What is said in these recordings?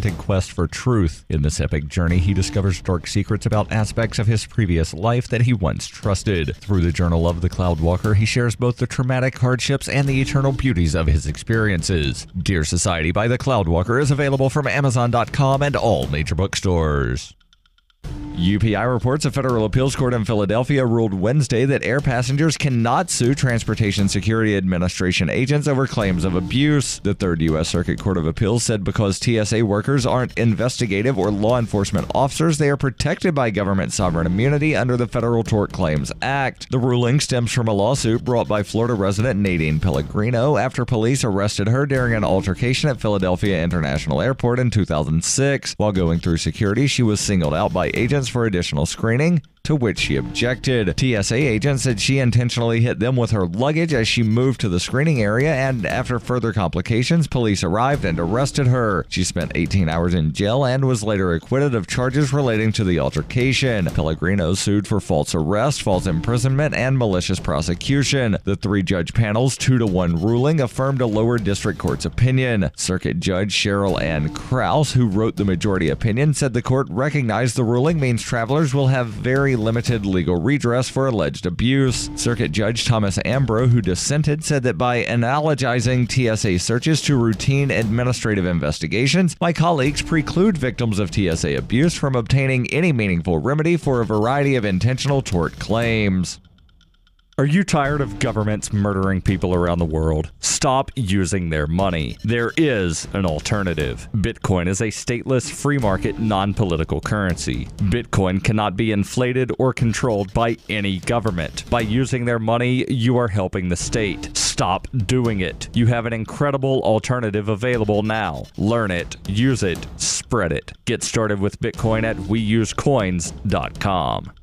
unrelenting quest for truth. In this epic journey, he discovers dark secrets about aspects of his previous life that he once trusted. Through the Journal of the Cloudwalker, he shares both the traumatic hardships and the eternal beauties of his experiences. Dear Society by the Cloudwalker is available from Amazon.com and all major bookstores. UPI reports a federal appeals court in Philadelphia ruled Wednesday that air passengers cannot sue Transportation Security Administration agents over claims of abuse. The Third U.S. Circuit Court of Appeals said because TSA workers aren't investigative or law enforcement officers, they are protected by government sovereign immunity under the Federal Tort Claims Act. The ruling stems from a lawsuit brought by Florida resident Nadine Pellegrino after police arrested her during an altercation at Philadelphia International Airport in 2006. While going through security, she was singled out by agents for additional screening, to which she objected. TSA agents said she intentionally hit them with her luggage as she moved to the screening area, and after further complications, police arrived and arrested her. She spent 18 hours in jail and was later acquitted of charges relating to the altercation. Pellegrino sued for false arrest, false imprisonment, and malicious prosecution. The three-judge panel's 2-to-1 ruling affirmed a lower district court's opinion. Circuit Judge Cheryl Ann Krause, who wrote the majority opinion, said the court recognized the ruling means travelers will have very limited legal redress for alleged abuse. Circuit Judge Thomas Ambro, who dissented, said that by analogizing TSA searches to routine administrative investigations, my colleagues preclude victims of TSA abuse from obtaining any meaningful remedy for a variety of intentional tort claims. Are you tired of governments murdering people around the world? Stop using their money. There is an alternative. Bitcoin is a stateless, free market, non-political currency. Bitcoin cannot be inflated or controlled by any government. By using their money, you are helping the state. Stop doing it. You have an incredible alternative available now. Learn it, use it, spread it. Get started with Bitcoin at weusecoins.com.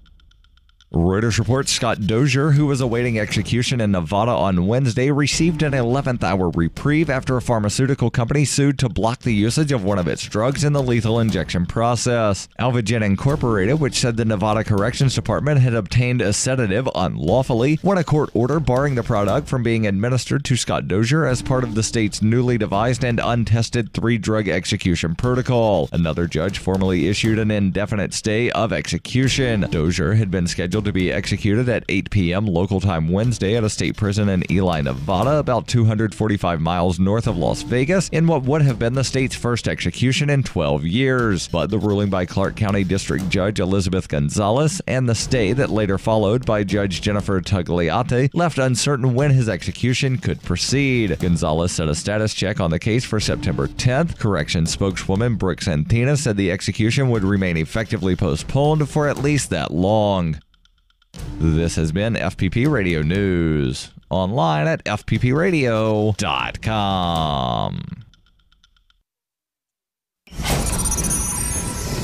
Reuters reports Scott Dozier, who was awaiting execution in Nevada on Wednesday, received an 11th-hour reprieve after a pharmaceutical company sued to block the usage of one of its drugs in the lethal injection process. Alvogen Incorporated, which said the Nevada Corrections Department had obtained a sedative unlawfully, won a court order barring the product from being administered to Scott Dozier as part of the state's newly devised and untested 3-drug execution protocol. Another judge formally issued an indefinite stay of execution. Dozier had been scheduled to be executed at 8 p.m. local time Wednesday at a state prison in Ely, Nevada, about 245 miles north of Las Vegas, in what would have been the state's first execution in 12 years. But the ruling by Clark County District Judge Elizabeth Gonzalez and the stay that later followed by Judge Jennifer Tagliate left uncertain when his execution could proceed. Gonzalez set a status check on the case for September 10th. Corrections spokeswoman Brooke Santina said the execution would remain effectively postponed for at least that long. This has been FPP Radio News, online at fppradio.com.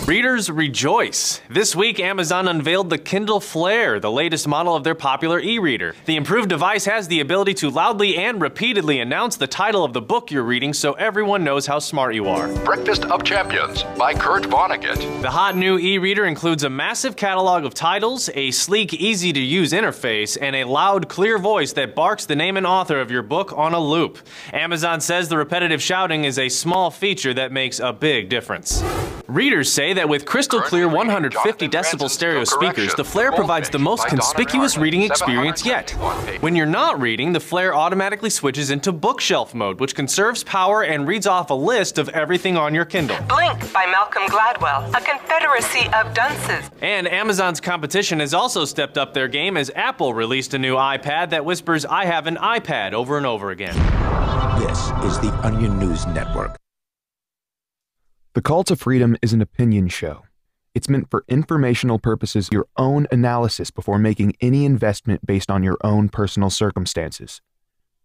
Readers rejoice! This week, Amazon unveiled the Kindle Flair, the latest model of their popular e-reader. The improved device has the ability to loudly and repeatedly announce the title of the book you're reading so everyone knows how smart you are. Breakfast of Champions by Kurt Vonnegut. The hot new e-reader includes a massive catalog of titles, a sleek, easy-to-use interface, and a loud, clear voice that barks the name and author of your book on a loop. Amazon says the repetitive shouting is a small feature that makes a big difference. Readers say that with crystal clear 150 decibel stereo speakers, the Flair provides the most conspicuous reading experience yet. When you're not reading, the Flair automatically switches into bookshelf mode, which conserves power and reads off a list of everything on your Kindle. Blink by Malcolm Gladwell, a confederacy of dunces. And Amazon's competition has also stepped up their game as Apple released a new iPad that whispers, "I have an iPad," over and over again. This is the Onion News Network. The Call to Freedom is an opinion show. It's meant for informational purposes, your own analysis before making any investment based on your own personal circumstances.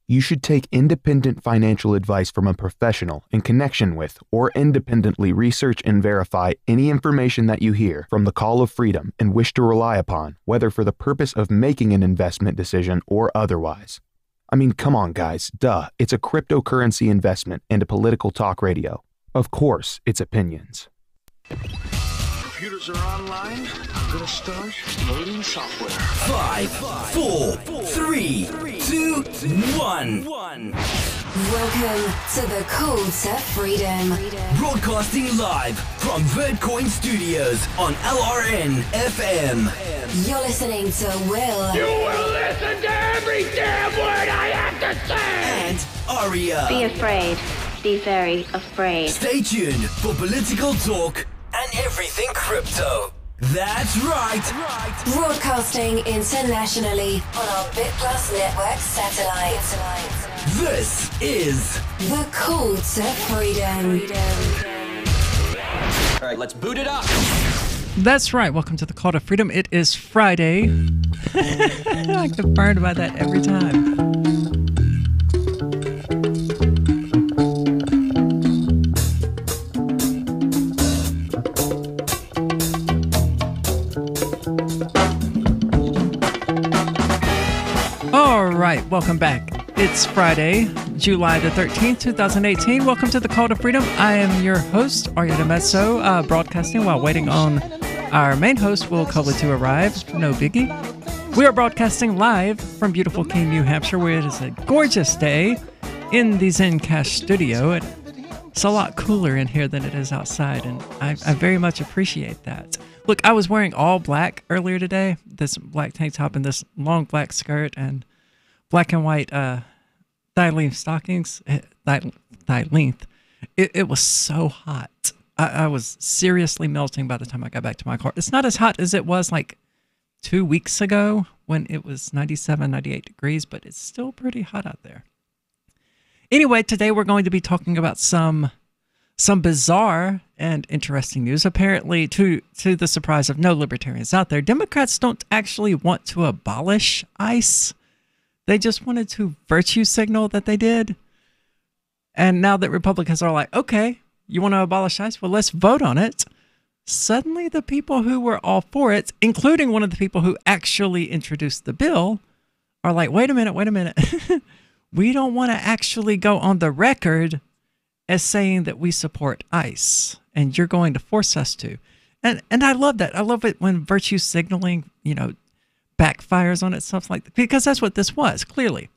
You should take independent financial advice from a professional in connection with or independently research and verify any information that you hear from the Call of Freedom and wish to rely upon, whether for the purpose of making an investment decision or otherwise. I mean, come on guys, duh, it's a cryptocurrency investment and a political talk radio. Of course, it's opinions. Computers are online. I'm gonna start loading software. 5, 4, 3, 2, 1. Welcome to the Call to Freedom. Broadcasting live from Vertcoin Studios on LRN FM. You're listening to Will. You will listen to every damn word I have to say. And Aria. Be afraid. Be very afraid. Stay tuned for political talk and everything crypto. That's right. Broadcasting internationally on our BitPlus network satellite. This is the Call to Freedom. All right, let's boot it up. That's right. Welcome to the Call to Freedom. It is Friday. I get burned by that every time. All right, welcome back. It's Friday, July the 13th, 2018. Welcome to the Call to Freedom. I am your host, Aria DeMezzo, broadcasting while waiting on our main host, Will Cully, to arrive. No biggie. We are broadcasting live from beautiful Keene, New Hampshire, where it is a gorgeous day in the Zencash studio. It's a lot cooler in here than it is outside, and I very much appreciate that. Look, I was wearing all black earlier today, this black tank top and this long black skirt and black and white thigh-length stockings, thigh-length. It was so hot. I was seriously melting by the time I got back to my car. It's not as hot as it was like 2 weeks ago when it was 97, 98 degrees, but it's still pretty hot out there. Anyway, today we're going to be talking about some bizarre and interesting news. Apparently, to the surprise of no libertarians out there, Democrats don't actually want to abolish ICE. They just wanted to virtue signal that they did. And now that Republicans are like, okay, you want to abolish ICE? Well, let's vote on it. Suddenly the people who were all for it, including one of the people who actually introduced the bill, are like, wait a minute. We don't want to actually go on the record as saying that we support ICE, and you're going to force us to. And I love that. I love it when virtue signaling, backfires on itself like that, because that's what this was, clearly.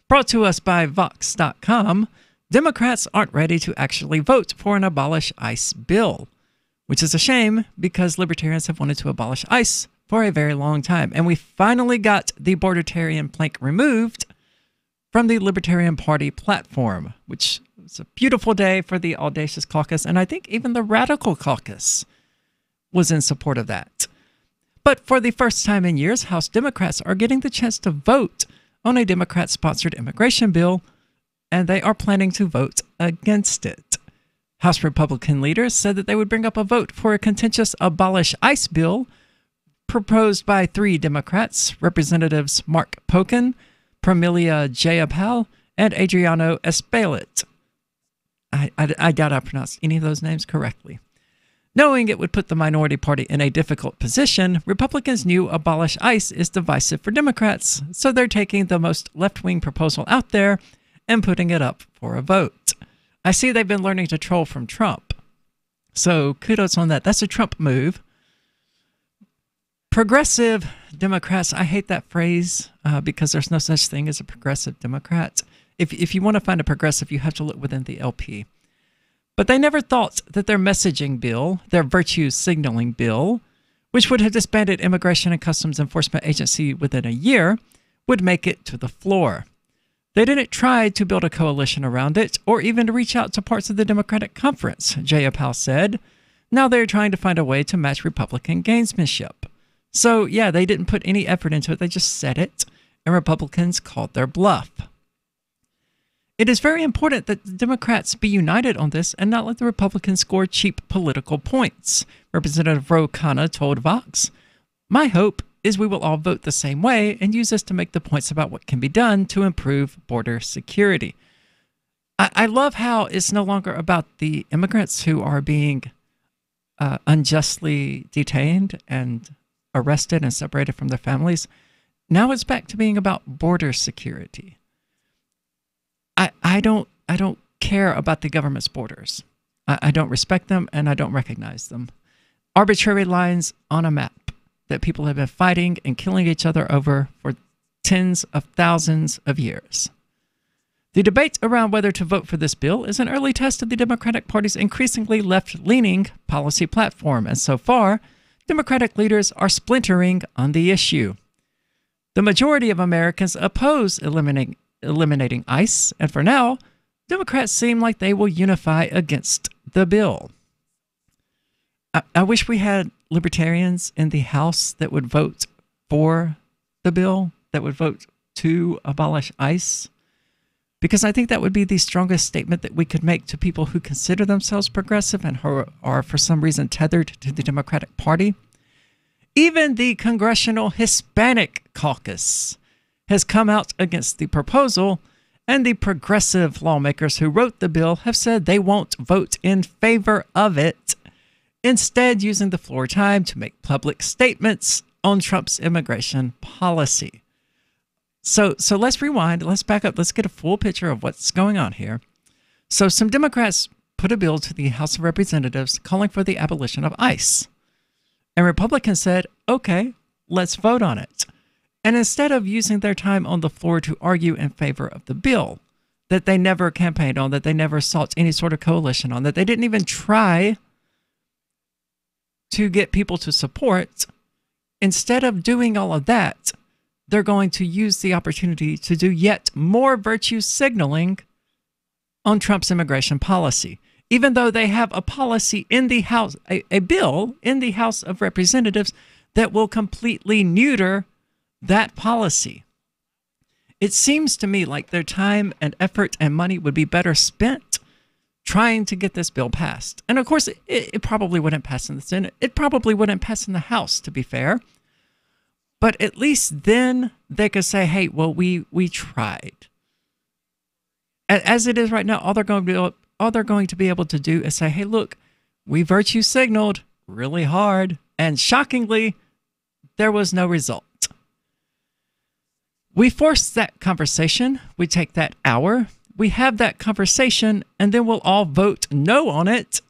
Brought to us by Vox.com, Democrats aren't ready to actually vote for an abolish ICE bill, which is a shame because libertarians have wanted to abolish ICE for a very long time. And we finally got the bordertarian plank removed from the Libertarian Party platform, which was a beautiful day for the Audacious Caucus, and I think even the Radical Caucus was in support of that. But for the first time in years, House Democrats are getting the chance to vote on a Democrat-sponsored immigration bill, and they are planning to vote against it. House Republican leaders said that they would bring up a vote for a contentious abolish ICE bill proposed by 3 Democrats, Representatives Mark Pocan, Pramilia Jayapal, and Adriano Espaillat. I doubt I pronounced any of those names correctly. Knowing it would put the minority party in a difficult position, Republicans knew abolish ICE is divisive for Democrats, so they're taking the most left-wing proposal out there and putting it up for a vote. I see they've been learning to troll from Trump, so kudos on that. That's a Trump move. Progressive Democrats, I hate that phrase because there's no such thing as a progressive Democrat. If you want to find a progressive, you have to look within the LP. But they never thought that their messaging bill, their virtue signaling bill, which would have disbanded Immigration and Customs Enforcement Agency within a year, would make it to the floor. They didn't try to build a coalition around it or even to reach out to parts of the Democratic Conference, Jayapal said. Now they're trying to find a way to match Republican gamesmanship. So, yeah, they didn't put any effort into it. They just said it, and Republicans called their bluff. It is very important that the Democrats be united on this and not let the Republicans score cheap political points, Representative Ro Khanna told Vox. My hope is we will all vote the same way and use this to make the points about what can be done to improve border security. I love how it's no longer about the immigrants who are being unjustly detained and arrested and separated from their families. Now it's back to being about border security. I don't care about the government's borders. I don't respect them and I don't recognize them. Arbitrary lines on a map that people have been fighting and killing each other over for tens of thousands of years. The debate around whether to vote for this bill is an early test of the Democratic Party's increasingly left-leaning policy platform, and so far, Democratic leaders are splintering on the issue. The majority of Americans oppose eliminating ICE, and for now, Democrats seem like they will unify against the bill. I wish we had libertarians in the House that would vote for the bill, that would vote to abolish ICE, because I think that would be the strongest statement that we could make to people who consider themselves progressive and who are for some reason tethered to the Democratic Party. Even the Congressional Hispanic Caucus has come out against the proposal, and the progressive lawmakers who wrote the bill have said they won't vote in favor of it, instead using the floor time to make public statements on Trump's immigration policy. So let's rewind, let's back up, let's get a full picture of what's going on here. So some Democrats put a bill to the House of Representatives calling for the abolition of ICE. And Republicans said, okay, let's vote on it. And instead of using their time on the floor to argue in favor of the bill that they never campaigned on, that they never sought any sort of coalition on, that they didn't even try to get people to support, instead of doing all of that, they're going to use the opportunity to do yet more virtue signaling on Trump's immigration policy, even though they have a policy in the House, a bill in the House of Representatives that will completely neuter that policy. It seems to me like their time and effort and money would be better spent trying to get this bill passed. And of course, it probably wouldn't pass in the Senate. It probably wouldn't pass in the House, to be fair. But at least then they could say, hey, well, we tried. As it is right now, all they're going to be able to do is say, hey, look, we virtue signaled really hard, and shockingly, there was no result. We force that conversation. We take that hour. We have that conversation, and then we'll all vote no on it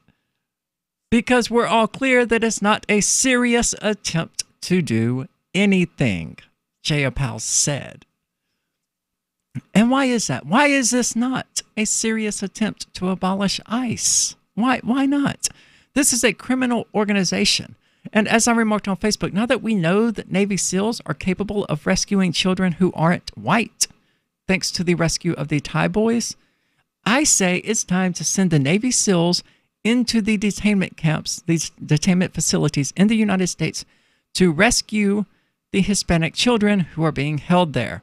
because we're all clear that it's not a serious attempt to do anything, Jayapal said. And why is that? Why is this not a serious attempt to abolish ICE? Why not? This is a criminal organization. And as I remarked on Facebook, now that we know that Navy SEALs are capable of rescuing children who aren't white, thanks to the rescue of the Thai boys, I say it's time to send the Navy SEALs into the detainment camps, these detainment facilities in the United States to rescue the Hispanic children who are being held there.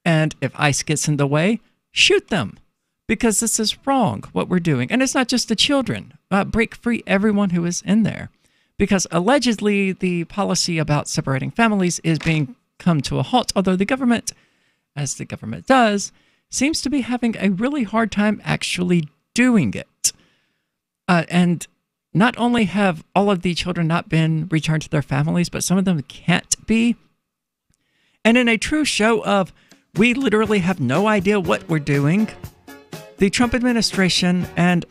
And if ICE gets in the way, shoot them, because this is wrong, what we're doing. And it's not just the children. Break free everyone who is in there. Because allegedly the policy about separating families is being come to a halt, although the government, as the government does, seems to be having a really hard time actually doing it. And not only have all of the children not been returned to their families, but some of them can't be. And in a true show of we literally have no idea what we're doing, the Trump administration and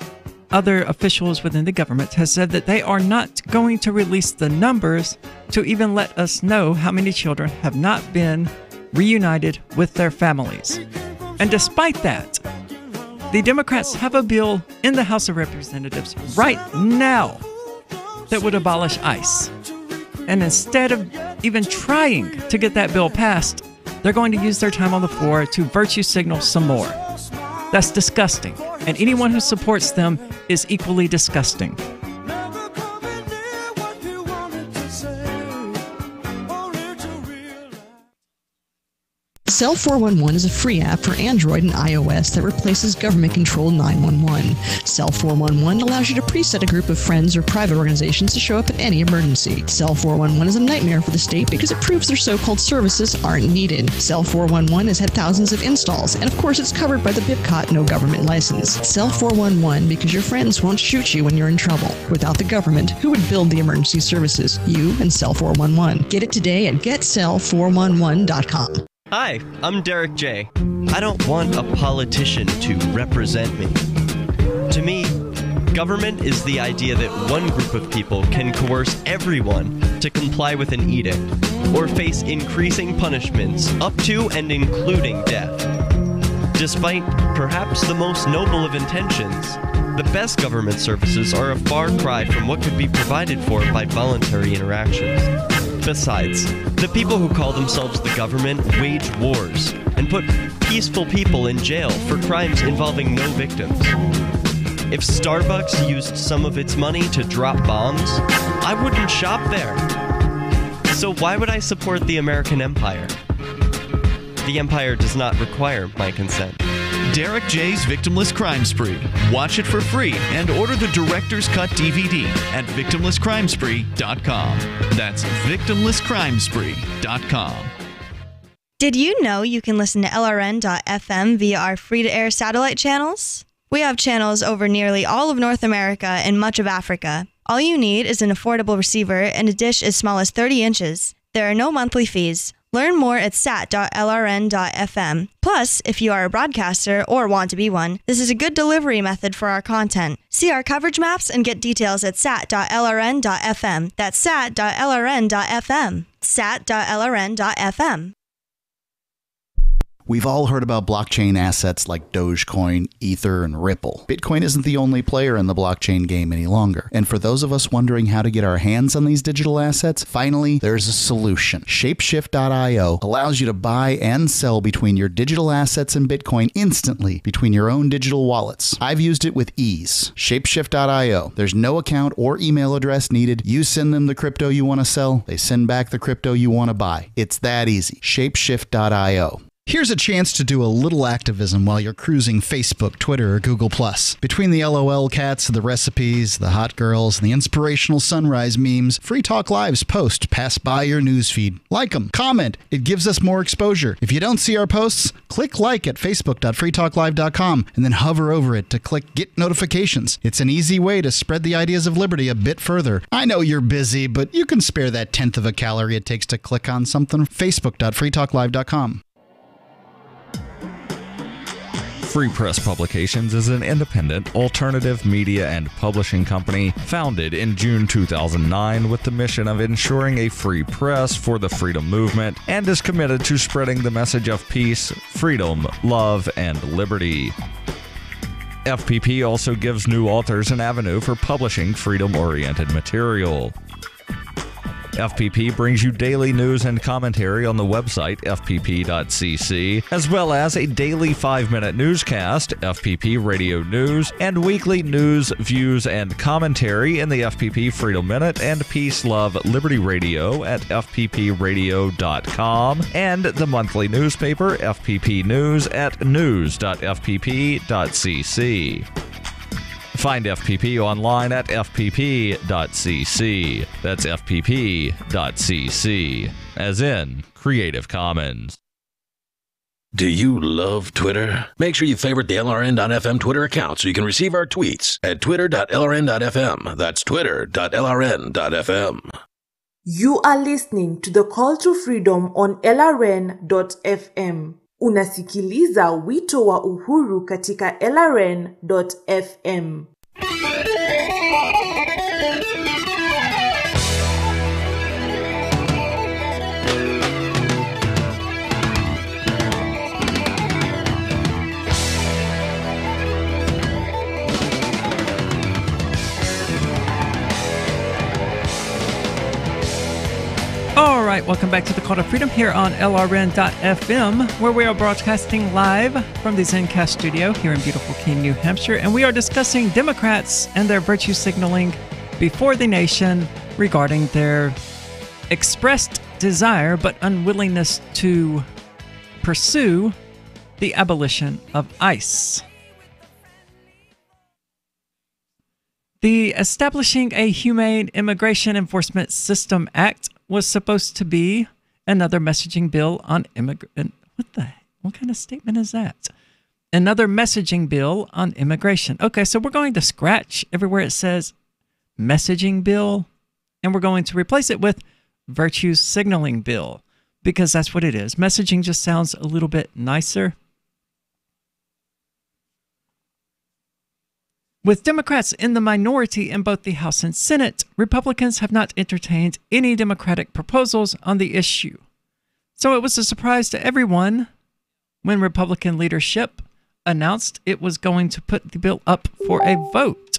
other officials within the government has said that they are not going to release the numbers to even let us know how many children have not been reunited with their families. And despite that, the Democrats have a bill in the House of Representatives right now that would abolish ICE. And instead of even trying to get that bill passed, they're going to use their time on the floor to virtue signal some more. That's disgusting. And anyone who supports them is equally disgusting. Cell 411 is a free app for Android and iOS that replaces government-controlled 911. Cell 411 allows you to preset a group of friends or private organizations to show up at any emergency. Cell 411 is a nightmare for the state because it proves their so-called services aren't needed. Cell 411 has had thousands of installs, and of course it's covered by the BIPCOT no government license. Cell 411 because your friends won't shoot you when you're in trouble. Without the government, who would build the emergency services? You and Cell 411. Get it today at getcell411.com. Hi, I'm Derek J. I don't want a politician to represent me. To me, government is the idea that one group of people can coerce everyone to comply with an edict or face increasing punishments up to and including death. Despite perhaps the most noble of intentions, the best government services are a far cry from what could be provided for by voluntary interactions. Besides, the people who call themselves the government wage wars and put peaceful people in jail for crimes involving no victims. If Starbucks used some of its money to drop bombs, I wouldn't shop there. So why would I support the American empire? The empire does not require my consent. Derek J's Victimless Crime Spree. Watch it for free and order the Director's Cut DVD at victimlesscrimespree.com. That's victimlesscrimespree.com. Did you know you can listen to LRN.FM via our free-to-air satellite channels? We have channels over nearly all of North America and much of Africa. All you need is an affordable receiver and a dish as small as 30 inches. There are no monthly fees. Learn more at sat.lrn.fm. Plus, if you are a broadcaster or want to be one, this is a good delivery method for our content. See our coverage maps and get details at sat.lrn.fm. That's sat.lrn.fm. sat.lrn.fm. We've all heard about blockchain assets like Dogecoin, Ether, and Ripple. Bitcoin isn't the only player in the blockchain game any longer. And for those of us wondering how to get our hands on these digital assets, finally, there's a solution. Shapeshift.io allows you to buy and sell between your digital assets and Bitcoin instantly between your own digital wallets. I've used it with ease. Shapeshift.io. There's no account or email address needed. You send them the crypto you want to sell. They send back the crypto you want to buy. It's that easy. Shapeshift.io. Here's a chance to do a little activism while you're cruising Facebook, Twitter, or Google+. Between the LOL cats, the recipes, the hot girls, and the inspirational sunrise memes, Free Talk Live's posts pass by your newsfeed. Like them, comment. It gives us more exposure. If you don't see our posts, click like at facebook.freetalklive.com and then hover over it to click Get Notifications. It's an easy way to spread the ideas of liberty a bit further. I know you're busy, but you can spare that 1/10 of a calorie it takes to click on something. facebook.freetalklive.com. Free Press Publications is an independent, alternative media and publishing company founded in June 2009 with the mission of ensuring a free press for the freedom movement and is committed to spreading the message of peace, freedom, love, and liberty. FPP also gives new authors an avenue for publishing freedom-oriented material. FPP brings you daily news and commentary on the website fpp.cc, as well as a daily 5-minute newscast, FPP Radio News, and weekly news, views, and commentary in the FPP Freedom Minute and Peace, Love, Liberty Radio at fppradio.com, and the monthly newspaper FPP News at news.fpp.cc. Find FPP online at fpp.cc. That's fpp.cc, as in Creative Commons. Do you love Twitter? Make sure you favorite the LRN.FM Twitter account so you can receive our tweets at twitter.lrn.fm. That's twitter.lrn.fm. You are listening to the Call to Freedom on LRN.fm. Unasikiliza wito wa uhuru katika LRN.fm. All right, welcome back to the Call to Freedom here on LRN.FM, where we are broadcasting live from the Zencast studio here in beautiful Keene, New Hampshire, and we are discussing Democrats and their virtue signaling before the nation regarding their expressed desire but unwillingness to pursue the abolition of ICE. The Establishing a Humane Immigration Enforcement System Act was supposed to be another messaging bill on immigration. What kind of statement is that? Another messaging bill on immigration. Okay, so we're going to scratch everywhere it says messaging bill, and we're going to replace it with virtue signaling bill, because that's what it is. Messaging just sounds a little bit nicer. With Democrats in the minority in both the House and Senate, Republicans have not entertained any Democratic proposals on the issue. So it was a surprise to everyone when Republican leadership announced it was going to put the bill up for a vote.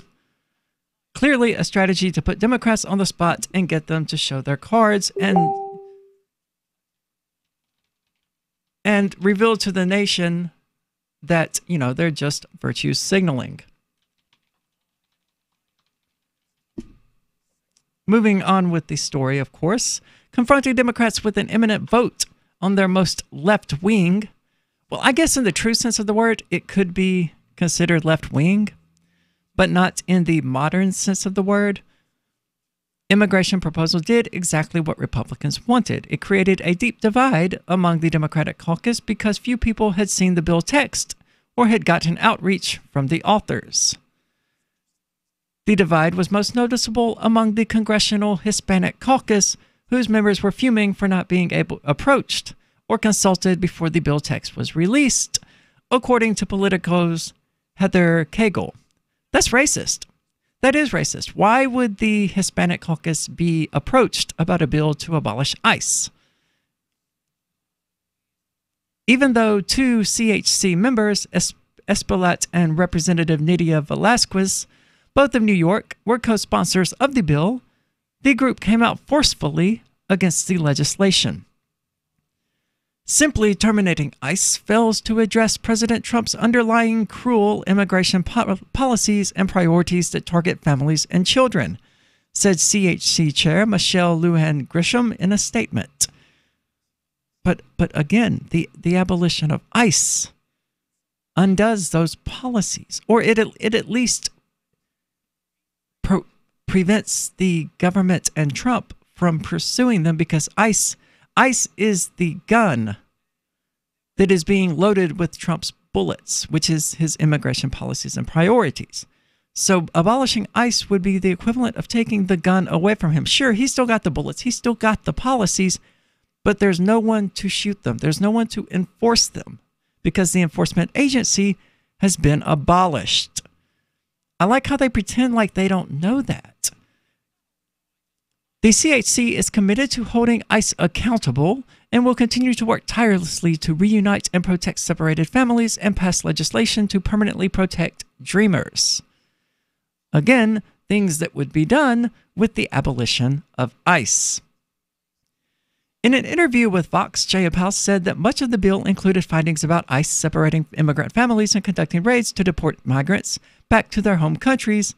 Clearly a strategy to put Democrats on the spot and get them to show their cards and reveal to the nation that, they're just virtue signaling. Moving on with the story, of course, confronting Democrats with an imminent vote on their most left wing. Well, I guess in the true sense of the word, it could be considered left wing, but not in the modern sense of the word. Immigration proposal did exactly what Republicans wanted. It created a deep divide among the Democratic caucus because few people had seen the bill text or had gotten outreach from the authors. The divide was most noticeable among the Congressional Hispanic Caucus, whose members were fuming for not being approached or consulted before the bill text was released, according to Politico's Heather Cagle. That's racist. That is racist. Why would the Hispanic Caucus be approached about a bill to abolish ICE? Even though two CHC members, Espaillat and Representative Nydia Velázquez, both of New York, were co-sponsors of the bill, the group came out forcefully against the legislation. Simply terminating ICE fails to address President Trump's underlying cruel immigration policies and priorities that target families and children, said CHC Chair Michelle Lujan Grisham in a statement. But again, the abolition of ICE undoes those policies, or it at least prevents the government and Trump from pursuing them, because ICE is the gun that is being loaded with Trump's bullets, which is his immigration policies and priorities. So abolishing ICE would be the equivalent of taking the gun away from him. Sure, he's still got the bullets, he's still got the policies, but there's no one to shoot them. There's no one to enforce them because the enforcement agency has been abolished. I like how they pretend like they don't know that. The CHC is committed to holding ICE accountable and will continue to work tirelessly to reunite and protect separated families and pass legislation to permanently protect dreamers. Again, things that would be done with the abolition of ICE. In an interview with Vox, Jayapal said that much of the bill included findings about ICE separating immigrant families and conducting raids to deport migrants back to their home countries,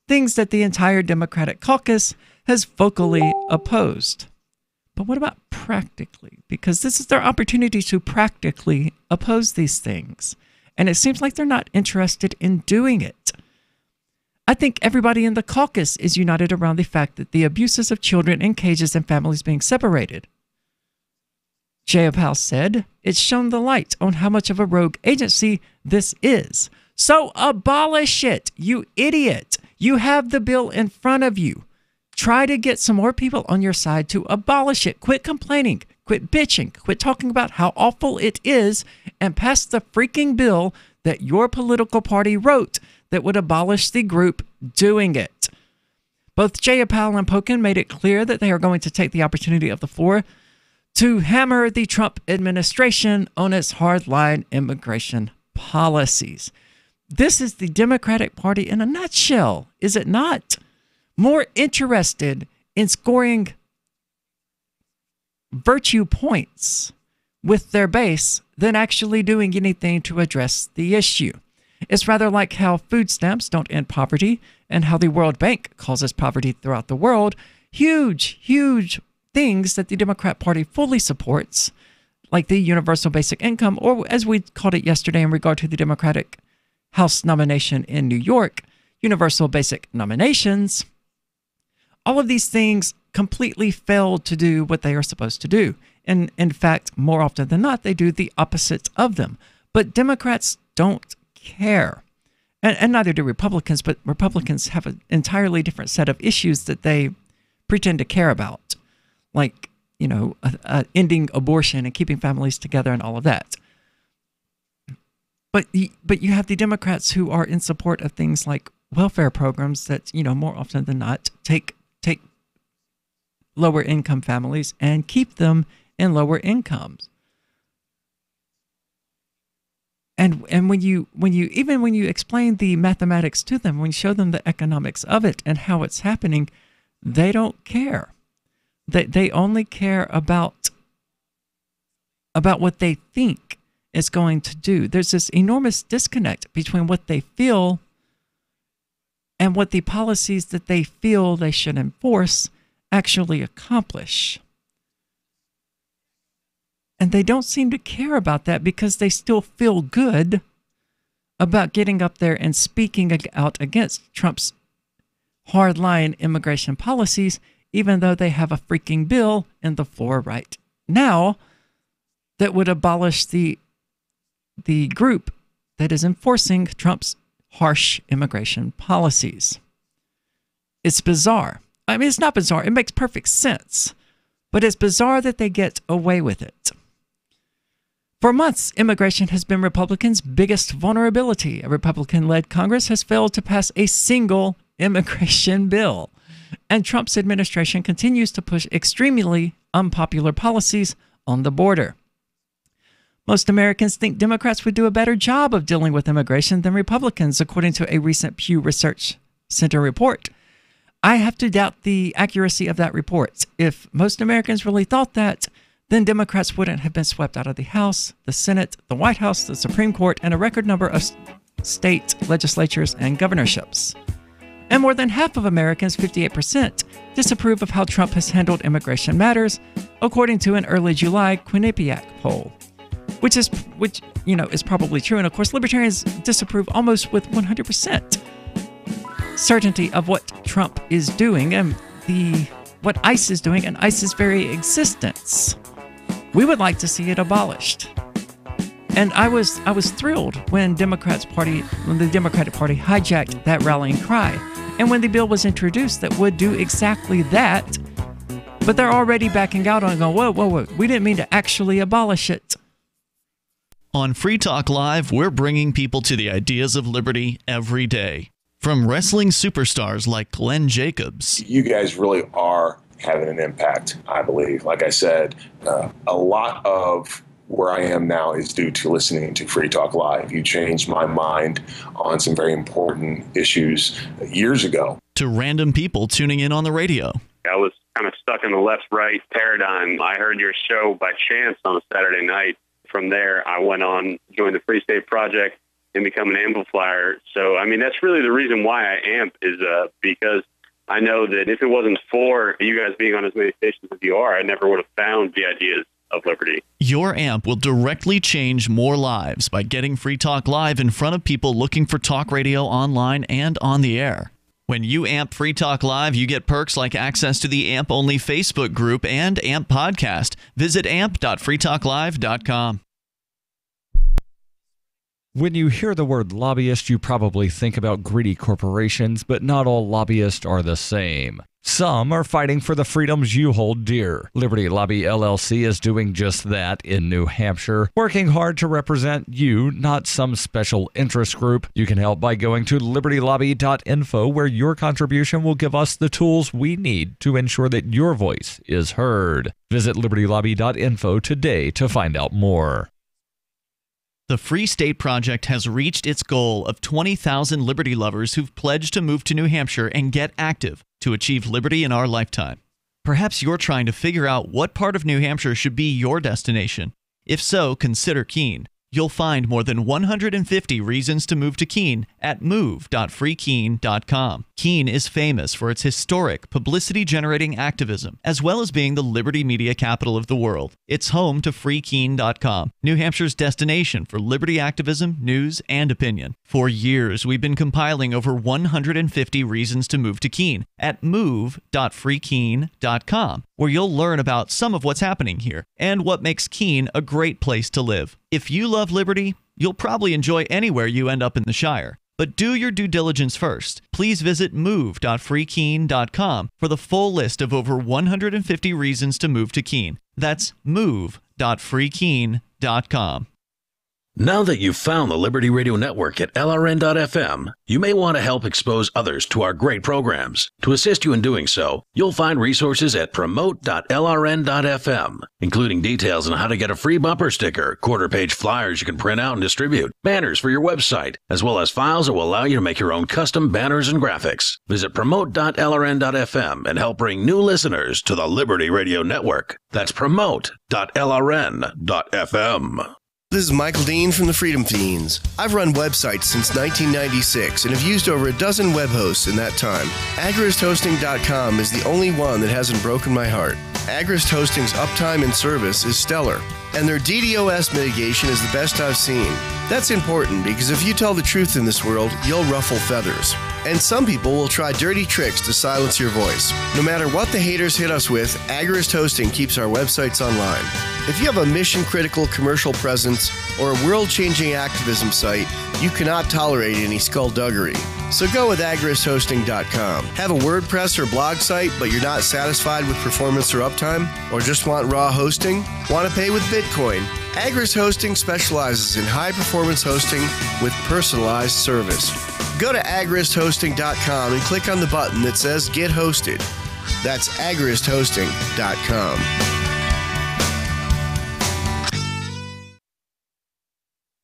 things that the entire Democratic caucus has vocally opposed. But what about practically? Because this is their opportunity to practically oppose these things. And it seems like they're not interested in doing it. I think everybody in the caucus is united around the fact that the abuses of children in cages and families being separated. Jayapal said, it's shown the light on how much of a rogue agency this is. So abolish it, you idiot. You have the bill in front of you. Try to get some more people on your side to abolish it. Quit complaining, quit bitching, quit talking about how awful it is, and pass the freaking bill that your political party wrote that would abolish the group doing it. Both Jayapal and Pokin made it clear that they are going to take the opportunity of the floor to hammer the Trump administration on its hardline immigration policies. This is the Democratic Party in a nutshell, is it not? More interested in scoring virtue points with their base than actually doing anything to address the issue. It's rather like how food stamps don't end poverty and how the World Bank causes poverty throughout the world. Huge, huge things that the Democrat Party fully supports, like the universal basic income, or as we called it yesterday in regard to the Democratic House nomination in New York, universal basic nominations. All of these things completely failed to do what they are supposed to do. And in fact, more often than not, they do the opposite of them. But Democrats don't care. And neither do Republicans, but Republicans have an entirely different set of issues that they pretend to care about. Like, ending abortion and keeping families together and all of that. But you have the Democrats who are in support of things like welfare programs that, more often than not, take lower income families and keep them in lower incomes. And when you explain the mathematics to them, when you show them the economics of it and how it's happening, they don't care. They only care about what they think it's going to do. There's this enormous disconnect between what they feel and what the policies that they feel they should enforce actually accomplish. And they don't seem to care about that because they still feel good about getting up there and speaking out against Trump's hardline immigration policies, even though they have a freaking bill in the floor right now that would abolish the group that is enforcing Trump's harsh immigration policies. It's bizarre. I mean, it's not bizarre. It makes perfect sense. But it's bizarre that they get away with it. For months, immigration has been Republicans' biggest vulnerability. A Republican-led Congress has failed to pass a single immigration bill. And Trump's administration continues to push extremely unpopular policies on the border. Most Americans think Democrats would do a better job of dealing with immigration than Republicans, according to a recent Pew Research Center report. I have to doubt the accuracy of that report. If most Americans really thought that, then Democrats wouldn't have been swept out of the House, the Senate, the White House, the Supreme Court, and a record number of state legislatures and governorships. And more than half of Americans, 58%, disapprove of how Trump has handled immigration matters, according to an early July Quinnipiac poll, which is probably true. And of course, libertarians disapprove almost with 100% certainty of what Trump is doing and what ICE is doing and ICE's very existence. We would like to see it abolished. And I was thrilled when the Democratic Party hijacked that rallying cry. And when the bill was introduced that would do exactly that, but they're already backing out on going, whoa, we didn't mean to actually abolish it. On Free Talk Live, we're bringing people to the ideas of liberty every day. From wrestling superstars like Glenn Jacobs. You guys really are having an impact, I believe. Like I said, a lot of where I am now is due to listening to Free Talk Live. You changed my mind on some very important issues years ago. To random people tuning in on the radio. I was kind of stuck in the left-right paradigm. I heard your show by chance on a Saturday night. From there, I went on, joined the Free State Project, and become an amplifier. So, I mean, that's really the reason why I amp is because I know that if it wasn't for you guys being on as many stations as you are, I never would have found the ideas of liberty. Your amp will directly change more lives by getting Free Talk Live in front of people looking for talk radio online and on the air. When you amp Free Talk Live, you get perks like access to the AMP-only Facebook group and AMP podcast. Visit amp.freetalklive.com. When you hear the word lobbyist, you probably think about greedy corporations, but not all lobbyists are the same. Some are fighting for the freedoms you hold dear. Liberty Lobby LLC is doing just that in New Hampshire, working hard to represent you, not some special interest group. You can help by going to libertylobby.info, where your contribution will give us the tools we need to ensure that your voice is heard. Visit libertylobby.info today to find out more. The Free State Project has reached its goal of 20,000 liberty lovers who've pledged to move to New Hampshire and get active to achieve liberty in our lifetime. Perhaps you're trying to figure out what part of New Hampshire should be your destination. If so, consider Keene. You'll find more than 150 reasons to move to Keene at move.freekeene.com. Keene is famous for its historic, publicity-generating activism, as well as being the liberty media capital of the world. It's home to freekeene.com, New Hampshire's destination for liberty activism, news, and opinion. For years, we've been compiling over 150 reasons to move to Keene at move.freekeene.com, where you'll learn about some of what's happening here and what makes Keene a great place to live. If you love liberty, you'll probably enjoy anywhere you end up in the Shire. But do your due diligence first. Please visit move.freekeene.com for the full list of over 150 reasons to move to Keene. That's move.freekeene.com. Now that you've found the Liberty Radio Network at LRN.FM, you may want to help expose others to our great programs. To assist you in doing so, you'll find resources at promote.lrn.fm, including details on how to get a free bumper sticker, quarter-page flyers you can print out and distribute, banners for your website, as well as files that will allow you to make your own custom banners and graphics. Visit promote.lrn.fm and help bring new listeners to the Liberty Radio Network. That's promote.lrn.fm. This is Michael Dean from the Freedom Fiends. I've run websites since 1996 and have used over a dozen web hosts in that time. AgristHosting.com is the only one that hasn't broken my heart. Agrist Hosting's uptime and service is stellar, and their DDoS mitigation is the best I've seen. That's important because if you tell the truth in this world, you'll ruffle feathers. And some people will try dirty tricks to silence your voice. No matter what the haters hit us with, Agrist Hosting keeps our websites online. If you have a mission-critical commercial presence or a world-changing activism site, you cannot tolerate any skullduggery. So go with AgristHosting.com. Have a WordPress or blog site, but you're not satisfied with performance or uptime? Or just want raw hosting? Want to pay with Bitcoin? Agrist Hosting specializes in high-performance hosting with personalized service. Go to AgristHosting.com and click on the button that says Get Hosted. That's AgristHosting.com.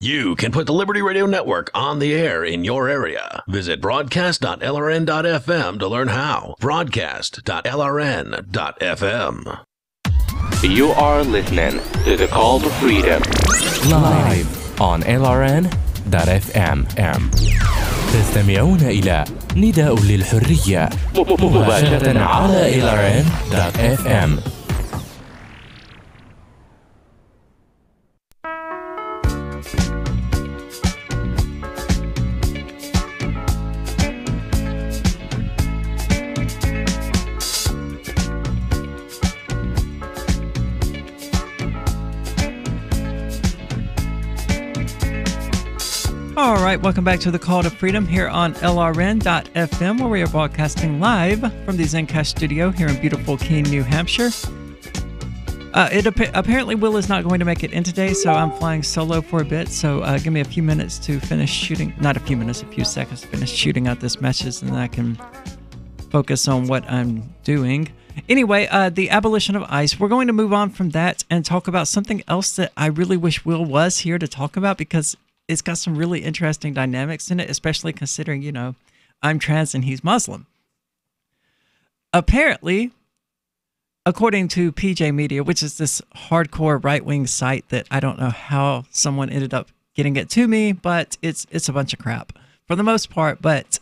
You can put the Liberty Radio Network on the air in your area. Visit broadcast.lrn.fm to learn how. Broadcast.lrn.fm. You are listening to the Call to Freedom live on LRN.fm. تستمعون إلى نداء للحرية مباشرة على LRN.fm. All right, welcome back to the Call to Freedom here on LRN.FM, where we are broadcasting live from the Zencast studio here in beautiful Keene, New Hampshire. Apparently Will is not going to make it in today, so I'm flying solo for a bit. So give me a few minutes to finish shooting, not a few minutes, a few seconds to finish shooting out this message, and then I can focus on what I'm doing. Anyway, the abolition of ICE, we're going to move on from that and talk about something else that I really wish Will was here to talk about, because it's got some really interesting dynamics in it, especially considering, you know, I'm trans and he's Muslim. Apparently, according to PJ Media, which is this hardcore right-wing site that I don't know how someone ended up getting it to me, but it's a bunch of crap for the most part. But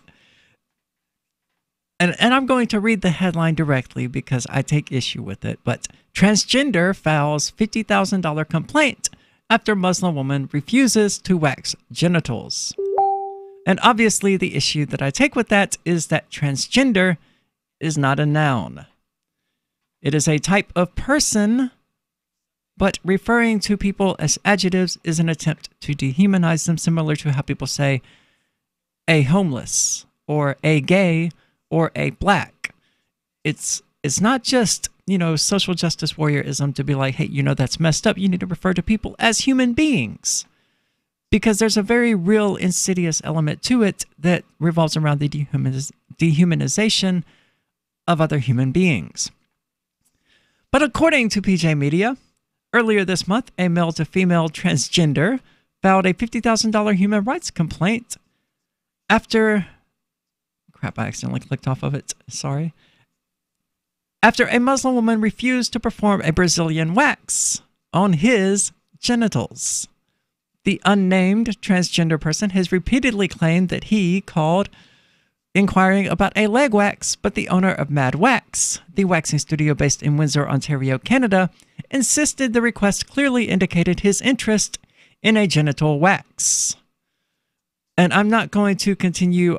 and I'm going to read the headline directly because I take issue with it. But transgender files $50,000 complaint after Muslim woman refuses to wax genitals. And obviously the issue that I take with that is that transgender is not a noun. It is a type of person, but referring to people as adjectives is an attempt to dehumanize them, similar to how people say a homeless or a gay or a black. It's not just, you know, social justice warriorism to be like, hey, you know, that's messed up. You need to refer to people as human beings, because there's a very real insidious element to it that revolves around the dehumanization of other human beings. But according to PJ Media, earlier this month, a male-to-female transgender filed a $50,000 human rights complaint after... Crap, I accidentally clicked off of it. Sorry. After a Muslim woman refused to perform a Brazilian wax on his genitals. The unnamed transgender person has repeatedly claimed that he called inquiring about a leg wax, but the owner of Mad Wax, the waxing studio based in Windsor, Ontario, Canada, insisted the request clearly indicated his interest in a genital wax. And I'm not going to continue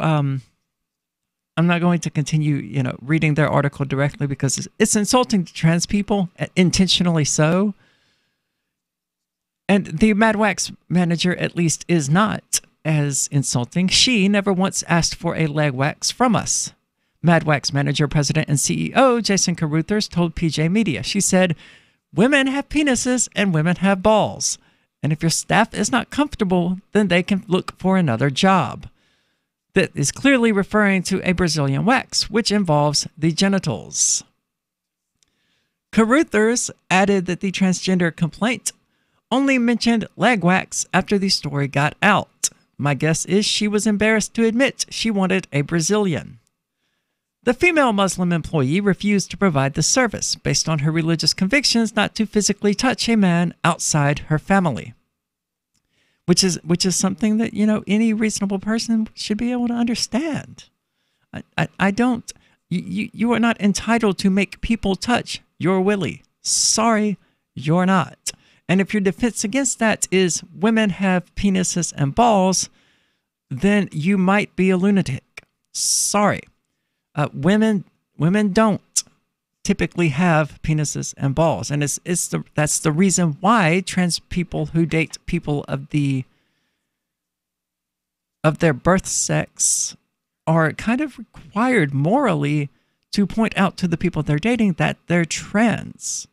you know, reading their article directly because it's insulting to trans people, intentionally so. And the Mad Wax manager, at least, is not as insulting. She never once asked for a leg wax from us. Mad Wax manager, president, and CEO Jason Caruthers told PJ Media. She said, "Women have penises and women have balls. And if your staff is not comfortable, then they can look for another job. That is clearly referring to a Brazilian wax, which involves the genitals. Caruthers added that the transgender complaint only mentioned leg wax after the story got out. My guess is she was embarrassed to admit she wanted a Brazilian. The female Muslim employee refused to provide the service based on her religious convictions not to physically touch a man outside her family. Which is something that, any reasonable person should be able to understand. I don't. You are not entitled to make people touch your willy. Sorry, you're not. And if your defense against that is women have penises and balls, then you might be a lunatic. Sorry. Women don't typically have penises and balls, and that's the reason why trans people who date people of their birth sex are kind of required morally to point out to the people they're dating that they're trans.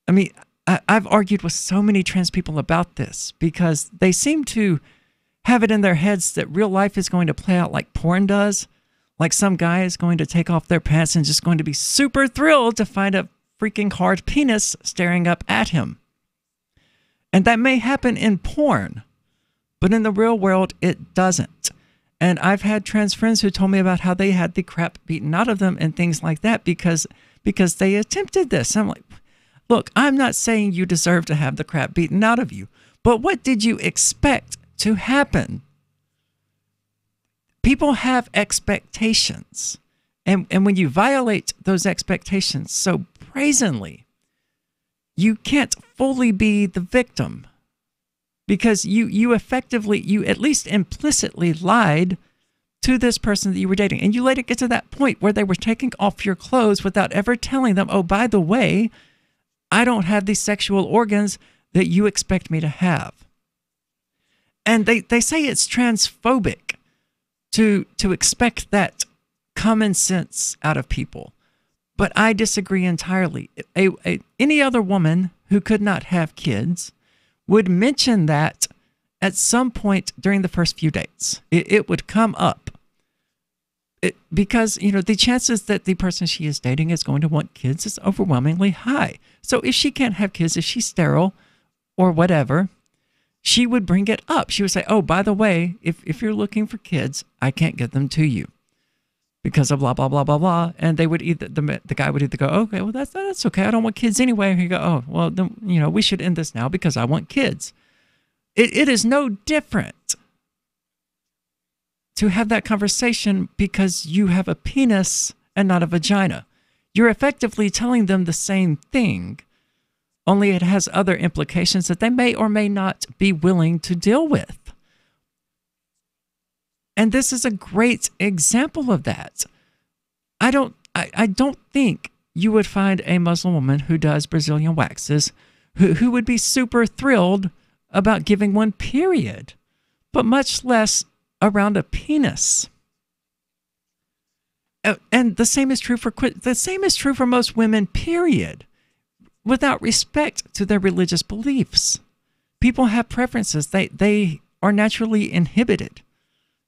I mean, I've argued with so many trans people about this because they seem to have it in their heads that real life is going to play out like porn does. Like some guy is going to take off their pants and just going to be super thrilled to find a freaking hard penis staring up at him. And that may happen in porn, but in the real world, it doesn't. And I've had trans friends who told me about how they had the crap beaten out of them and things like that because they attempted this. I'm like, look, I'm not saying you deserve to have the crap beaten out of you, but what did you expect to happen? People have expectations, and when you violate those expectations so brazenly, you can't fully be the victim because you at least implicitly lied to this person that you were dating, and you let it get to that point where they were taking off your clothes without ever telling them, oh, by the way, I don't have the sexual organs that you expect me to have. And they say it's transphobic to expect that common sense out of people. But I disagree entirely. Any other woman who could not have kids would mention that at some point during the first few dates. It would come up. Because, the chances that the person she is dating is going to want kids is overwhelmingly high. So if she can't have kids, if she's sterile or whatever, she would bring it up. She would say, oh, by the way, if you're looking for kids, I can't get them to you because of blah, blah, blah, blah, blah. And they would the guy would either go, okay, well, that's okay. I don't want kids anyway. And he'd go, oh, well, then, we should end this now because I want kids. It is no different to have that conversation because you have a penis and not a vagina. You're effectively telling them the same thing, only it has other implications that they may or may not be willing to deal with. And this is a great example of that. I don't think you would find a Muslim woman who does Brazilian waxes who would be super thrilled about giving one, period, but much less around a penis. And the same is true for most women, period. Without respect to their religious beliefs. People have preferences. They are naturally inhibited.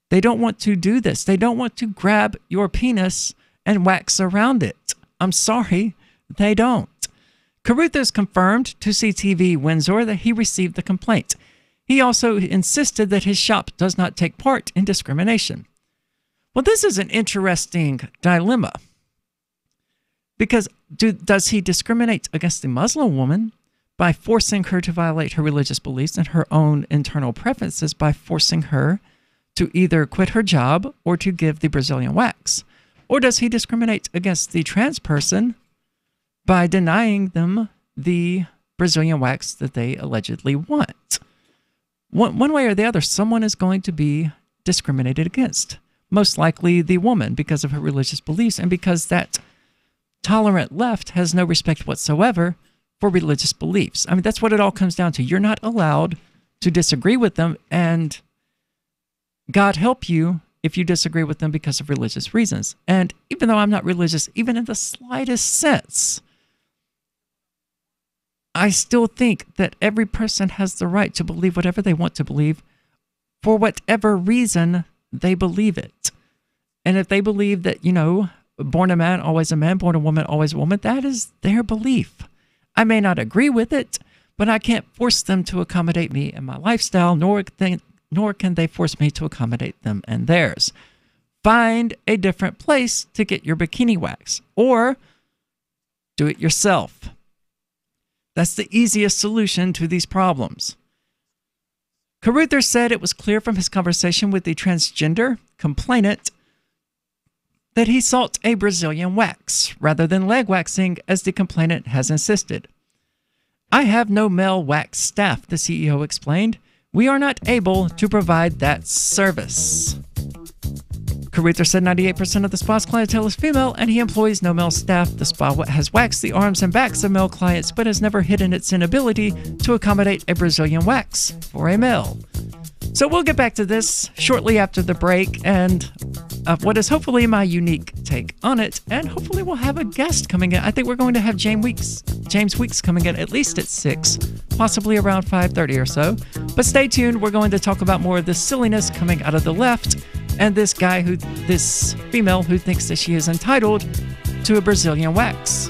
They don't want to do this. They don't want to grab your penis and wax around it. I'm sorry, they don't. Caruthers confirmed to CTV Windsor that he received the complaint. He also insisted that his shop does not take part in discrimination. Well, this is an interesting dilemma. Because does he discriminate against the Muslim woman by forcing her to violate her religious beliefs and her own internal preferences by forcing her to either quit her job or to give the Brazilian wax? Or does he discriminate against the trans person by denying them the Brazilian wax that they allegedly want? One way or the other, someone is going to be discriminated against. Most likely the woman because of her religious beliefs and because that tolerant left has no respect whatsoever for religious beliefs. I mean, that's what it all comes down to. You're not allowed to disagree with them, and God help you if you disagree with them because of religious reasons. And even though I'm not religious, even in the slightest sense, I still think that every person has the right to believe whatever they want to believe for whatever reason they believe it. And if they believe that, born a man, always a man, born a woman, always a woman, that is their belief. I may not agree with it, but I can't force them to accommodate me and my lifestyle, nor can they force me to accommodate them and theirs. Find a different place to get your bikini wax, or do it yourself. That's the easiest solution to these problems. Carruthers said it was clear from his conversation with the transgender complainant that he sought a Brazilian wax rather than leg waxing, as the complainant has insisted. I have no male wax staff, the CEO explained. We are not able to provide that service. Carruthers said 98% of the spa's clientele is female, and he employs no male staff. The spa has waxed the arms and backs of male clients, but has never hidden its inability to accommodate a Brazilian wax for a male. So we'll get back to this shortly after the break, and what is hopefully my unique take on it, and hopefully we'll have a guest coming in. I think we're going to have James Weeks coming in at least at 6, possibly around 5:30 or so. But stay tuned. We're going to talk about more of the silliness coming out of the left, and this female who thinks that she is entitled to a Brazilian wax.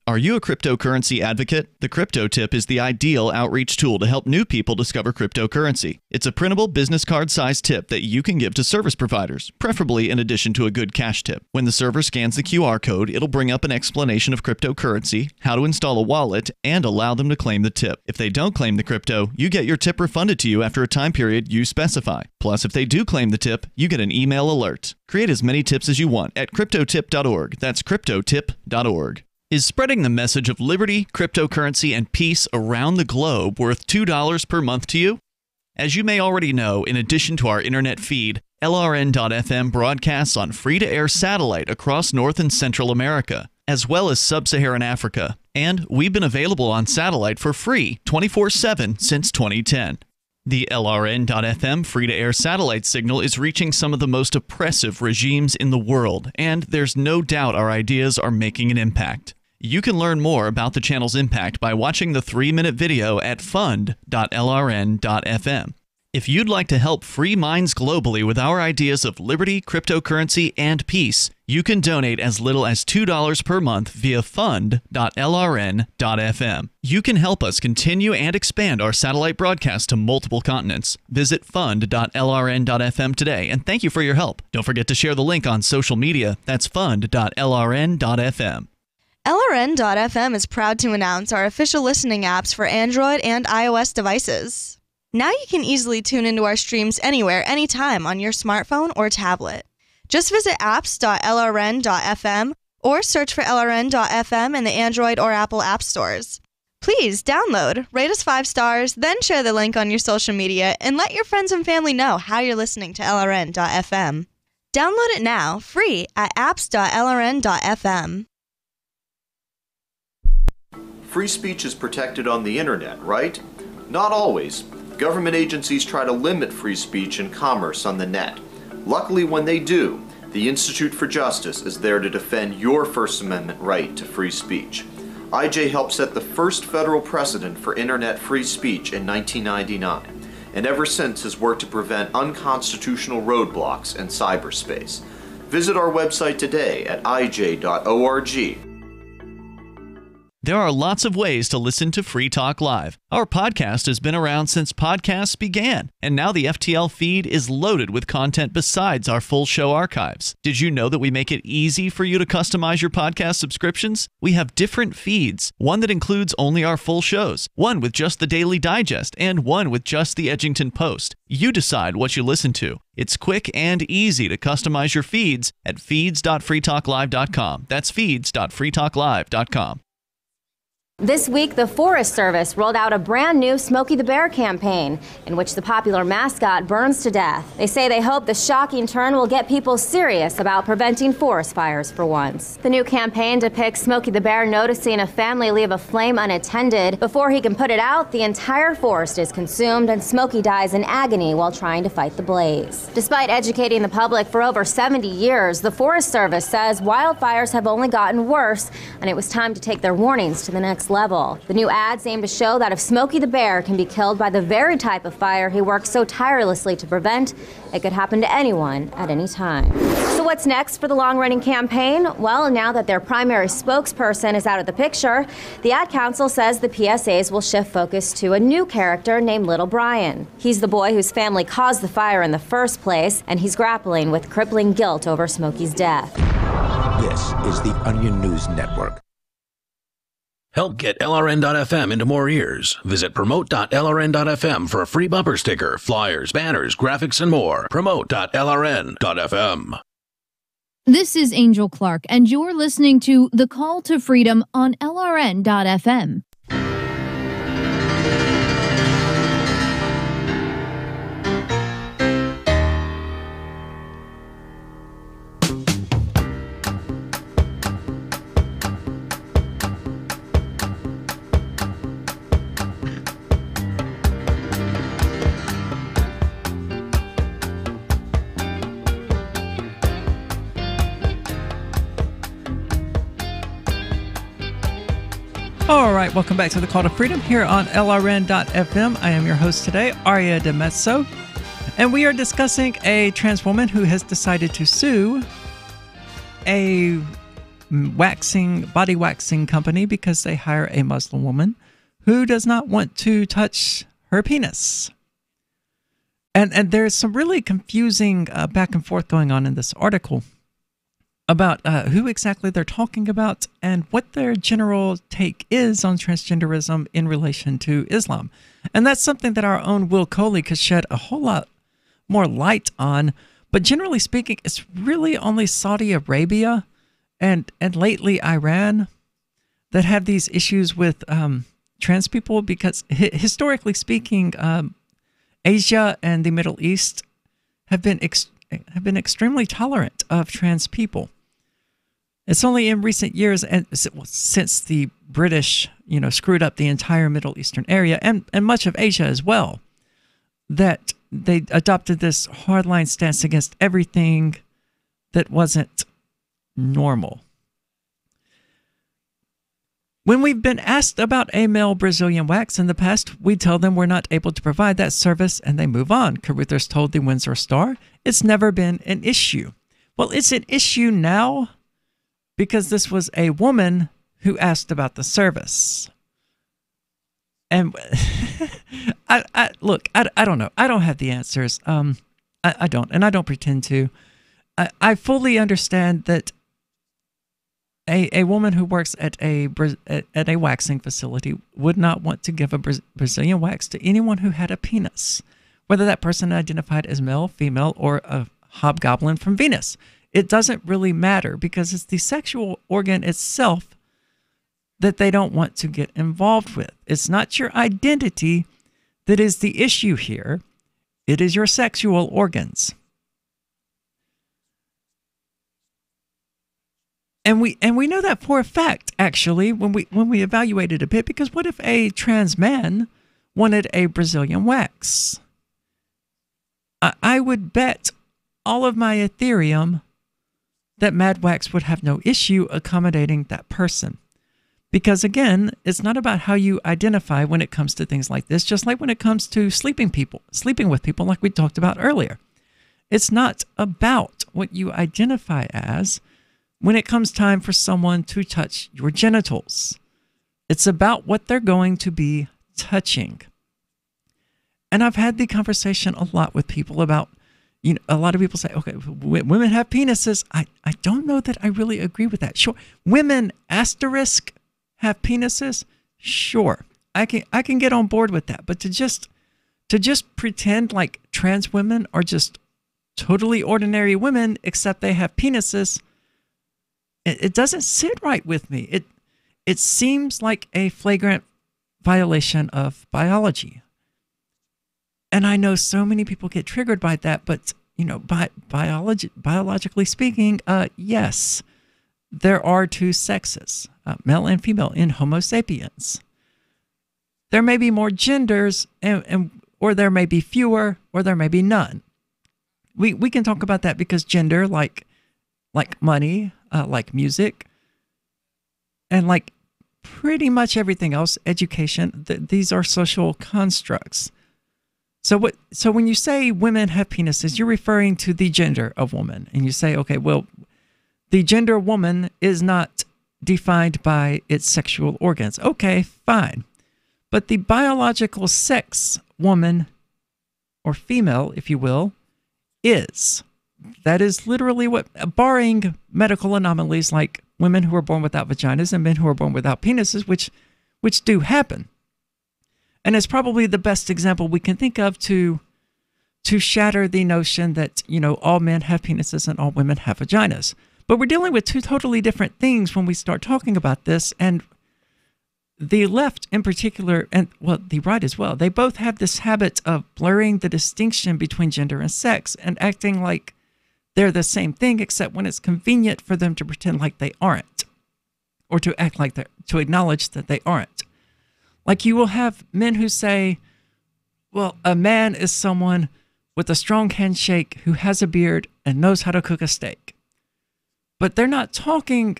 Are you a cryptocurrency advocate? The Crypto Tip is the ideal outreach tool to help new people discover cryptocurrency. It's a printable business card-sized tip that you can give to service providers, preferably in addition to a good cash tip. When the server scans the QR code, it'll bring up an explanation of cryptocurrency, how to install a wallet, and allow them to claim the tip. If they don't claim the crypto, you get your tip refunded to you after a time period you specify. Plus, if they do claim the tip, you get an email alert. Create as many tips as you want at cryptotip.org. That's cryptotip.org. Is spreading the message of liberty, cryptocurrency, and peace around the globe worth $2 per month to you? As you may already know, in addition to our internet feed, LRN.FM broadcasts on free-to-air satellite across North and Central America, as well as Sub-Saharan Africa. And we've been available on satellite for free 24/7 since 2010. The LRN.FM free-to-air satellite signal is reaching some of the most oppressive regimes in the world, and there's no doubt our ideas are making an impact. You can learn more about the channel's impact by watching the 3-minute video at fund.lrn.fm. If you'd like to help free minds globally with our ideas of liberty, cryptocurrency, and peace, you can donate as little as $2 per month via fund.lrn.fm. You can help us continue and expand our satellite broadcast to multiple continents. Visit fund.lrn.fm today, and thank you for your help. Don't forget to share the link on social media. That's fund.lrn.fm. LRN.FM is proud to announce our official listening apps for Android and iOS devices. Now you can easily tune into our streams anywhere, anytime on your smartphone or tablet. Just visit apps.lrn.fm or search for LRN.FM in the Android or Apple app stores. Please download, rate us 5 stars, then share the link on your social media and let your friends and family know how you're listening to LRN.FM. Download it now, free at apps.lrn.fm. Free speech is protected on the internet, right? Not always. Government agencies try to limit free speech and commerce on the net. Luckily, when they do, the Institute for Justice is there to defend your First Amendment right to free speech. IJ helped set the first federal precedent for internet free speech in 1999, and ever since has worked to prevent unconstitutional roadblocks in cyberspace. Visit our website today at ij.org. There are lots of ways to listen to Free Talk Live. Our podcast has been around since podcasts began, and now the FTL feed is loaded with content besides our full show archives. Did you know that we make it easy for you to customize your podcast subscriptions? We have different feeds, one that includes only our full shows, one with just the Daily Digest, and one with just the Edgington Post. You decide what you listen to. It's quick and easy to customize your feeds at feeds.freetalklive.com. That's feeds.freetalklive.com. This week, the Forest Service rolled out a brand new Smokey the Bear campaign in which the popular mascot burns to death. They say they hope the shocking turn will get people serious about preventing forest fires for once. The new campaign depicts Smokey the Bear noticing a family leave a flame unattended. Before he can put it out, the entire forest is consumed and Smokey dies in agony while trying to fight the blaze. Despite educating the public for over 70 years, the Forest Service says wildfires have only gotten worse and it was time to take their warnings to the next level. The new ads aim to show that if Smokey the Bear can be killed by the very type of fire he works so tirelessly to prevent, it could happen to anyone at any time. So what's next for the long-running campaign? Well, now that their primary spokesperson is out of the picture, the Ad Council says the PSAs will shift focus to a new character named Little Brian. He's the boy whose family caused the fire in the first place, and he's grappling with crippling guilt over Smokey's death. This is the Onion News Network. Help get LRN.FM into more ears. Visit promote.lrn.fm for a free bumper sticker, flyers, banners, graphics, and more. Promote.lrn.fm. This is Angel Clark, and you're listening to The Call to Freedom on LRN.fm. All right, welcome back to the Call to Freedom here on LRN.FM. I am your host today, Aria DeMezzo, and we are discussing a trans woman who has decided to sue a body waxing company because they hire a Muslim woman who does not want to touch her penis. And there's some really confusing back and forth going on in this article about who exactly they're talking about and what their general take is on transgenderism in relation to Islam. And that's something that our own Will Coley could shed a whole lot more light on. But generally speaking, it's really only Saudi Arabia and lately Iran that have these issues with trans people, because historically speaking, Asia and the Middle East have been extremely tolerant of trans people. It's only in recent years, and since the British, screwed up the entire Middle Eastern area and much of Asia as well, that they adopted this hardline stance against everything that wasn't normal. When we've been asked about a male Brazilian wax in the past, we tell them we're not able to provide that service and they move on. Caruthers told the Windsor Star, it's never been an issue. Well, it's an issue now because this was a woman who asked about the service. And I don't know. I don't have the answers. I don't, and I don't pretend to. I fully understand that a woman who works at a waxing facility would not want to give a Brazilian wax to anyone who had a penis, whether that person identified as male, female, or a hobgoblin from Venus. It doesn't really matter because it's the sexual organ itself that they don't want to get involved with. It's not your identity that is the issue here. It is your sexual organs. And we know that for a fact, actually, when we evaluated a bit, because what if a trans man wanted a Brazilian wax? I would bet all of my Ethereum that Mad Wax would have no issue accommodating that person. Because again, it's not about how you identify when it comes to things like this, just like when it comes to sleeping with people like we talked about earlier. It's not about what you identify as when it comes time for someone to touch your genitals. It's about what they're going to be touching. And I've had the conversation a lot with people about, a lot of people say, okay, women have penises. I don't know that I really agree with that. Sure. Women asterisk have penises. Sure. I can get on board with that. But to just pretend like trans women are just totally ordinary women, except they have penises, it doesn't sit right with me. it seems like a flagrant violation of biology. And I know so many people get triggered by that, but, biologically speaking, yes, there are two sexes, male and female, in Homo sapiens. There may be more genders, or there may be fewer, or there may be none. We can talk about that because gender, like money, like music, and like pretty much everything else, education, these are social constructs. So when you say women have penises, you're referring to the gender of woman, and you say, okay, well, the gender woman is not defined by its sexual organs. Okay, fine. But the biological sex, woman or female, if you will, is. That is literally what, barring medical anomalies like women who are born without vaginas and men who are born without penises, which do happen. And it's probably the best example we can think of to shatter the notion that, all men have penises and all women have vaginas. But we're dealing with two totally different things when we start talking about this. And the left in particular, and well, the right as well, they both have this habit of blurring the distinction between gender and sex and acting like they're the same thing, except when it's convenient for them to pretend like they aren't, or to act like to acknowledge that they aren't. Like you will have men who say, well, a man is someone with a strong handshake who has a beard and knows how to cook a steak. But they're not talking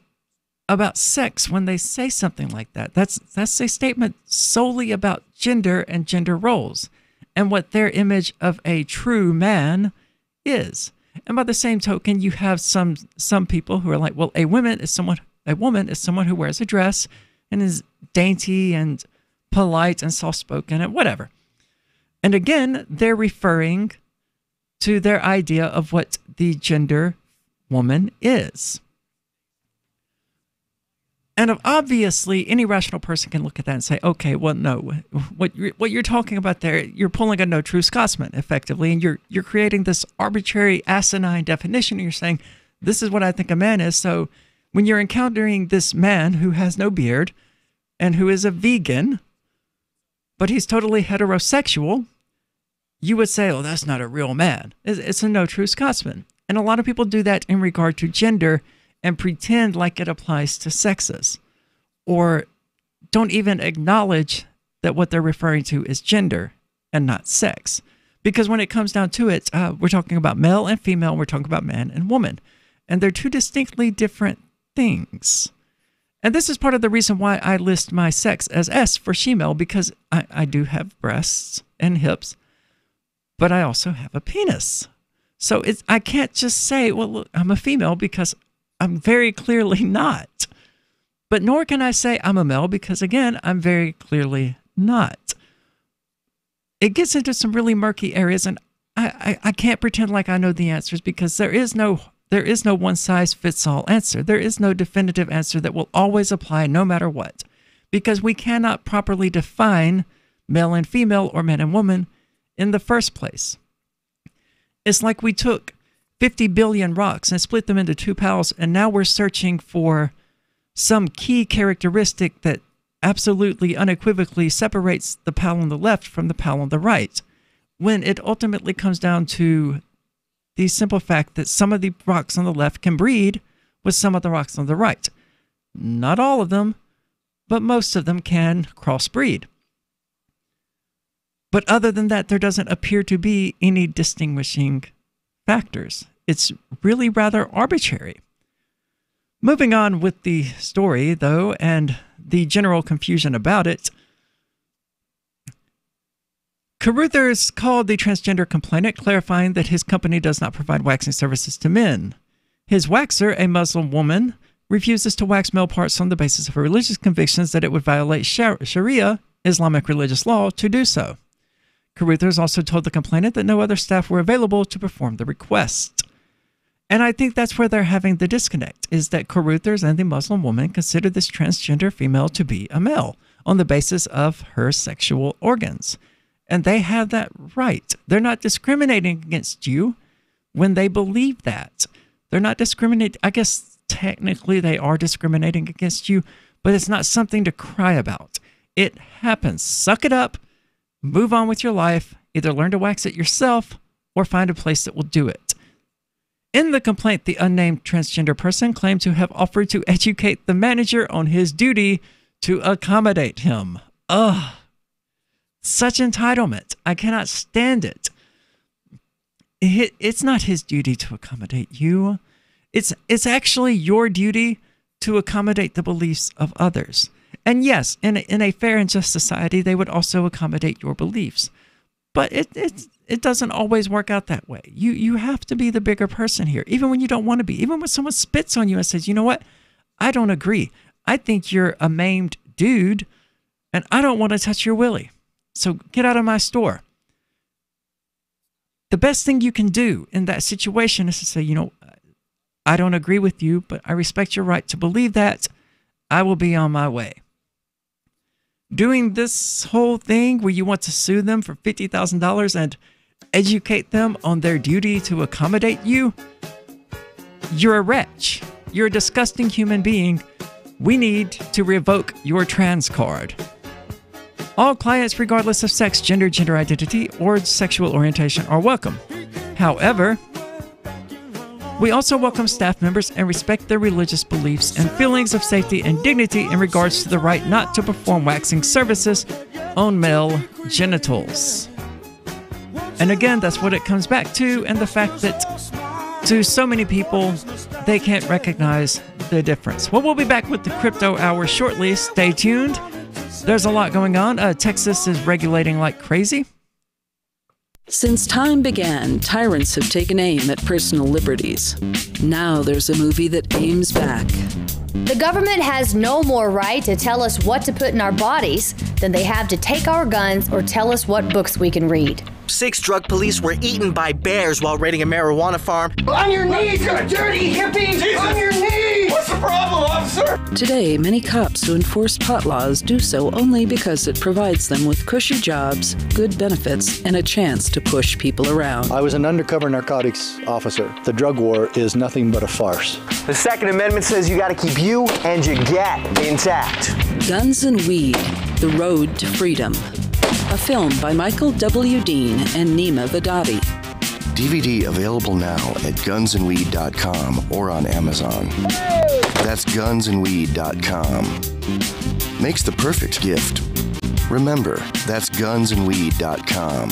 about sex when they say something like that. That's a statement solely about gender and gender roles and what their image of a true man is. And by the same token, you have some people who are like, well, a woman is someone who wears a dress and is dainty and polite and soft-spoken and whatever. And again, they're referring to their idea of what the gender woman is. And obviously, any rational person can look at that and say, okay, well, no, what you're talking about there, you're pulling a no true Scotsman, effectively, and you're creating this arbitrary, asinine definition, and you're saying, this is what I think a man is. So when you're encountering this man who has no beard and who is a vegan, but he's totally heterosexual, you would say, oh, that's not a real man. It's a no true Scotsman. And a lot of people do that in regard to gender and pretend like it applies to sexes, or don't even acknowledge that what they're referring to is gender and not sex. Because when it comes down to it, we're talking about male and female, we're talking about man and woman, and they're two distinctly different things. And this is part of the reason why I list my sex as S for she-male, because I do have breasts and hips, but I also have a penis. So I can't just say, well, look, I'm a female, because I'm very clearly not. But nor can I say I'm a male, because again, I'm very clearly not. It gets into some really murky areas, and I can't pretend like I know the answers, because there is no one size fits all answer. There is no definitive answer that will always apply no matter what, because we cannot properly define male and female or man and woman in the first place. It's like we took 50 billion rocks and split them into two piles, and now we're searching for some key characteristic that absolutely unequivocally separates the pile on the left from the pile on the right, when it ultimately comes down to the simple fact that some of the rocks on the left can breed with some of the rocks on the right. Not all of them, but most of them can crossbreed. But other than that, there doesn't appear to be any distinguishing factors. It's really rather arbitrary. Moving on with the story, though, and the general confusion about it, Carruthers called the transgender complainant, clarifying that his company does not provide waxing services to men. His waxer, a Muslim woman, refuses to wax male parts on the basis of her religious convictions that it would violate Sharia, Islamic religious law, to do so. Carruthers also told the complainant that no other staff were available to perform the request. And I think that's where they're having the disconnect, is that Carruthers and the Muslim woman consider this transgender female to be a male on the basis of her sexual organs. And they have that right. They're not discriminating against you when they believe that. They're not discriminating. I guess technically they are discriminating against you, but it's not something to cry about. It happens. Suck it up, move on with your life, either learn to wax it yourself or find a place that will do it. In the complaint, the unnamed transgender person claimed to have offered to educate the manager on his duty to accommodate him. Ugh. Such entitlement. I cannot stand it. It's not his duty to accommodate you. It's actually your duty to accommodate the beliefs of others. And yes, in a fair and just society, they would also accommodate your beliefs. But it doesn't always work out that way. You have to be the bigger person here, even when you don't want to be. Even when someone spits on you and says, you know what, I don't agree. I think you're a maimed dude, and I don't want to touch your willy. So get out of my store. The best thing you can do in that situation is to say, you know, I don't agree with you, but I respect your right to believe that. I will be on my way. Doing this whole thing where you want to sue them for $50,000 and educate them on their duty to accommodate you, you're a wretch. You're a disgusting human being. We need to revoke your trans card. All clients, regardless of sex, gender identity, or sexual orientation, are welcome. However, we also welcome staff members and respect their religious beliefs and feelings of safety and dignity in regards to the right not to perform waxing services on male genitals. And again, that's what it comes back to, and the fact that to so many people, they can't recognize the difference. Well, we'll be back with the Crypto Hour shortly. Stay tuned. There's a lot going on. Texas is regulating like crazy. Since time began, tyrants have taken aim at personal liberties. Now there's a movie that aims back. The government has no more right to tell us what to put in our bodies than they have to take our guns or tell us what books we can read. 6 drug police were eaten by bears while raiding a marijuana farm. On your knees, you dirty hippies! Jesus. On your knees! What's the problem, officer? Today, many cops who enforce pot laws do so only because it provides them with cushy jobs, good benefits, and a chance to push people around. I was an undercover narcotics officer. The drug war is nothing but a farce. The Second Amendment says you gotta keep you and your gat intact. Guns and Weed, The Road to Freedom. A film by Michael W. Dean and Nima Vadadi. DVD available now at gunsandweed.com or on Amazon. That's gunsandweed.com. Makes the perfect gift. Remember, that's gunsandweed.com.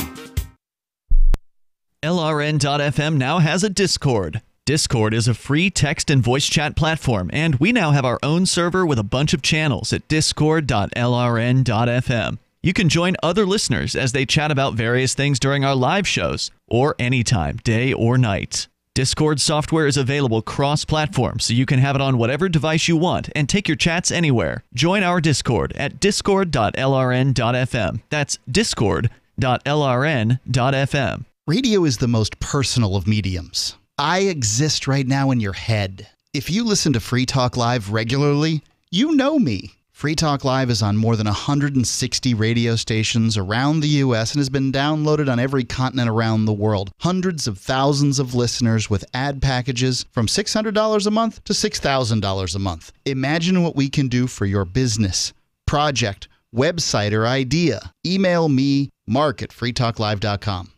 LRN.FM now has a Discord. Discord is a free text and voice chat platform, and we now have our own server with a bunch of channels at discord.lrn.fm. You can join other listeners as they chat about various things during our live shows, or anytime, day or night. Discord software is available cross-platform, so you can have it on whatever device you want and take your chats anywhere. Join our Discord at discord.lrn.fm. That's discord.lrn.fm. Radio is the most personal of mediums. I exist right now in your head. If you listen to Free Talk Live regularly, you know me. Free Talk Live is on more than 160 radio stations around the U.S. and has been downloaded on every continent around the world. Hundreds of thousands of listeners with ad packages from $600 a month to $6,000 a month. Imagine what we can do for your business, project, website, or idea. Email me, Mark at freetalklive.com.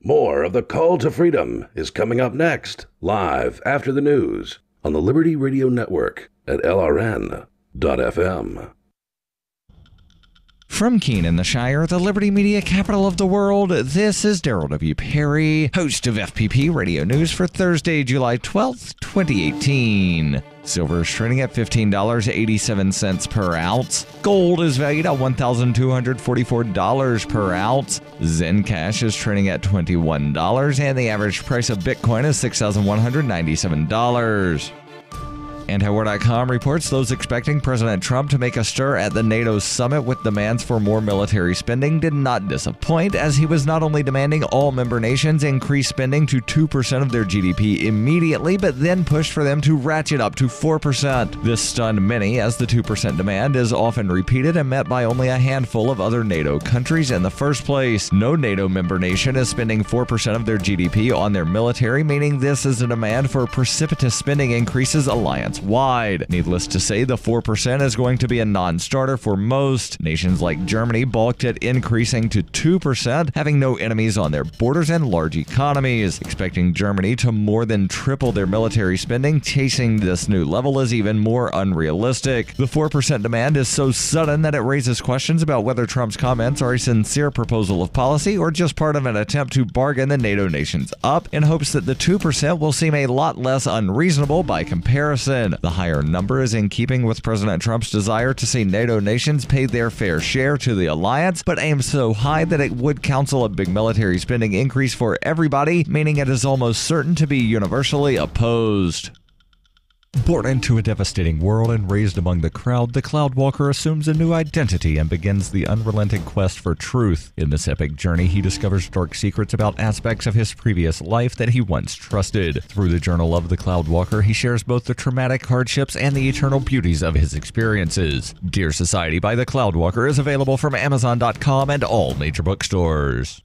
More of the Call to Freedom is coming up next, live after the news on the Liberty Radio Network at LRN.FM. From Keene in the Shire, the Liberty Media capital of the world, this is Daryl W. Perry, host of FPP Radio News for Thursday, July 12th, 2018. Silver is trading at $15.87 per ounce. Gold is valued at $1,244 per ounce. Zencash is trading at $21, and the average price of Bitcoin is $6,197. Antiwar.com reports those expecting President Trump to make a stir at the NATO summit with demands for more military spending did not disappoint, as he was not only demanding all member nations increase spending to 2% of their GDP immediately, but then pushed for them to ratchet up to 4%. This stunned many, as the 2% demand is often repeated and met by only a handful of other NATO countries in the first place. No NATO member nation is spending 4% of their GDP on their military, meaning this is a demand for precipitous spending increases alliance France-wide. Needless to say, the 4% is going to be a non-starter for most. Nations like Germany balked at increasing to 2%, having no enemies on their borders and large economies. Expecting Germany to more than triple their military spending, chasing this new level is even more unrealistic. The 4% demand is so sudden that it raises questions about whether Trump's comments are a sincere proposal of policy or just part of an attempt to bargain the NATO nations up in hopes that the 2% will seem a lot less unreasonable by comparison. The higher number is in keeping with President Trump's desire to see NATO nations pay their fair share to the alliance, but aims so high that it would counsel a big military spending increase for everybody, meaning it is almost certain to be universally opposed. Born into a devastating world and raised among the crowd, the Cloudwalker assumes a new identity and begins the unrelenting quest for truth. In this epic journey, he discovers dark secrets about aspects of his previous life that he once trusted. Through the journal of the Cloudwalker, he shares both the traumatic hardships and the eternal beauties of his experiences. Dear Society by the Cloudwalker is available from Amazon.com and all major bookstores.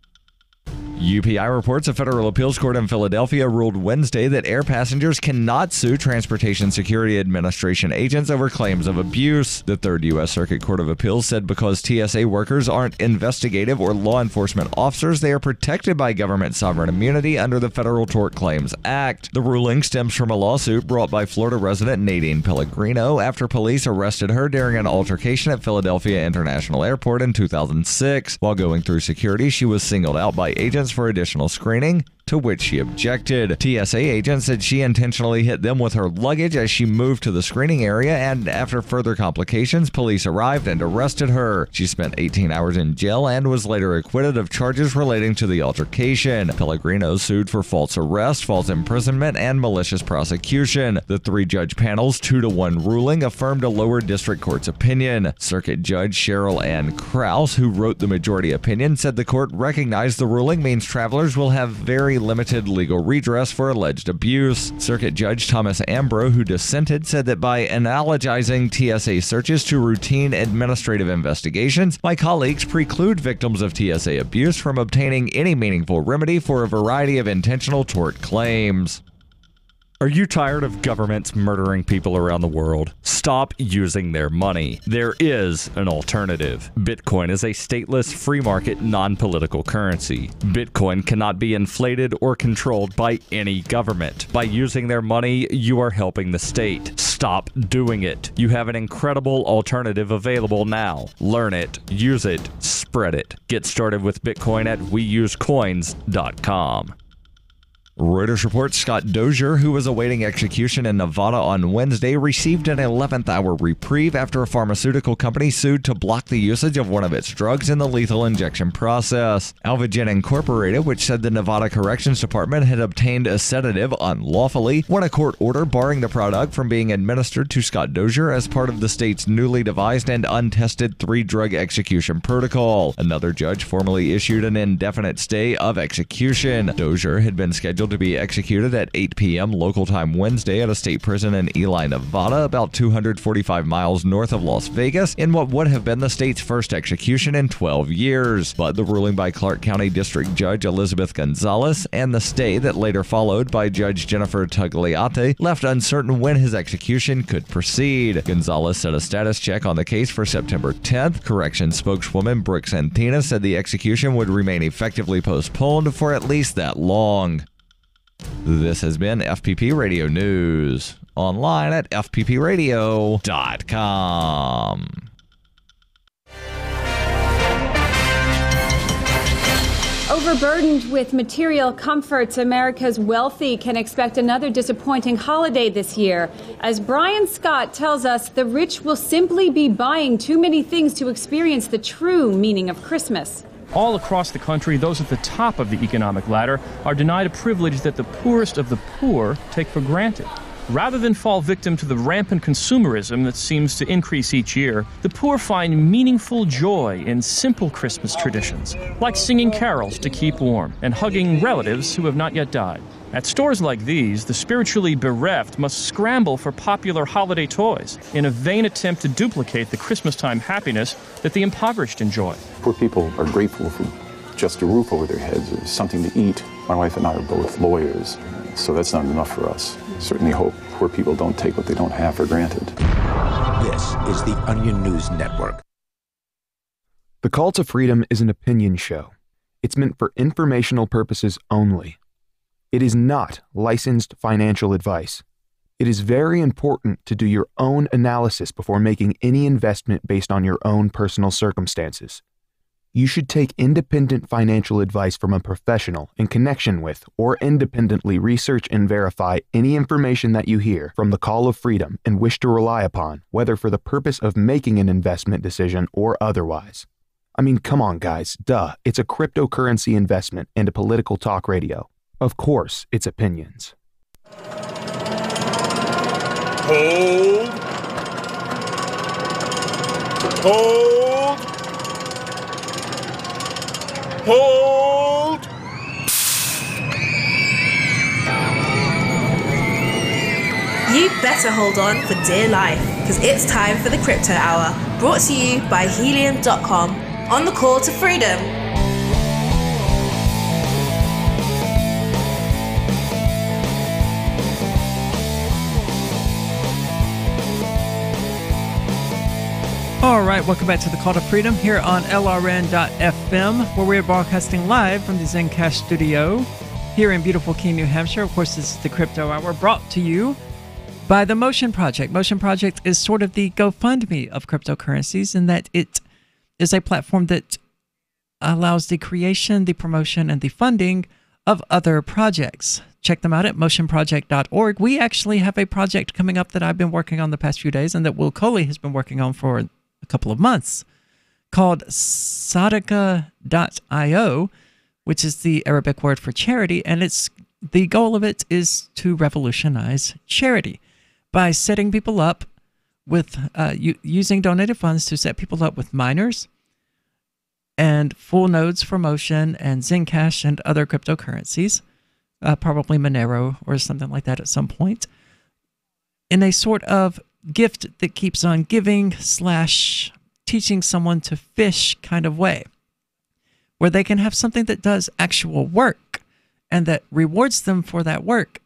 UPI reports a federal appeals court in Philadelphia ruled Wednesday that air passengers cannot sue Transportation Security Administration agents over claims of abuse. The Third U.S. Circuit Court of Appeals said because TSA workers aren't investigative or law enforcement officers, they are protected by government sovereign immunity under the Federal Tort Claims Act. The ruling stems from a lawsuit brought by Florida resident Nadine Pellegrino after police arrested her during an altercation at Philadelphia International Airport in 2006. While going through security, she was singled out by agents for additional screening, to which she objected. TSA agents said she intentionally hit them with her luggage as she moved to the screening area, and after further complications, police arrived and arrested her. She spent 18 hours in jail and was later acquitted of charges relating to the altercation. Pellegrino sued for false arrest, false imprisonment, and malicious prosecution. The three-judge panel's 2-1 ruling affirmed a lower district court's opinion. Circuit Judge Cheryl Ann Krause, who wrote the majority opinion, said the court recognized the ruling means travelers will have very limited legal redress for alleged abuse. Circuit Judge Thomas Ambro, who dissented, said that by analogizing TSA searches to routine administrative investigations, my colleagues preclude victims of TSA abuse from obtaining any meaningful remedy for a variety of intentional tort claims. Are you tired of governments murdering people around the world? Stop using their money. There is an alternative. Bitcoin is a stateless, free market, non-political currency. Bitcoin cannot be inflated or controlled by any government. By using their money, you are helping the state. Stop doing it. You have an incredible alternative available now. Learn it, use it, spread it. Get started with Bitcoin at weusecoins.com. Reuters reports Scott Dozier, who was awaiting execution in Nevada on Wednesday, received an 11th-hour reprieve after a pharmaceutical company sued to block the usage of one of its drugs in the lethal injection process. Alvogen Incorporated, which said the Nevada Corrections Department had obtained a sedative unlawfully, won a court order barring the product from being administered to Scott Dozier as part of the state's newly devised and untested 3-drug execution protocol. Another judge formally issued an indefinite stay of execution. Dozier had been scheduled to be executed at 8 p.m. local time Wednesday at a state prison in Ely, Nevada, about 245 miles north of Las Vegas, in what would have been the state's first execution in 12 years. But the ruling by Clark County District Judge Elizabeth Gonzalez and the stay that later followed by Judge Jennifer Tagliate left uncertain when his execution could proceed. Gonzalez set a status check on the case for September 10th. Corrections spokeswoman Brooke Santina said the execution would remain effectively postponed for at least that long. This has been FPP Radio News, online at fppradio.com. Overburdened with material comforts, America's wealthy can expect another disappointing holiday this year. As Brian Scott tells us, the rich will simply be buying too many things to experience the true meaning of Christmas. All across the country, those at the top of the economic ladder are denied a privilege that the poorest of the poor take for granted. Rather than fall victim to the rampant consumerism that seems to increase each year, the poor find meaningful joy in simple Christmas traditions, like singing carols to keep warm and hugging relatives who have not yet died. At stores like these, the spiritually bereft must scramble for popular holiday toys in a vain attempt to duplicate the Christmas-time happiness that the impoverished enjoy. Poor people are grateful for just a roof over their heads or something to eat. My wife and I are both lawyers, so that's not enough for us. certainly hope poor people don't take what they don't have for granted. This is the Onion News Network. The Call to Freedom is an opinion show. It's meant for informational purposes only. It is not licensed financial advice. It is very important to do your own analysis before making any investment based on your own personal circumstances. You should take independent financial advice from a professional in connection with or independently research and verify any information that you hear from the Call of Freedom and wish to rely upon, whether for the purpose of making an investment decision or otherwise. I mean, come on, guys. Duh. It's a cryptocurrency investment and a political talk radio. Of course, it's opinions. Hold. Hold. Hold. You better hold on for dear life, because it's time for the Crypto Hour, brought to you by Helium.com on the Call to Freedom. All right, welcome back to the Call to Freedom here on LRN.FM, where we are broadcasting live from the Zencash studio here in beautiful Keene, New Hampshire. Of course, this is the Crypto Hour, brought to you by the Motion Project. Motion Project is sort of the GoFundMe of cryptocurrencies in that it is a platform that allows the creation, the promotion, and the funding of other projects. Check them out at motionproject.org. We actually have a project coming up that I've been working on the past few days and that Will Coley has been working on for a couple of months called Sadaka.io, which is the Arabic word for charity, and the goal of it is to revolutionize charity by setting people up with using donated funds to set people up with miners and full nodes for Motion and Zencash and other cryptocurrencies, probably Monero or something like that at some point, in a sort of gift that keeps on giving / teaching someone to fish kind of way, where they can have something that does actual work and that rewards them for that work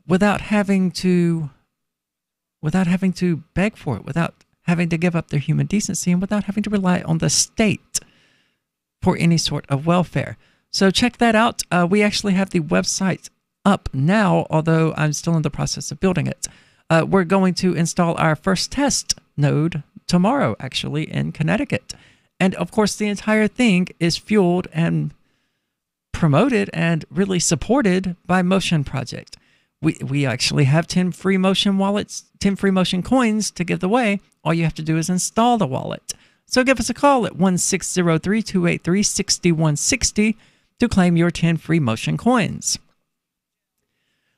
without having to beg for it, without having to give up their human decency, and without having to rely on the state for any sort of welfare. So check that out. We actually have the website up now, although I'm still in the process of building it. We're going to install our first test node tomorrow, actually, in Connecticut. And of course, the entire thing is fueled and promoted and really supported by Motion Project. We actually have 10 free Motion wallets, 10 free Motion coins to give away. All you have to do is install the wallet. So give us a call at 1-603-283-6160 to claim your 10 free Motion coins.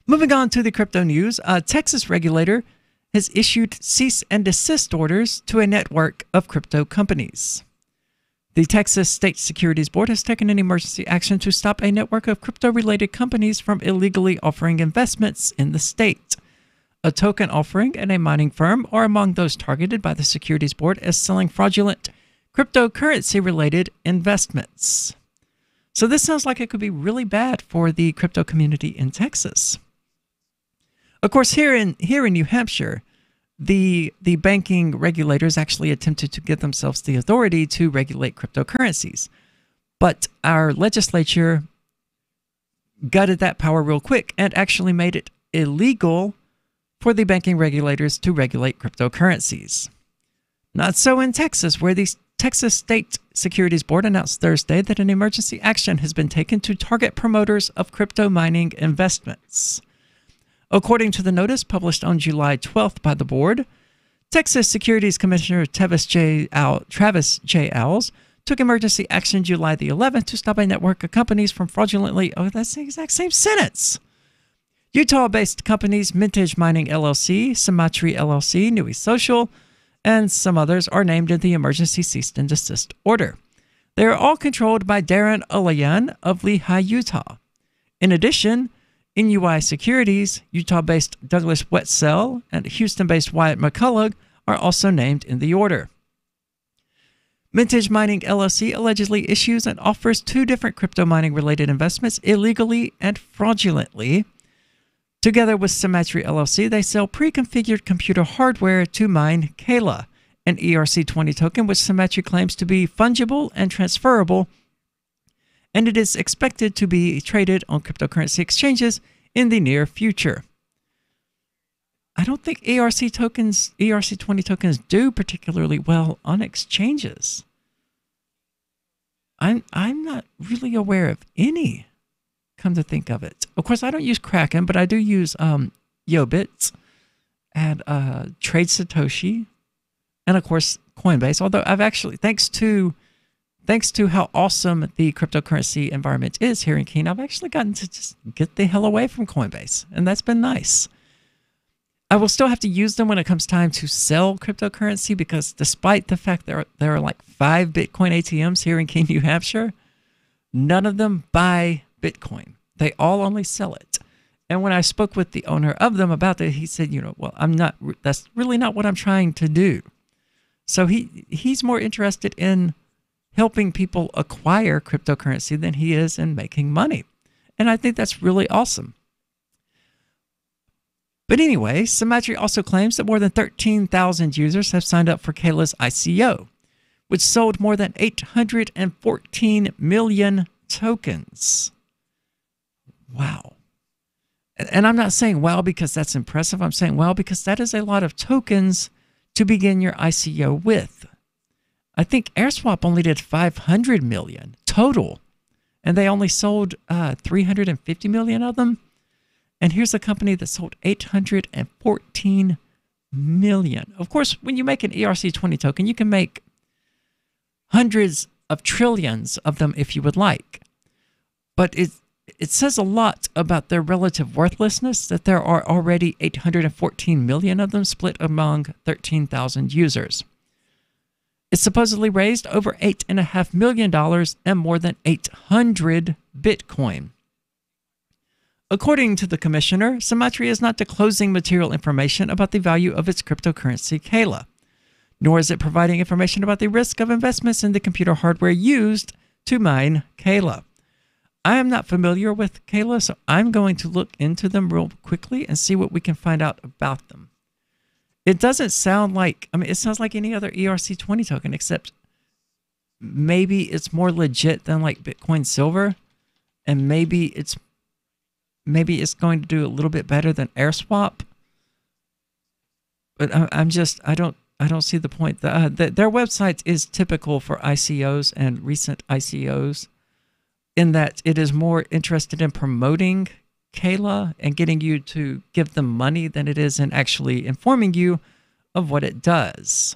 Moving on to the crypto news, a Texas regulator has issued cease and desist orders to a network of crypto companies. The Texas State Securities Board has taken an emergency action to stop a network of crypto-related companies from illegally offering investments in the state. A token offering and a mining firm are among those targeted by the Securities Board as selling fraudulent cryptocurrency-related investments. So this sounds like it could be really bad for the crypto community in Texas. Of course, here in New Hampshire, the banking regulators actually attempted to give themselves the authority to regulate cryptocurrencies. But our legislature gutted that power real quick and actually made it illegal for the banking regulators to regulate cryptocurrencies. Not so in Texas, where the Texas State Securities Board announced Thursday that an emergency action has been taken to target promoters of crypto mining investments. According to the notice published on July 12th by the board, Texas Securities Commissioner Travis J. Owls took emergency action July the 11th to stop a network of companies from fraudulently, that's the exact same sentence. Utah-based companies Mintage Mining LLC, Symmetry LLC, Nui Social, and some others are named in the emergency cease and desist order. They are all controlled by Darren Olayan of Lehi, Utah. In addition, NUI Securities, Utah-based Douglas Wetzel, and Houston-based Wyatt McCullough are also named in the order. Mintage Mining LLC allegedly issues and offers two different crypto mining-related investments illegally and fraudulently. Together with Symmetry LLC, they sell pre-configured computer hardware to mine Kayla, an ERC20 token which Symmetry claims to be fungible and transferable, and it is expected to be traded on cryptocurrency exchanges in the near future. I don't think ERC20 tokens do particularly well on exchanges. I'm not really aware of any, come to think of it. Of course, I don't use Kraken, but I do use Yobits and Trade Satoshi, and of course Coinbase. Although I've actually, thanks to how awesome the cryptocurrency environment is here in Keene, I've actually gotten to just get the hell away from Coinbase, and that's been nice. I will still have to use them when it comes time to sell cryptocurrency, because despite the fact there are like 5 Bitcoin ATMs here in Keene, New Hampshire, none of them buy Bitcoin. They all only sell it. And when I spoke with the owner of them about that, he said, well, that's really not what I'm trying to do. So he's more interested in helping people acquire cryptocurrency than he is in making money. And I think that's really awesome. But anyway, Symmetry also claims that more than 13,000 users have signed up for Kayla's ICO, which sold more than 814 million tokens. Wow. And I'm not saying wow because that's impressive. I'm saying wow because that is a lot of tokens to begin your ICO with. I think AirSwap only did 500 million total, and they only sold 350 million of them. And here's a company that sold 814 million. Of course, when you make an ERC20 token, you can make hundreds of trillions of them if you would like. But it says a lot about their relative worthlessness that there are already 814 million of them split among 13,000 users. It supposedly raised over $8.5 million and more than 800 Bitcoin. According to the commissioner, Symmetry is not disclosing material information about the value of its cryptocurrency Kayla, nor is it providing information about the risk of investments in the computer hardware used to mine Kayla. I am not familiar with Kayla, so I'm going to look into them real quickly and see what we can find out about them. It doesn't sound like, it sounds like any other ERC20 token, except maybe it's more legit than like Bitcoin Silver, and maybe it's going to do a little bit better than AirSwap. But I don't see the point. Their website is typical for ICOs and recent ICOs, in that it is more interested in promoting Kayla and getting you to give them money than it is in actually informing you of what it does.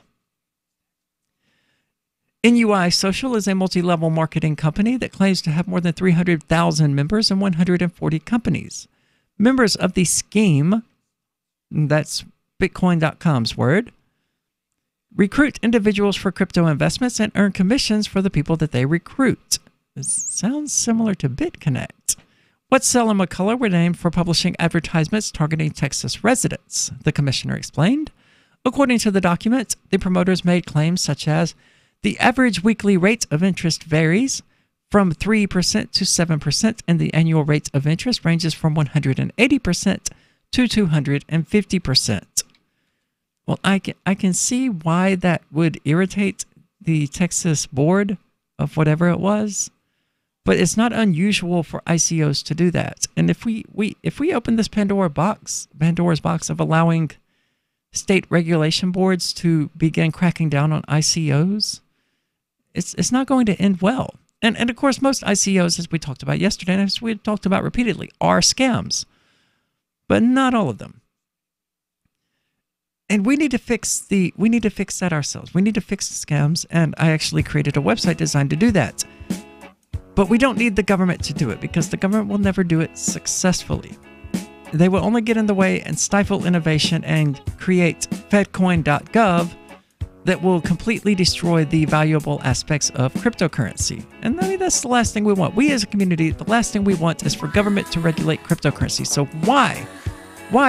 NUI Social is a multi-level marketing company that claims to have more than 300,000 members in 140 companies. Members of the scheme, that's Bitcoin.com's word, recruit individuals for crypto investments and earn commissions for the people that they recruit. This sounds similar to BitConnect. Wetzel and McCullough were named for publishing advertisements targeting Texas residents, the commissioner explained. According to the document, the promoters made claims such as, the average weekly rate of interest varies from 3% to 7%, and the annual rate of interest ranges from 180% to 250%. Well, I can see why that would irritate the Texas board of whatever it was, but it's not unusual for ICOs to do that. And if we open this Pandora's box of allowing state regulation boards to begin cracking down on ICOs, it's not going to end well. And of course, most ICOs, as we talked about yesterday, and as we talked about repeatedly, are scams, but not all of them. And we need to fix that ourselves. We need to fix the scams, and I actually created a website designed to do that. But we don't need the government to do it, because the government will never do it successfully. They will only get in the way and stifle innovation and create fedcoin.gov that will completely destroy the valuable aspects of cryptocurrency. And that's the last thing we want. We as a community, the last thing we want is for government to regulate cryptocurrency. So why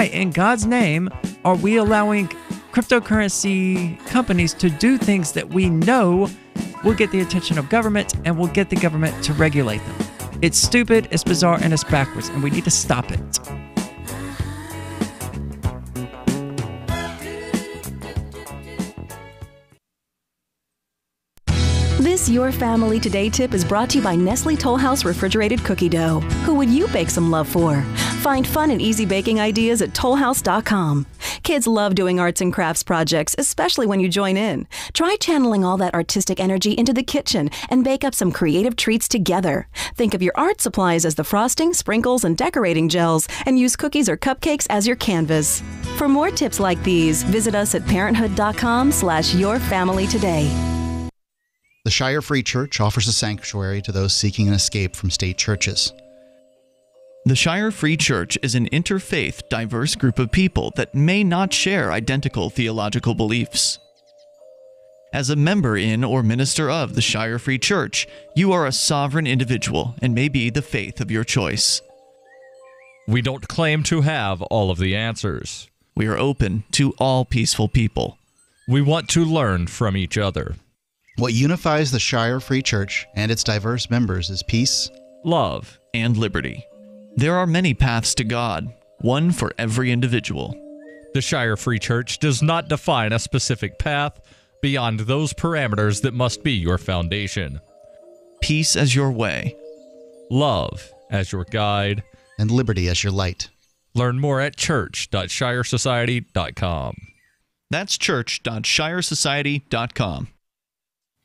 in God's name are we allowing cryptocurrency companies to do things that we know will get the attention of government and will get the government to regulate them? It's stupid, it's bizarre, and it's backwards, and we need to stop it. This Your Family Today tip is brought to you by Nestle Toll House Refrigerated Cookie Dough. Who would you bake some love for? Find fun and easy baking ideas at tollhouse.com. Kids love doing arts and crafts projects, especially when you join in. Try channeling all that artistic energy into the kitchen and bake up some creative treats together. Think of your art supplies as the frosting, sprinkles, and decorating gels, and use cookies or cupcakes as your canvas. For more tips like these, visit us at parenthood.com/yourfamilytoday. The Shire Free Church offers a sanctuary to those seeking an escape from state churches. The Shire Free Church is an interfaith, diverse group of people that may not share identical theological beliefs. As a member in or minister of the Shire Free Church, you are a sovereign individual and may be the faith of your choice. We don't claim to have all of the answers. We are open to all peaceful people. We want to learn from each other. What unifies the Shire Free Church and its diverse members is peace, love, and liberty. There are many paths to God, one for every individual. The Shire Free Church does not define a specific path beyond those parameters that must be your foundation. Peace as your way, love as your guide, and liberty as your light. Learn more at church.shiresociety.com. That's church.shiresociety.com.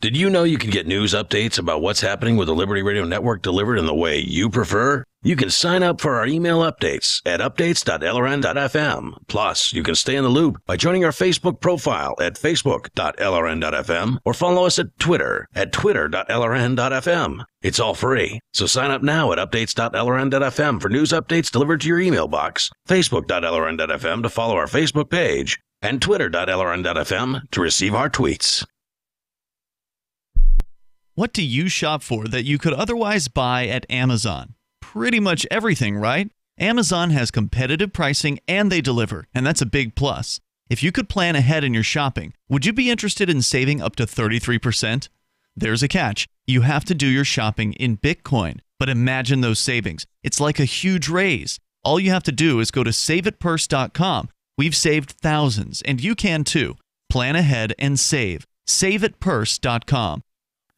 Did you know you can get news updates about what's happening with the Liberty Radio Network delivered in the way you prefer? You can sign up for our email updates at updates.lrn.fm. Plus, you can stay in the loop by joining our Facebook profile at facebook.lrn.fm or follow us at Twitter at twitter.lrn.fm. It's all free, so sign up now at updates.lrn.fm for news updates delivered to your email box, facebook.lrn.fm to follow our Facebook page, and twitter.lrn.fm to receive our tweets. What do you shop for that you could otherwise buy at Amazon? Pretty much everything, right? Amazon has competitive pricing and they deliver, and that's a big plus. If you could plan ahead in your shopping, would you be interested in saving up to 33%? There's a catch. You have to do your shopping in Bitcoin. But imagine those savings. It's like a huge raise. All you have to do is go to saveitpurse.com. We've saved thousands, and you can too. Plan ahead and save. Saveitpurse.com.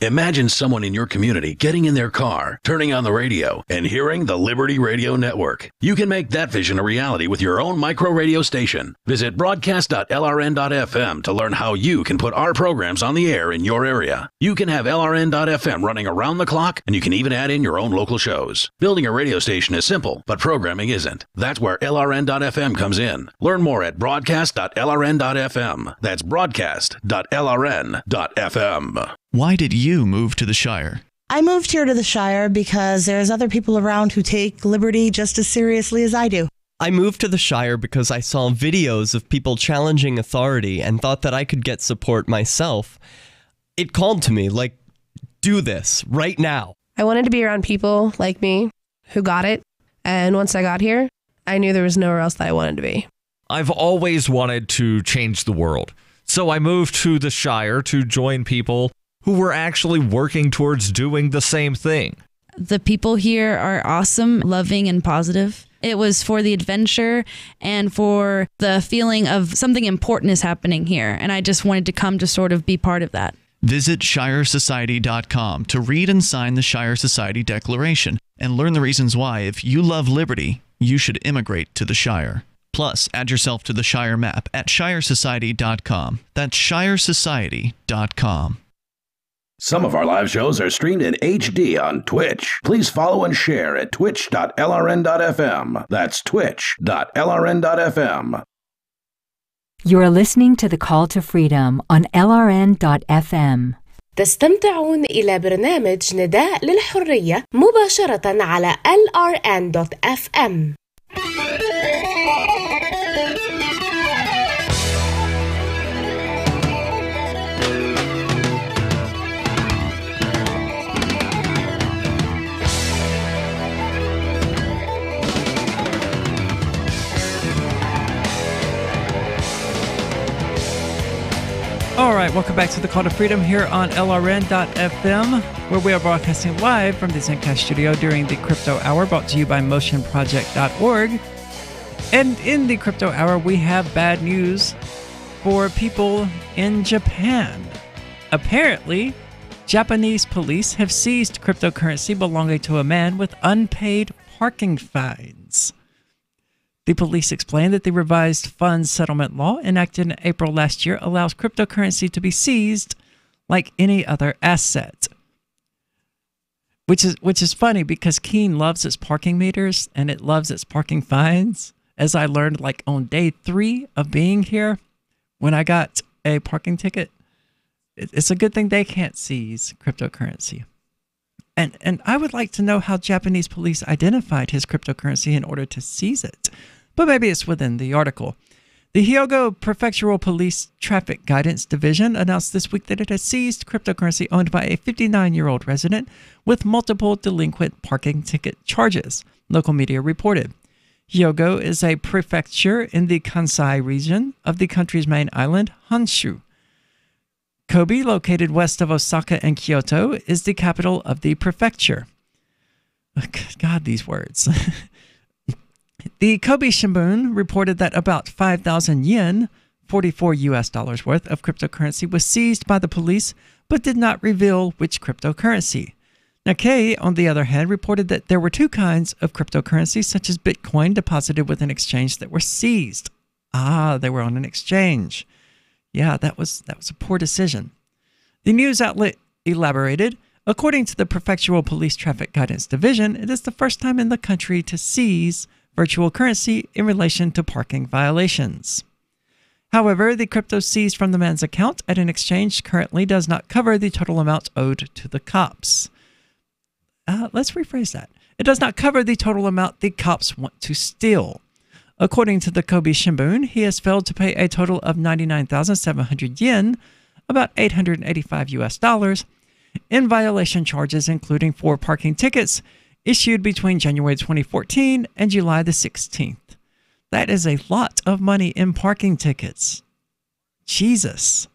Imagine someone in your community getting in their car, turning on the radio, and hearing the Liberty Radio Network. You can make that vision a reality with your own micro radio station. Visit broadcast.lrn.fm to learn how you can put our programs on the air in your area. You can have LRN.FM running around the clock, and you can even add in your own local shows. Building a radio station is simple, but programming isn't. That's where LRN.FM comes in. Learn more at broadcast.lrn.fm. That's broadcast.lrn.fm. Why did you move to the Shire? I moved here to the Shire because there's other people around who take liberty just as seriously as I do. I moved to the Shire because I saw videos of people challenging authority and thought that I could get support myself. It called to me, like, do this right now. I wanted to be around people like me who got it. And once I got here, I knew there was nowhere else that I wanted to be. I've always wanted to change the world. So I moved to the Shire to join people who were actually working towards doing the same thing. The people here are awesome, loving, and positive. It was for the adventure and for the feeling of something important is happening here. And I just wanted to come to sort of be part of that. Visit shiresociety.com to read and sign the Shire Society Declaration and learn the reasons why, if you love liberty, you should immigrate to the Shire. Plus, add yourself to the Shire map at shiresociety.com. That's shiresociety.com. Some of our live shows are streamed in HD on Twitch. Please follow and share at twitch.lrn.fm. That's twitch.lrn.fm. You're listening to The Call to Freedom on LRN.FM. تستمتعون إلى برنامج نداء للحرية مباشرة على LRN.FM. All right, welcome back to the Call to Freedom here on LRN.FM, where we are broadcasting live from the Zencast studio during the Crypto Hour, brought to you by motionproject.org. And in the Crypto Hour, we have bad news for people in Japan. Apparently, Japanese police have seized cryptocurrency belonging to a man with unpaid parking fines. The police explained that the revised funds settlement law enacted in April last year allows cryptocurrency to be seized like any other asset. Which is funny because Keene loves its parking meters and it loves its parking fines. As I learned like on day 3 of being here, when I got a parking ticket, it's a good thing they can't seize cryptocurrency. And I would like to know how Japanese police identified his cryptocurrency in order to seize it. But maybe it's within the article. The Hyogo Prefectural Police Traffic Guidance Division announced this week that it has seized cryptocurrency owned by a 59-year-old resident with multiple delinquent parking ticket charges, local media reported. Hyogo is a prefecture in the Kansai region of the country's main island, Honshu. Kobe, located west of Osaka and Kyoto, is the capital of the prefecture. God, these words. The Kobe Shimbun reported that about 5,000 yen, $44 worth of cryptocurrency was seized by the police, but did not reveal which cryptocurrency. Nikkei, on the other hand, reported that there were 2 kinds of cryptocurrency, such as Bitcoin, deposited with an exchange that were seized. They were on an exchange. Yeah, that was a poor decision. The news outlet elaborated, according to the Prefectural Police Traffic Guidance Division, it is the first time in the country to seize virtual currency in relation to parking violations. However, the crypto seized from the man's account at an exchange currently does not cover the total amount owed to the cops. Let's rephrase that. It does not cover the total amount the cops want to steal. According to the Kobe Shimbun, he has failed to pay a total of 99,700 yen, about $885 in violation charges, including 4 parking tickets issued between January 2014 and July the 16th. That is a lot of money in parking tickets. Jesus.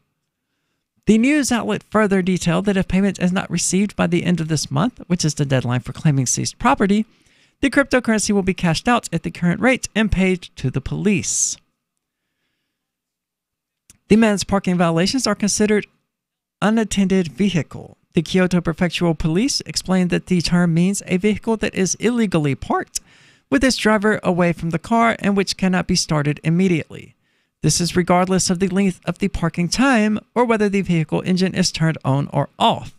The news outlet further detailed that if payment is not received by the end of this month, which is the deadline for claiming seized property, the cryptocurrency will be cashed out at the current rate and paid to the police. The man's parking violations are considered unattended vehicle. The Kyoto Prefectural Police explained that the term means a vehicle that is illegally parked with its driver away from the car and which cannot be started immediately. This is regardless of the length of the parking time or whether the vehicle engine is turned on or off,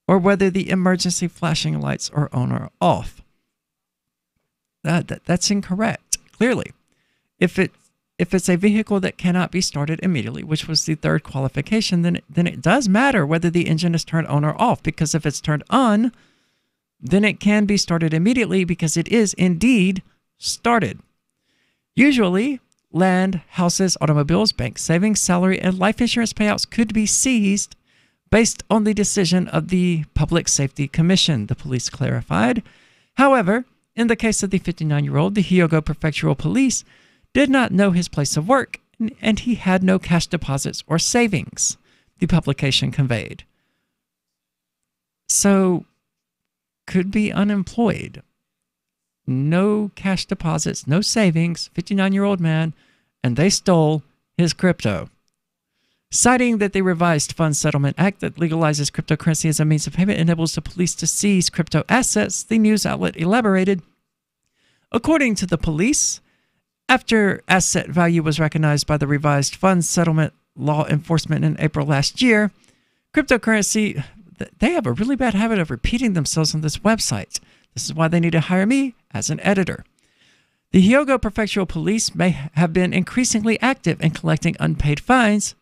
or whether the emergency flashing lights are on or off. That's incorrect, clearly. If it's a vehicle that cannot be started immediately, which was the third qualification, then it does matter whether the engine is turned on or off, because if it's turned on, then it can be started immediately because it is indeed started. Usually, land, houses, automobiles, bank savings, salary, and life insurance payouts could be seized based on the decision of the Public Safety Commission, the police clarified. However, in the case of the 59-year-old, the Hyogo Prefectural Police did not know his place of work, and he had no cash deposits or savings, the publication conveyed. So, could be unemployed. No cash deposits, no savings, 59-year-old man, and they stole his crypto. Citing that the revised Funds Settlement Act that legalizes cryptocurrency as a means of payment enables the police to seize crypto assets, the news outlet elaborated. According to the police, after asset value was recognized by the revised Funds Settlement Law Enforcement in April last year, cryptocurrency, they have a really bad habit of repeating themselves on this website. This is why they need to hire me as an editor. The Hyogo Prefectural Police may have been increasingly active in collecting unpaid fines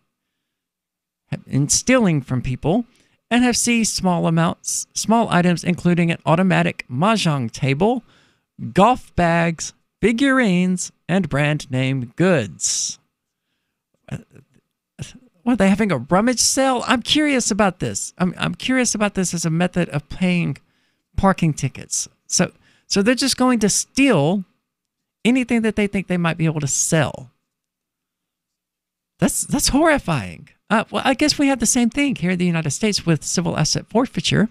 and stealing from people, and have seized small items including an automatic mahjong table, golf bags, figurines, and brand name goods. What, are they having a rummage sale? I'm curious about this. I'm curious about this as a method of paying parking tickets. So they're just going to steal anything that they think they might be able to sell. That's horrifying. Well, I guess we have the same thing here in the United States with civil asset forfeiture.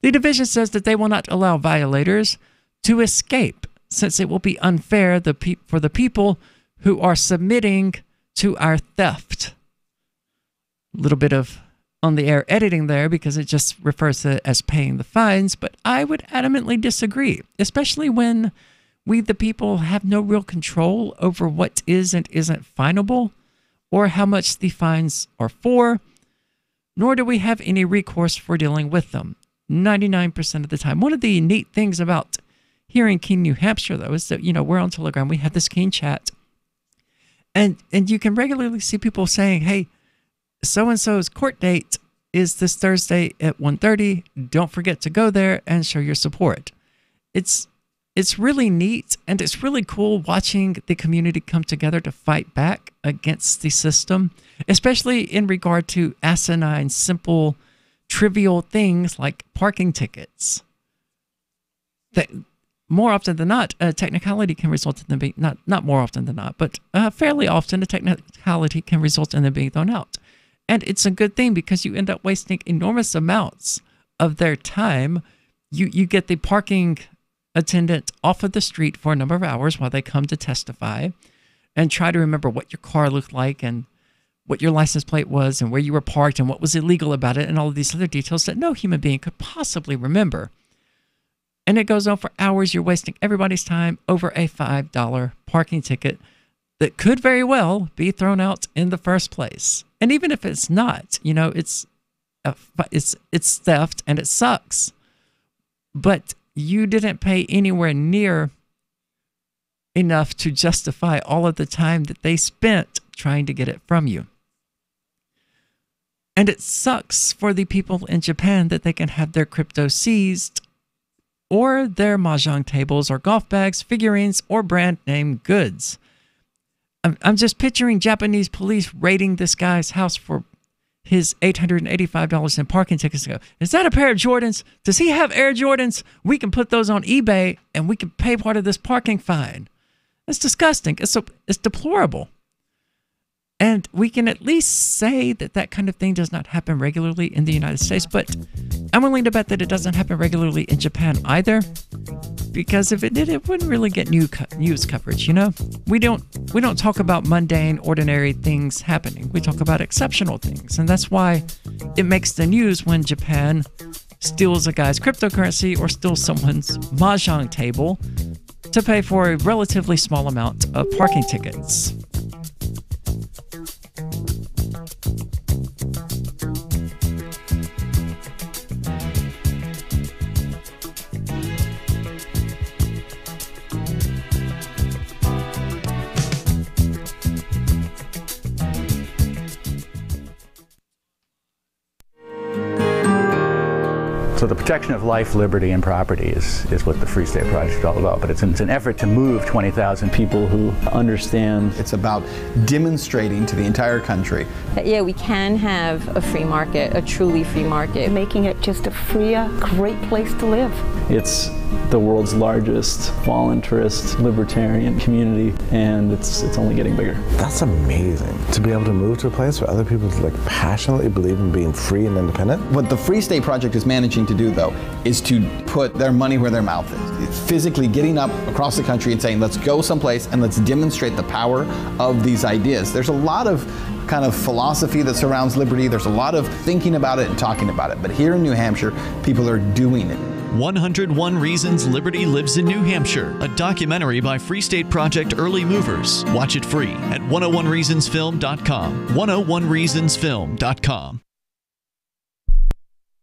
The division says that they will not allow violators to escape, since it will be unfair for the people who are submitting to our theft. A little bit of on the air editing there because it just refers to it as paying the fines, but I would adamantly disagree, especially when we, the people, have no real control over what is and isn't finable or how much the fines are for, nor do we have any recourse for dealing with them 99% of the time. One of the neat things about here in Keene, New Hampshire, though, is that, we're on Telegram, we have this Keene chat, and you can regularly see people saying, hey, so-and-so's court date is this Thursday at 1:30. Don't forget to go there and show your support. It's really neat, and it's really cool watching the community come together to fight back against the system, especially in regard to asinine, simple, trivial things like parking tickets. That more often than not, a technicality can result in them being, not more often than not, but fairly often a technicality can result in them being thrown out. And it's a good thing because you end up wasting enormous amounts of their time. You get the parking attendant off of the street for a number of hours while they come to testify and try to remember what your car looked like and what your license plate was and where you were parked and what was illegal about it and all of these other details that no human being could possibly remember. And it goes on for hours. You're wasting everybody's time over a $5 parking ticket that could very well be thrown out in the first place. And even if it's not, it's theft and it sucks. But you didn't pay anywhere near enough to justify all of the time that they spent trying to get it from you. And it sucks for the people in Japan that they can have their crypto seized or their mahjong tables or golf bags, figurines, or brand name goods. I'm just picturing Japanese police raiding this guy's house for his $885 in parking tickets to go, is that a pair of Jordans? Does he have Air Jordans? We can put those on eBay and we can pay part of this parking fine. It's disgusting. It's deplorable. And we can at least say that that kind of thing does not happen regularly in the United States, but I'm willing to bet that it doesn't happen regularly in Japan either, because if it did, it wouldn't really get news coverage, We don't talk about mundane, ordinary things happening. We talk about exceptional things, and that's why it makes the news when Japan steals a guy's cryptocurrency or steals someone's mahjong table to pay for a relatively small amount of parking tickets. So the protection of life, liberty, and property is what the Free State Project is all about. But it's an effort to move 20,000 people who understand. It's about demonstrating to the entire country that, yeah, we can have a free market, a truly free market. Making it just a freer, great place to live. It's the world's largest voluntarist libertarian community, and it's only getting bigger. That's amazing, to be able to move to a place where other people passionately believe in being free and independent. What the Free State Project is managing to do, though, is to put their money where their mouth is. It's physically getting up across the country and saying, let's go someplace and let's demonstrate the power of these ideas. There's a lot of kind of philosophy that surrounds liberty. There's a lot of thinking about it and talking about it. But here in New Hampshire, people are doing it. 101 Reasons Liberty Lives in New Hampshire, a documentary by Free State Project Early Movers. Watch it free at 101reasonsfilm.com. 101reasonsfilm.com.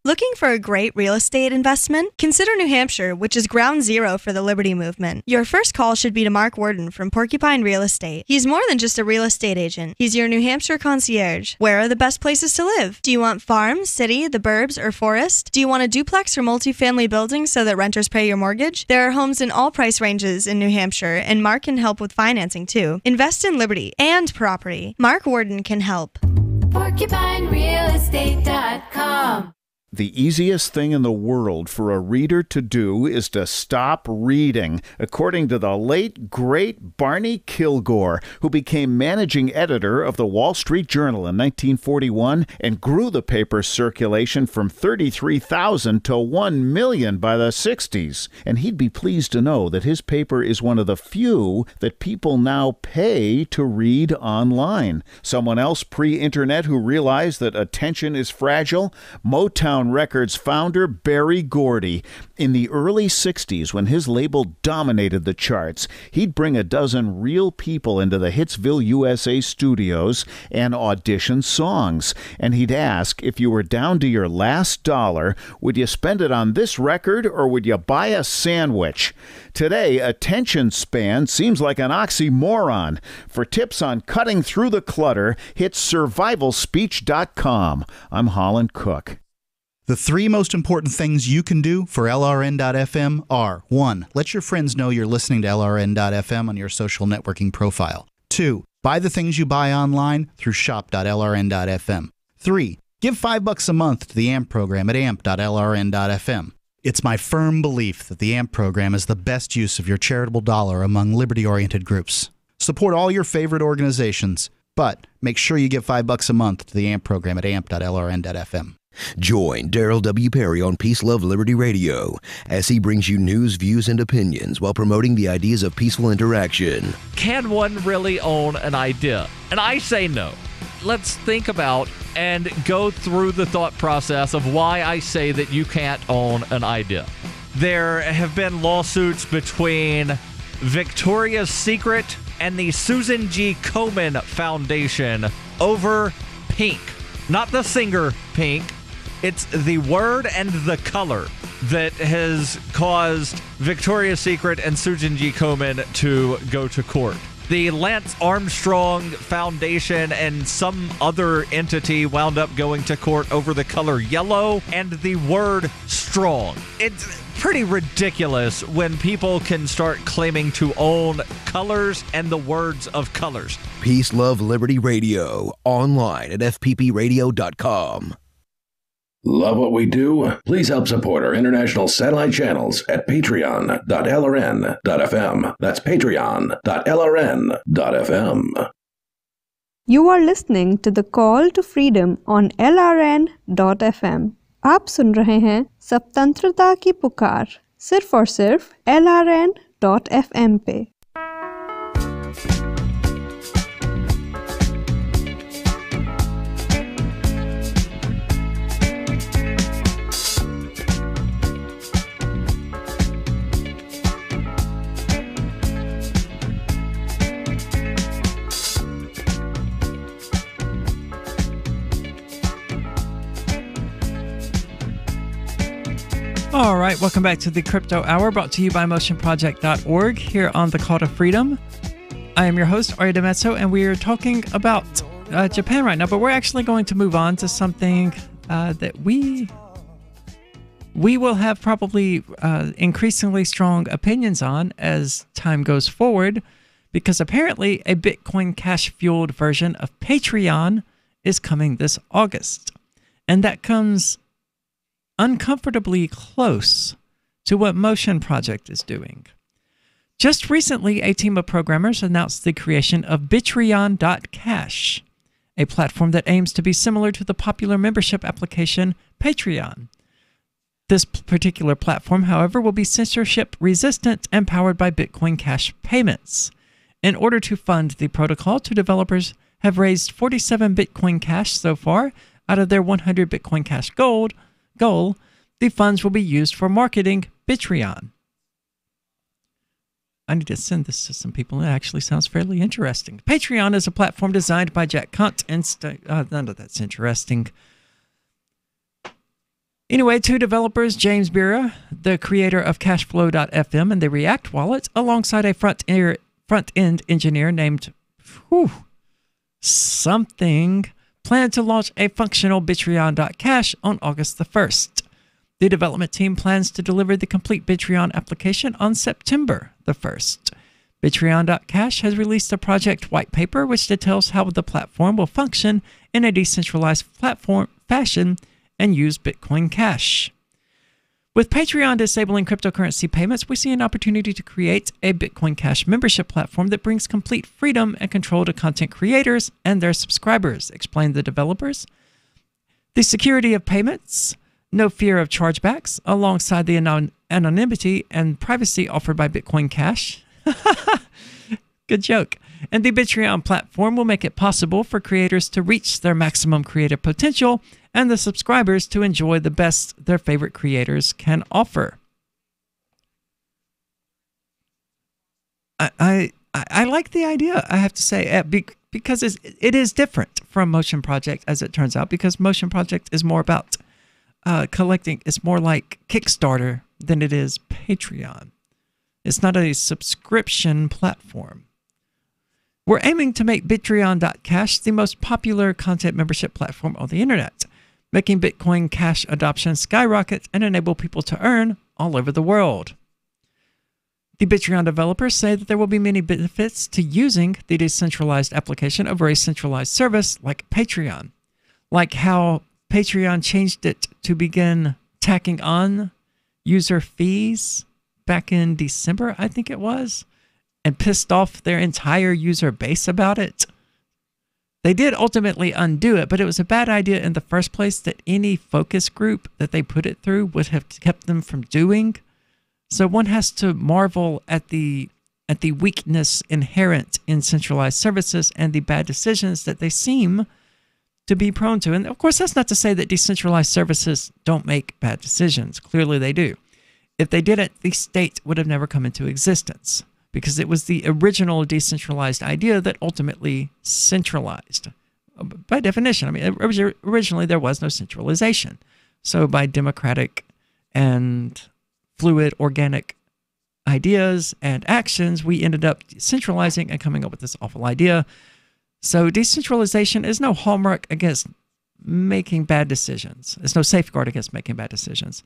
Looking for a great real estate investment? Consider New Hampshire, which is ground zero for the Liberty Movement. Your first call should be to Mark Worden from Porcupine Real Estate. He's more than just a real estate agent. He's your New Hampshire concierge. Where are the best places to live? Do you want farm, city, the burbs, or forest? Do you want a duplex or multifamily building so that renters pay your mortgage? There are homes in all price ranges in New Hampshire, and Mark can help with financing too. Invest in liberty and property. Mark Worden can help. PorcupineRealestate.com. The easiest thing in the world for a reader to do is to stop reading, according to the late, great Barney Kilgore, who became managing editor of the Wall Street Journal in 1941 and grew the paper's circulation from 33,000 to 1 million by the 60s. And he'd be pleased to know that his paper is one of the few that people now pay to read online. Someone else pre-internet who realized that attention is fragile? Motown Records founder Berry Gordy. In the early 60s, when his label dominated the charts, he'd bring a dozen real people into the Hitsville, USA studios and audition songs. And he'd ask, if you were down to your last dollar, would you spend it on this record or would you buy a sandwich? Today, attention span seems like an oxymoron. For tips on cutting through the clutter, hit survivalspeech.com. I'm Holland Cook. The three most important things you can do for LRN.FM are: 1. Let your friends know you're listening to LRN.FM on your social networking profile. 2. Buy the things you buy online through shop.lrn.fm. 3. Give $5 a month to the AMP program at amp.lrn.fm. It's my firm belief that the AMP program is the best use of your charitable dollar among liberty-oriented groups. Support all your favorite organizations, but make sure you give $5 a month to the AMP program at amp.lrn.fm. Join Daryl W. Perry on Peace, Love, Liberty Radio as he brings you news, views, and opinions while promoting the ideas of peaceful interaction. Can one really own an idea? And I say no. Let's think about and go through the thought process of why I say that you can't own an idea. There have been lawsuits between Victoria's Secret and the Susan G. Komen Foundation over Pink. Not the singer Pink. It's the word and the color that has caused Victoria's Secret and Susan G. Komen to go to court. The Lance Armstrong Foundation and some other entity wound up going to court over the color yellow and the word strong. It's pretty ridiculous when people can start claiming to own colors and the words of colors. Peace, Love, Liberty Radio, online at fppradio.com. Love what we do? Please help support our international satellite channels at patreon.lrn.fm. That's patreon.lrn.fm. You are listening to the Call to Freedom on LRN.FM. आप सुन रहे हैं स्वतंत्रता की पुकार सिर्फ और सिर्फ LRN.FM पे। All right, welcome back to the Crypto Hour, brought to you by MotionProject.org here on the Call to Freedom. I am your host, Arya DeMezzo, and we are talking about Japan right now, but we're actually going to move on to something that we will have probably increasingly strong opinions on as time goes forward, because apparently a Bitcoin Cash-fueled version of Patreon is coming this August. And that comes uncomfortably close to what Motion Project is doing. Just recently, a team of programmers announced the creation of Bitreon.cash, a platform that aims to be similar to the popular membership application Patreon. This particular platform, however, will be censorship resistant and powered by Bitcoin Cash payments. In order to fund the protocol, two developers have raised 47 Bitcoin Cash so far out of their 100 Bitcoin Cash goal. The funds will be used for marketing Bitreon. I need to send this to some people. It actually sounds fairly interesting. Patreon is a platform designed by Jack Cunt. None of that's interesting. Anyway, two developers, James Bira, the creator of Cashflow.fm and the React wallet, alongside a front-end engineer named something, plan to launch a functional Bitreon.cash on August the 1st. The development team plans to deliver the complete Bitreon application on September the 1st. Bitreon.cash has released a project white paper which details how the platform will function in a decentralized platform fashion and use Bitcoin Cash. With Patreon disabling cryptocurrency payments, we see an opportunity to create a Bitcoin Cash membership platform that brings complete freedom and control to content creators and their subscribers, explained the developers. The security of payments, no fear of chargebacks, alongside the anonymity and privacy offered by Bitcoin Cash. Good joke. And the Patreon platform will make it possible for creators to reach their maximum creative potential and the subscribers to enjoy the best their favorite creators can offer. I like the idea, I have to say, because it is different from Motion Project, as it turns out, because Motion Project is more about collecting. It's more like Kickstarter than it is Patreon. It's not a subscription platform. We're aiming to make Bitreon.cash the most popular content membership platform on the internet, making Bitcoin Cash adoption skyrocket and enable people to earn all over the world. The Bitreon developers say that there will be many benefits to using the decentralized application over a centralized service like Patreon, like how Patreon changed it to begin tacking on user fees back in December, I think it was, and pissed off their entire user base about it. They did ultimately undo it, but it was a bad idea in the first place that any focus group that they put it through would have kept them from doing. So one has to marvel at the weakness inherent in centralized services and the bad decisions that they seem to be prone to. And of course, that's not to say that decentralized services don't make bad decisions. Clearly they do. If they didn't, the state would have never come into existence, because it was the original decentralized idea that ultimately centralized. By definition, I mean, originally there was no centralization. So by democratic and fluid organic ideas and actions, we ended up centralizing and coming up with this awful idea. So decentralization is no hallmark against making bad decisions. It's no safeguard against making bad decisions.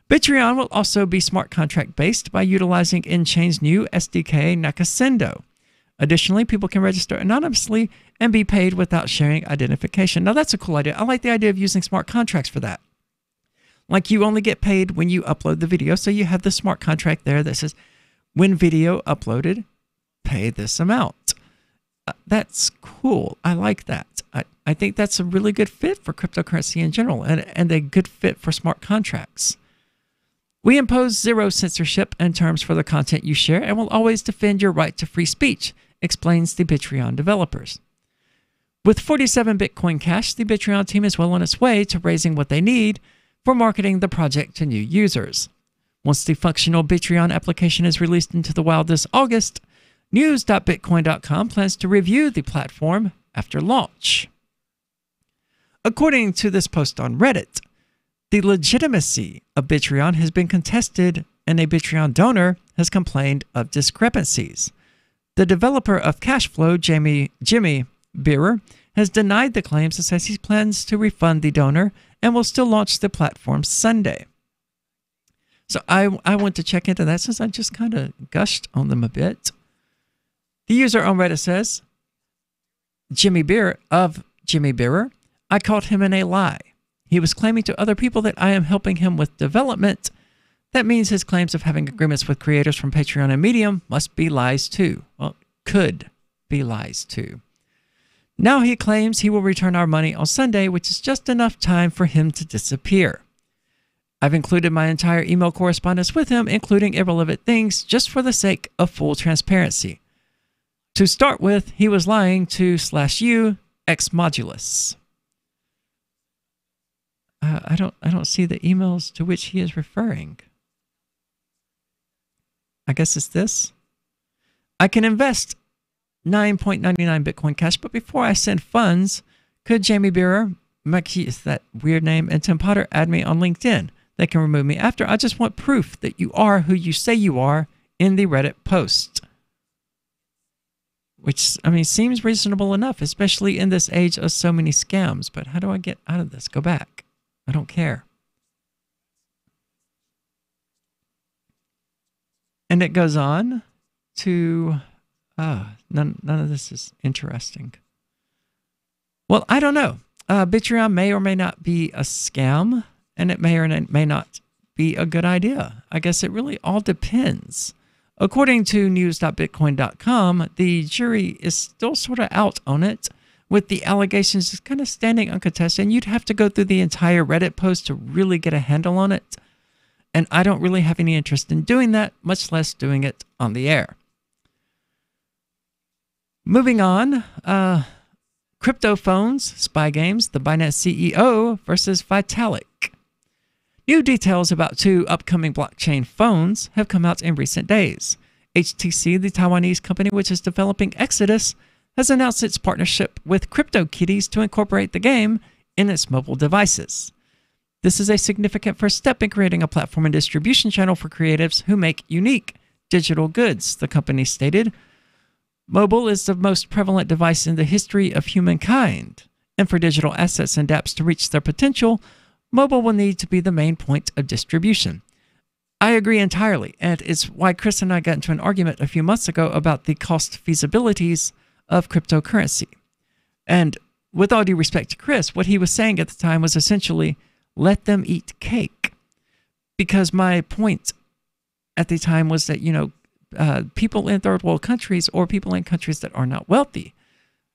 Bitreon will also be smart contract based by utilizing InChain's new SDK Nakasendo. Additionally, people can register anonymously and be paid without sharing identification. Now that's a cool idea. I like the idea of using smart contracts for that. Like you only get paid when you upload the video, so you have the smart contract there that says, when video uploaded, pay this amount. That's cool. I like that. I think that's a really good fit for cryptocurrency in general, and a good fit for smart contracts. We impose zero censorship and terms for the content you share and will always defend your right to free speech, explains the Bitreon developers. With 47 Bitcoin Cash, the Bitreon team is well on its way to raising what they need for marketing the project to new users. Once the functional Bitreon application is released into the wild this August, news.bitcoin.com plans to review the platform after launch. According to this post on Reddit, the legitimacy of Bitreon has been contested, and a Bitreon donor has complained of discrepancies. The developer of Cashflow, Jimmy Bearer, has denied the claims and says he plans to refund the donor and will still launch the platform Sunday. So I went to check into that since I just kind of gushed on them a bit. The user on Reddit says, Jimmy Bearer, I caught him in a lie. He was claiming to other people that I am helping him with development. That means his claims of having agreements with creators from Patreon and Medium must be lies too. Well, could be lies too. Now he claims he will return our money on Sunday, which is just enough time for him to disappear. I've included my entire email correspondence with him, including irrelevant things, just for the sake of full transparency. To start with, he was lying to /u ex modulus. I don't see the emails to which he is referring. I guess it's this. I can invest 9.99 Bitcoin Cash, but before I send funds, could Jamie Bearer, Maki is that weird name, and Tim Potter add me on LinkedIn? They can remove me after. I just want proof that you are who you say you are in the Reddit post. Which, I mean, seems reasonable enough, especially in this age of so many scams. But how do I get out of this? Go back. I don't care. And it goes on to, none of this is interesting. Well, I don't know. Bitreon may or may not be a scam, and it may or may not be a good idea. I guess it really all depends. According to news.bitcoin.com, the jury is still sort of out on it, with the allegations just kind of standing uncontested, and you'd have to go through the entire Reddit post to really get a handle on it. And I don't really have any interest in doing that, much less doing it on the air. Moving on, crypto phones, spy games, the Binance CEO versus Vitalik. New details about two upcoming blockchain phones have come out in recent days. HTC, the Taiwanese company which is developing Exodus, has announced its partnership with CryptoKitties to incorporate the game in its mobile devices. This is a significant first step in creating a platform and distribution channel for creatives who make unique digital goods, the company stated. Mobile is the most prevalent device in the history of humankind, and for digital assets and apps to reach their potential, mobile will need to be the main point of distribution. I agree entirely, and it's why Chris and I got into an argument a few months ago about the cost feasibilities of cryptocurrency. And with all due respect to Chris, what he was saying at the time was essentially, let them eat cake. Because my point at the time was that, people in third world countries or people in countries that are not wealthy,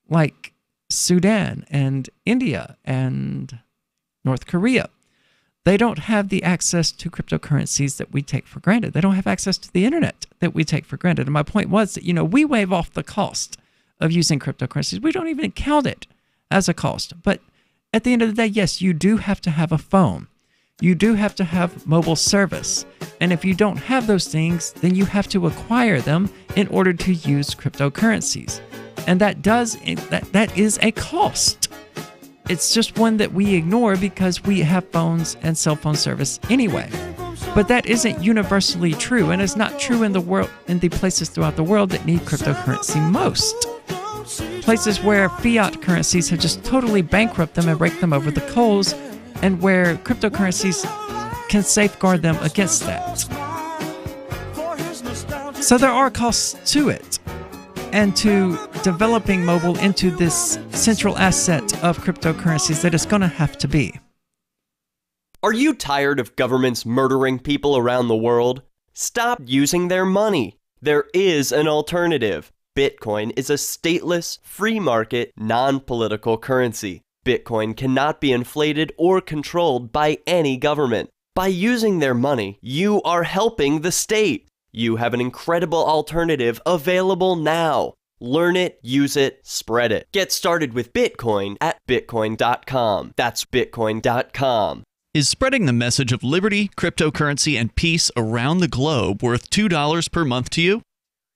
like Sudan and India and North Korea, they don't have the access to cryptocurrencies that we take for granted. They don't have access to the internet that we take for granted. And my point was that, we waive off the cost of using cryptocurrencies. We don't even count it as a cost. But at the end of the day, yes, you do have to have a phone. You do have to have mobile service. And if you don't have those things, then you have to acquire them in order to use cryptocurrencies. And that is a cost. It's just one that we ignore because we have phones and cell phone service anyway. But that isn't universally true, and it's not true in the places throughout the world that need cryptocurrency most. Places where fiat currencies have just totally bankrupted them and raked them over the coals, and where cryptocurrencies can safeguard them against that. So there are costs to it, and to developing mobile into this central asset of cryptocurrencies that it's going to have to be. Are you tired of governments murdering people around the world? Stop using their money. There is an alternative. Bitcoin is a stateless, free market, non-political currency. Bitcoin cannot be inflated or controlled by any government. By using their money, you are helping the state. You have an incredible alternative available now. Learn it, use it, spread it. Get started with Bitcoin at Bitcoin.com. That's Bitcoin.com. Is spreading the message of liberty, cryptocurrency, and peace around the globe worth $2 per month to you?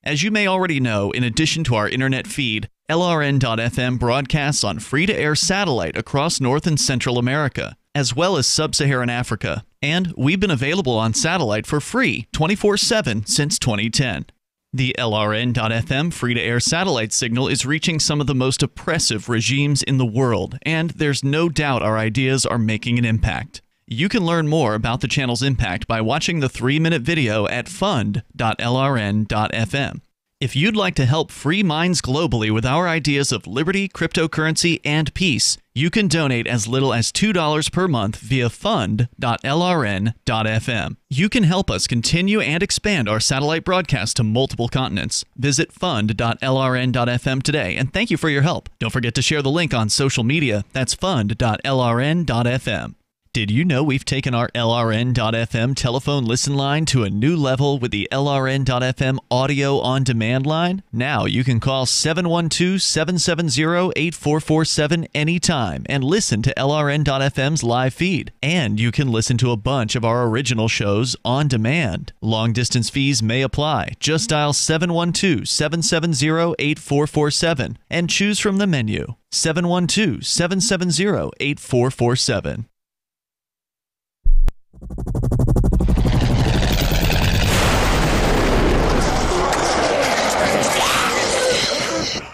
As you may already know, in addition to our internet feed, LRN.FM broadcasts on free-to-air satellite across North and Central America, as well as Sub-Saharan Africa. And we've been available on satellite for free 24/7 since 2010. The LRN.FM free-to-air satellite signal is reaching some of the most oppressive regimes in the world, and there's no doubt our ideas are making an impact. You can learn more about the channel's impact by watching the 3-minute video at fund.lrn.fm. If you'd like to help free minds globally with our ideas of liberty, cryptocurrency, and peace, you can donate as little as $2 per month via fund.lrn.fm. You can help us continue and expand our satellite broadcast to multiple continents. Visit fund.lrn.fm today, and thank you for your help. Don't forget to share the link on social media. That's fund.lrn.fm. Did you know we've taken our LRN.FM telephone listen line to a new level with the LRN.FM audio on demand line? Now you can call 712-770-8447 anytime and listen to LRN.FM's live feed. And you can listen to a bunch of our original shows on demand. Long distance fees may apply. Just dial 712-770-8447 and choose from the menu. 712-770-8447.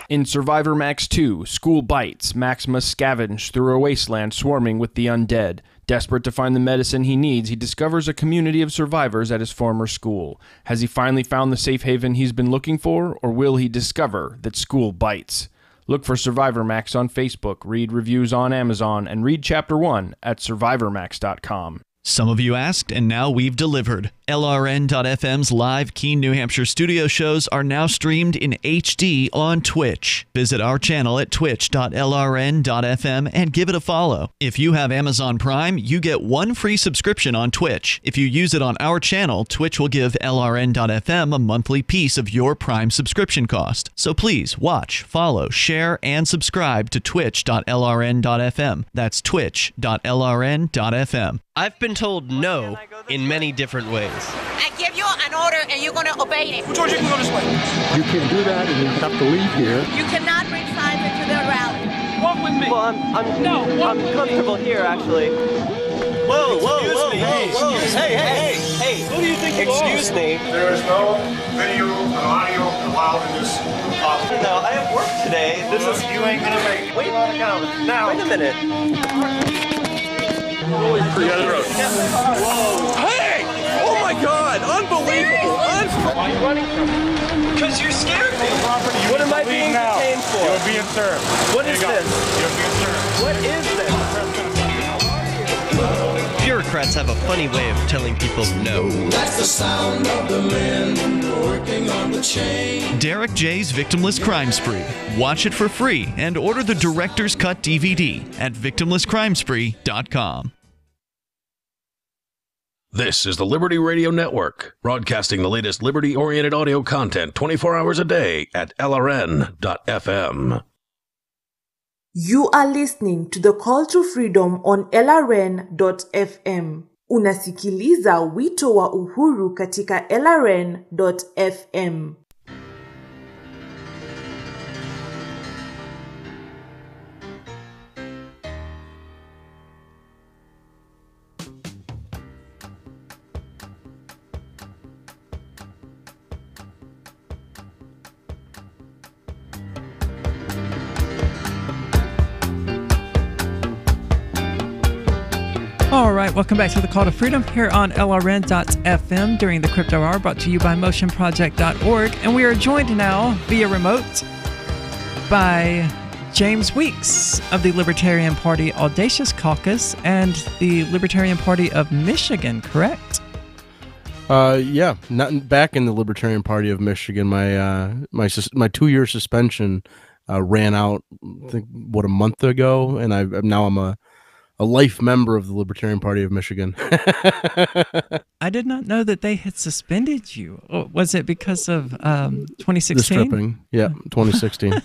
In Survivor Max 2, School Bites, Max must scavenge through a wasteland swarming with the undead. Desperate to find the medicine he needs, he discovers a community of survivors at his former school. Has he finally found the safe haven he's been looking for, or will he discover that school bites? Look for Survivor Max on Facebook, read reviews on Amazon, and read Chapter 1 at survivormax.com. Some of you asked, and now we've delivered. LRN.FM's live Keene, New Hampshire studio shows are now streamed in HD on Twitch. Visit our channel at twitch.lrn.fm and give it a follow. If you have Amazon Prime, you get 1 free subscription on Twitch. If you use it on our channel, Twitch will give LRN.FM a monthly piece of your Prime subscription cost. So please watch, follow, share, and subscribe to twitch.lrn.fm. That's twitch.lrn.fm. I've been told no in many different ways. I give you an order and you're going to obey it. George, you can go this way. You can't do that and you have to leave here. You cannot bring signs into the rally. Walk with me. Well, I'm comfortable here, actually. Whoa, hey. Who do you think you are? Excuse me. There is no video and audio allowed in this office. No, I have work today. This is... You ain't gonna make it. Wait a minute. Hey! Oh my God! Unbelievable! Why are you running from me? Because you're scared me. What am I being detained for? You're being served. What is this? You're being served. What is this? Bureaucrats have a funny way of telling people no. That's the sound of the men working on the chain. Derek J's Victimless Crime Spree. Watch it for free and order the Director's Cut DVD at victimlesscrimespree.com. This is the Liberty Radio Network, broadcasting the latest liberty-oriented audio content 24 hours a day at LRN.FM. You are listening to the Call to Freedom on LRN.FM. Unasikiliza wito wa uhuru katika LRN.FM. All right, welcome back to the Call to Freedom here on LRN.FM during the Crypto Hour, brought to you by MotionProject.org. And we are joined now via remote by James Weeks of the Libertarian Party Audacious Caucus and the Libertarian Party of Michigan, correct? Yeah, not back in the Libertarian Party of Michigan. My 2-year suspension ran out, I think, a month ago, and I'm a life member of the Libertarian Party of Michigan. I did not know that they had suspended you. Was it because of 2016? The stripping, yeah, 2016.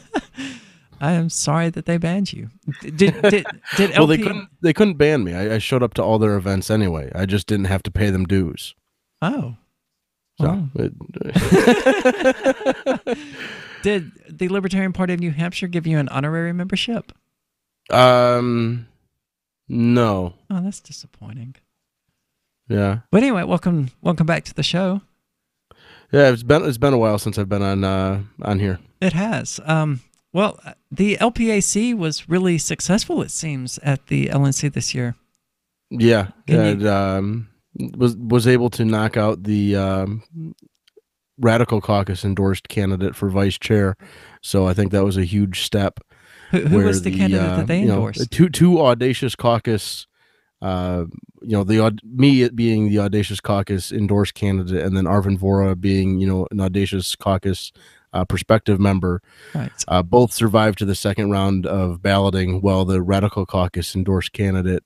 I am sorry that they banned you. Did well, LP... they couldn't ban me. I showed up to all their events anyway. I just didn't have to pay them dues. Oh. So Did the Libertarian Party of New Hampshire give you an honorary membership? No. Oh, that's disappointing. Yeah. But anyway, welcome back to the show. Yeah, it's been a while since I've been on here. It has. Well, the LPAC was really successful, it seems, at the LNC this year. Yeah. Was able to knock out the Radical Caucus endorsed candidate for vice chair. So I think that was a huge step. Who was the candidate that they endorsed? Two Audacious Caucus, me being the Audacious Caucus endorsed candidate, and then Arvin Vora being, an Audacious Caucus prospective member. Right. Both survived to the second round of balloting, while the Radical Caucus endorsed candidate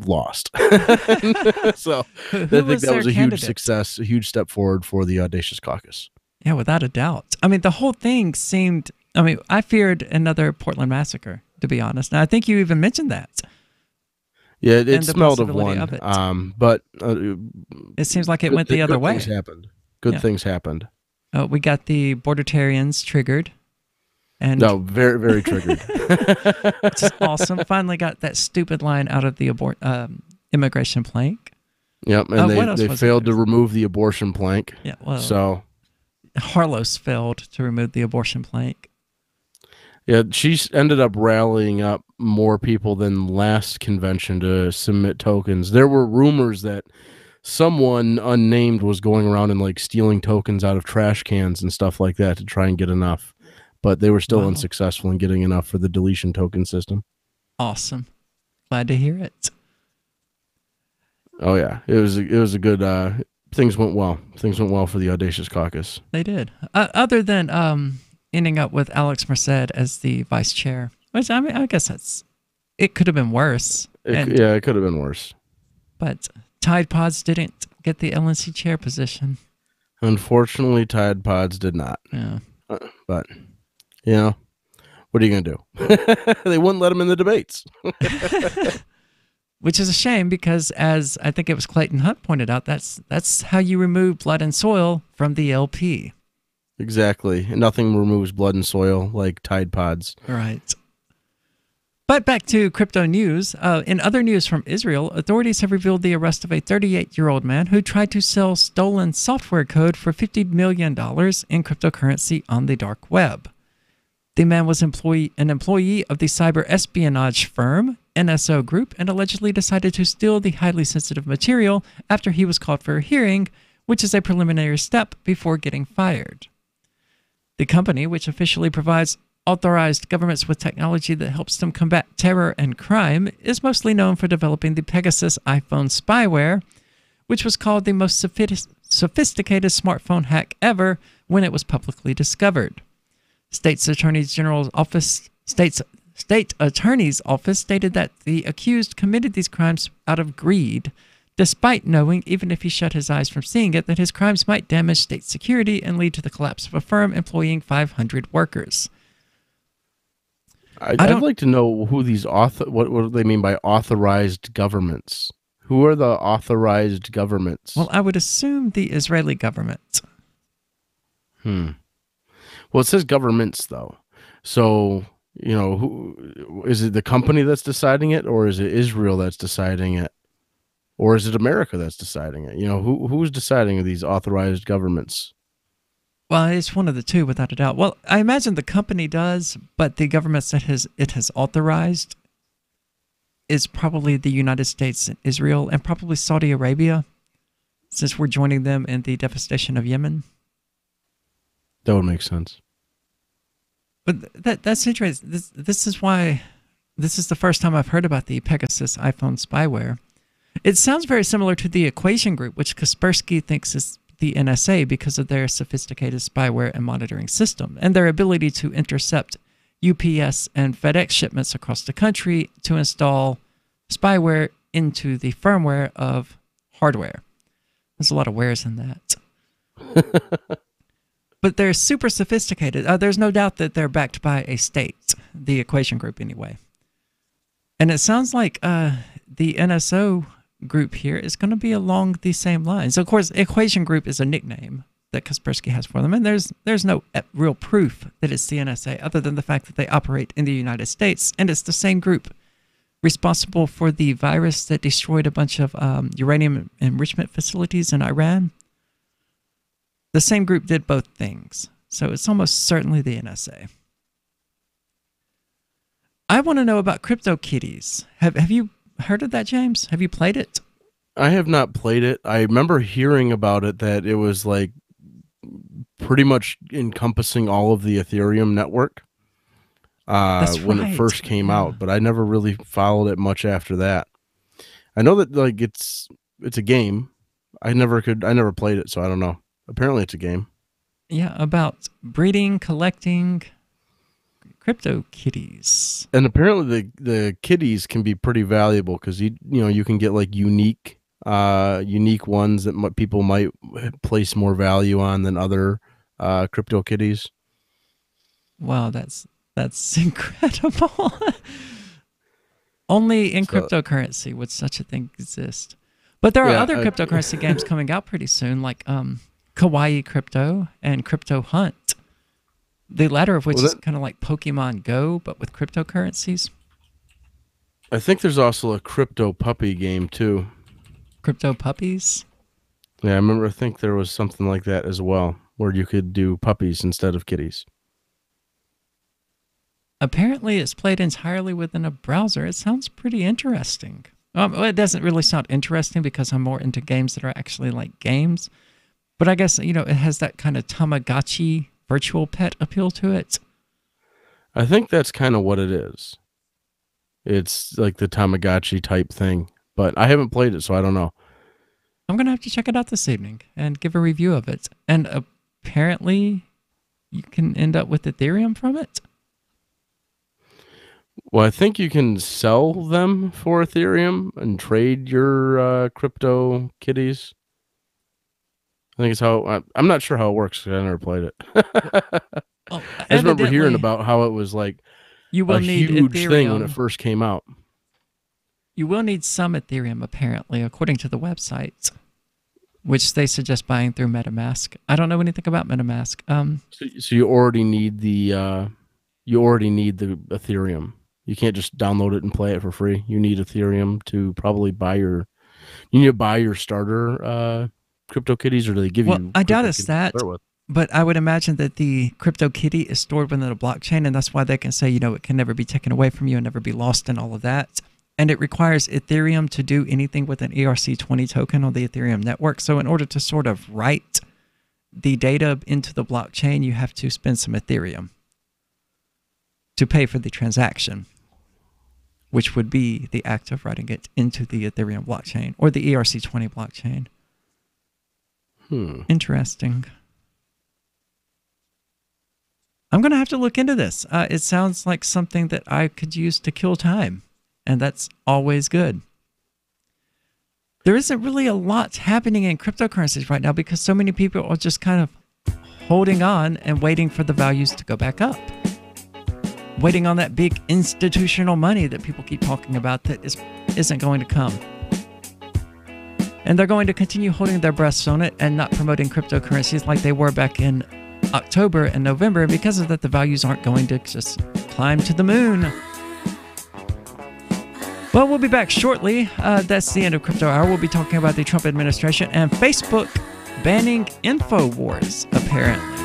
lost. So I think that was a huge success, a huge step forward for the Audacious Caucus. Yeah, without a doubt. I mean, the whole thing seemed... I feared another Portland massacre, to be honest. And I think you even mentioned that. Yeah, it smelled of one. But it seems like it went the other way. Things happened. Good things happened. We got the Bordertarians triggered. And no, very, very triggered. Which is awesome. Finally got that stupid line out of the immigration plank. Yep, and they failed to remove the abortion plank. Yeah, well, so Harlos failed to remove the abortion plank. Yeah, she ended up rallying up more people than last convention to submit tokens. There were rumors that someone unnamed was going around and stealing tokens out of trash cans and stuff like that to try and get enough. but they were still unsuccessful in getting enough for the deletion token system. Awesome. Glad to hear it. Oh yeah, it was a good. Things went well. Things went well for the Audacious Caucus. They did. Other than ending up with Alex Merced as the vice chair, which I guess it could have been worse. It could have been worse. But Tide Pods didn't get the LNC chair position. Unfortunately, Tide Pods did not. Yeah. But, what are you going to do? They wouldn't let him in the debates. Which is a shame because, as I think it was Clayton Hunt pointed out, that's how you remove blood and soil from the LP. Exactly. Nothing removes blood and soil like Tide Pods. Right. But back to crypto news. In other news from Israel, authorities have revealed the arrest of a 38-year-old man who tried to sell stolen software code for $50 million in cryptocurrency on the dark web. The man was an employee of the cyber espionage firm NSO Group and allegedly decided to steal the highly sensitive material after he was called for a hearing, which is a preliminary step before getting fired. The company, which officially provides authorized governments with technology that helps them combat terror and crime, is mostly known for developing the Pegasus iPhone spyware, which was called the most sophisticated smartphone hack ever when it was publicly discovered. State Attorney's Office stated that the accused committed these crimes out of greed, despite knowing, even if he shut his eyes from seeing it, that his crimes might damage state security and lead to the collapse of a firm employing 500 workers. I'd like to know who these what do they mean by authorized governments? Who are the authorized governments? Well, I would assume the Israeli government. Well, it says governments, though. So, who is it? The company that's deciding it, or is it Israel that's deciding it, or is it America that's deciding it? Who's deciding these authorized governments? Well, it's one of the two, without a doubt. Well, I imagine the company does, but the governments that it has authorized is probably the United States and Israel, and probably Saudi Arabia, since we're joining them in the devastation of Yemen. That would make sense. But that's interesting. This is why this is the first time I've heard about the Pegasus iPhone spyware. It sounds very similar to the Equation Group, which Kaspersky thinks is the NSA because of their sophisticated spyware and monitoring system and their ability to intercept UPS and FedEx shipments across the country to install spyware into the firmware of hardware. There's a lot of wares in that. But they're super sophisticated. There's no doubt that they're backed by a state, the Equation Group anyway. And it sounds like the NSO Group here is going to be along the same lines. Of course, Equation Group is a nickname that Kaspersky has for them, and there's no real proof that it's the NSA other than the fact that they operate in the United States, and it's the same group responsible for the virus that destroyed a bunch of uranium enrichment facilities in Iran. The same group did both things, so it's almost certainly the NSA. I want to know about CryptoKitties. Have you heard of that, James? Have you played it? I have not played it. I remember hearing about it, that it was like pretty much encompassing all of the Ethereum network when it first came out, but I never really followed it much after that. I know that like it's a game. I never played it, so I don't know. Apparently it's a game. Yeah, about breeding, collecting CryptoKitties. And apparently the kitties can be pretty valuable because you can get like unique ones that people might place more value on than other CryptoKitties. Wow, that's incredible. Only in cryptocurrency would such a thing exist. But there are other cryptocurrency games coming out pretty soon, like Kawaii Crypto and Crypto Hunt. The latter of which is kind of like Pokemon Go, but with cryptocurrencies. I think there's also a Crypto Puppy game too. Crypto Puppies? Yeah, I think there was something like that as well, where you could do puppies instead of kitties. Apparently it's played entirely within a browser. It sounds pretty interesting. It doesn't really sound interesting because I'm more into games that are actually like games. But I guess, it has that kind of Tamagotchi virtual pet appeal to it. I think that's kind of what it is. It's like the Tamagotchi type thing, but I haven't played it, so I don't know. I'm going to have to check it out this evening and give a review of it. And apparently you can end up with Ethereum from it. Well, I think you can sell them for Ethereum and trade your crypto kitties. I think it's how... I'm not sure how it works because I never played it. Well, I just remember hearing about how it was like you will need huge Ethereum. thing when it first came out. You will need some Ethereum, apparently, according to the website, which they suggest buying through MetaMask. I don't know anything about MetaMask. So you already need the Ethereum. You can't just download it and play it for free. You need Ethereum to probably buy your starter CryptoKitties, or do they give you? I doubt it's that. But I would imagine that the CryptoKitty is stored within a blockchain, and that's why they can say, it can never be taken away from you and never be lost and all of that. And it requires Ethereum to do anything with an ERC20 token on the Ethereum network. So in order to sort of write the data into the blockchain, you have to spend some Ethereum to pay for the transaction, which would be the act of writing it into the Ethereum blockchain or the ERC20 blockchain. Interesting. I'm going to have to look into this. It sounds like something that I could use to kill time, and that's always good. There isn't really a lot happening in cryptocurrencies right now because so many people are just kind of holding on and waiting for the values to go back up. Waiting on that big institutional money that people keep talking about that isn't going to come. And they're going to continue holding their breaths on it and not promoting cryptocurrencies like they were back in October and November, and because of that, the values aren't going to just climb to the moon. Well, we'll be back shortly. That's the end of Crypto Hour. We'll be talking about the Trump administration and Facebook banning InfoWars, apparently.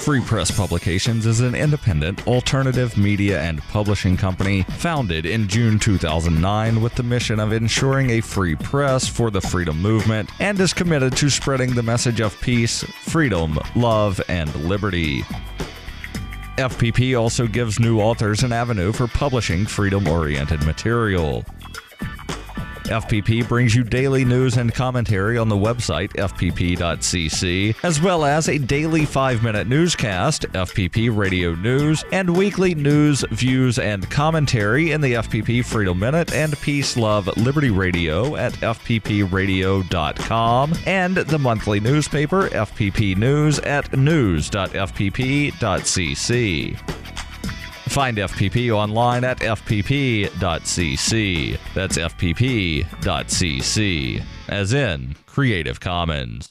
Free Press Publications is an independent, alternative media and publishing company founded in June 2009 with the mission of ensuring a free press for the freedom movement and is committed to spreading the message of peace, freedom, love, and liberty. FPP also gives new authors an avenue for publishing freedom-oriented material. FPP brings you daily news and commentary on the website fpp.cc, as well as a daily 5-minute newscast, FPP Radio News, and weekly news, views, and commentary in the FPP Freedom Minute and Peace, Love, Liberty Radio at fppradio.com, and the monthly newspaper FPP News at news.fpp.cc. Find FPP online at fpp.cc. That's fpp.cc, as in Creative Commons.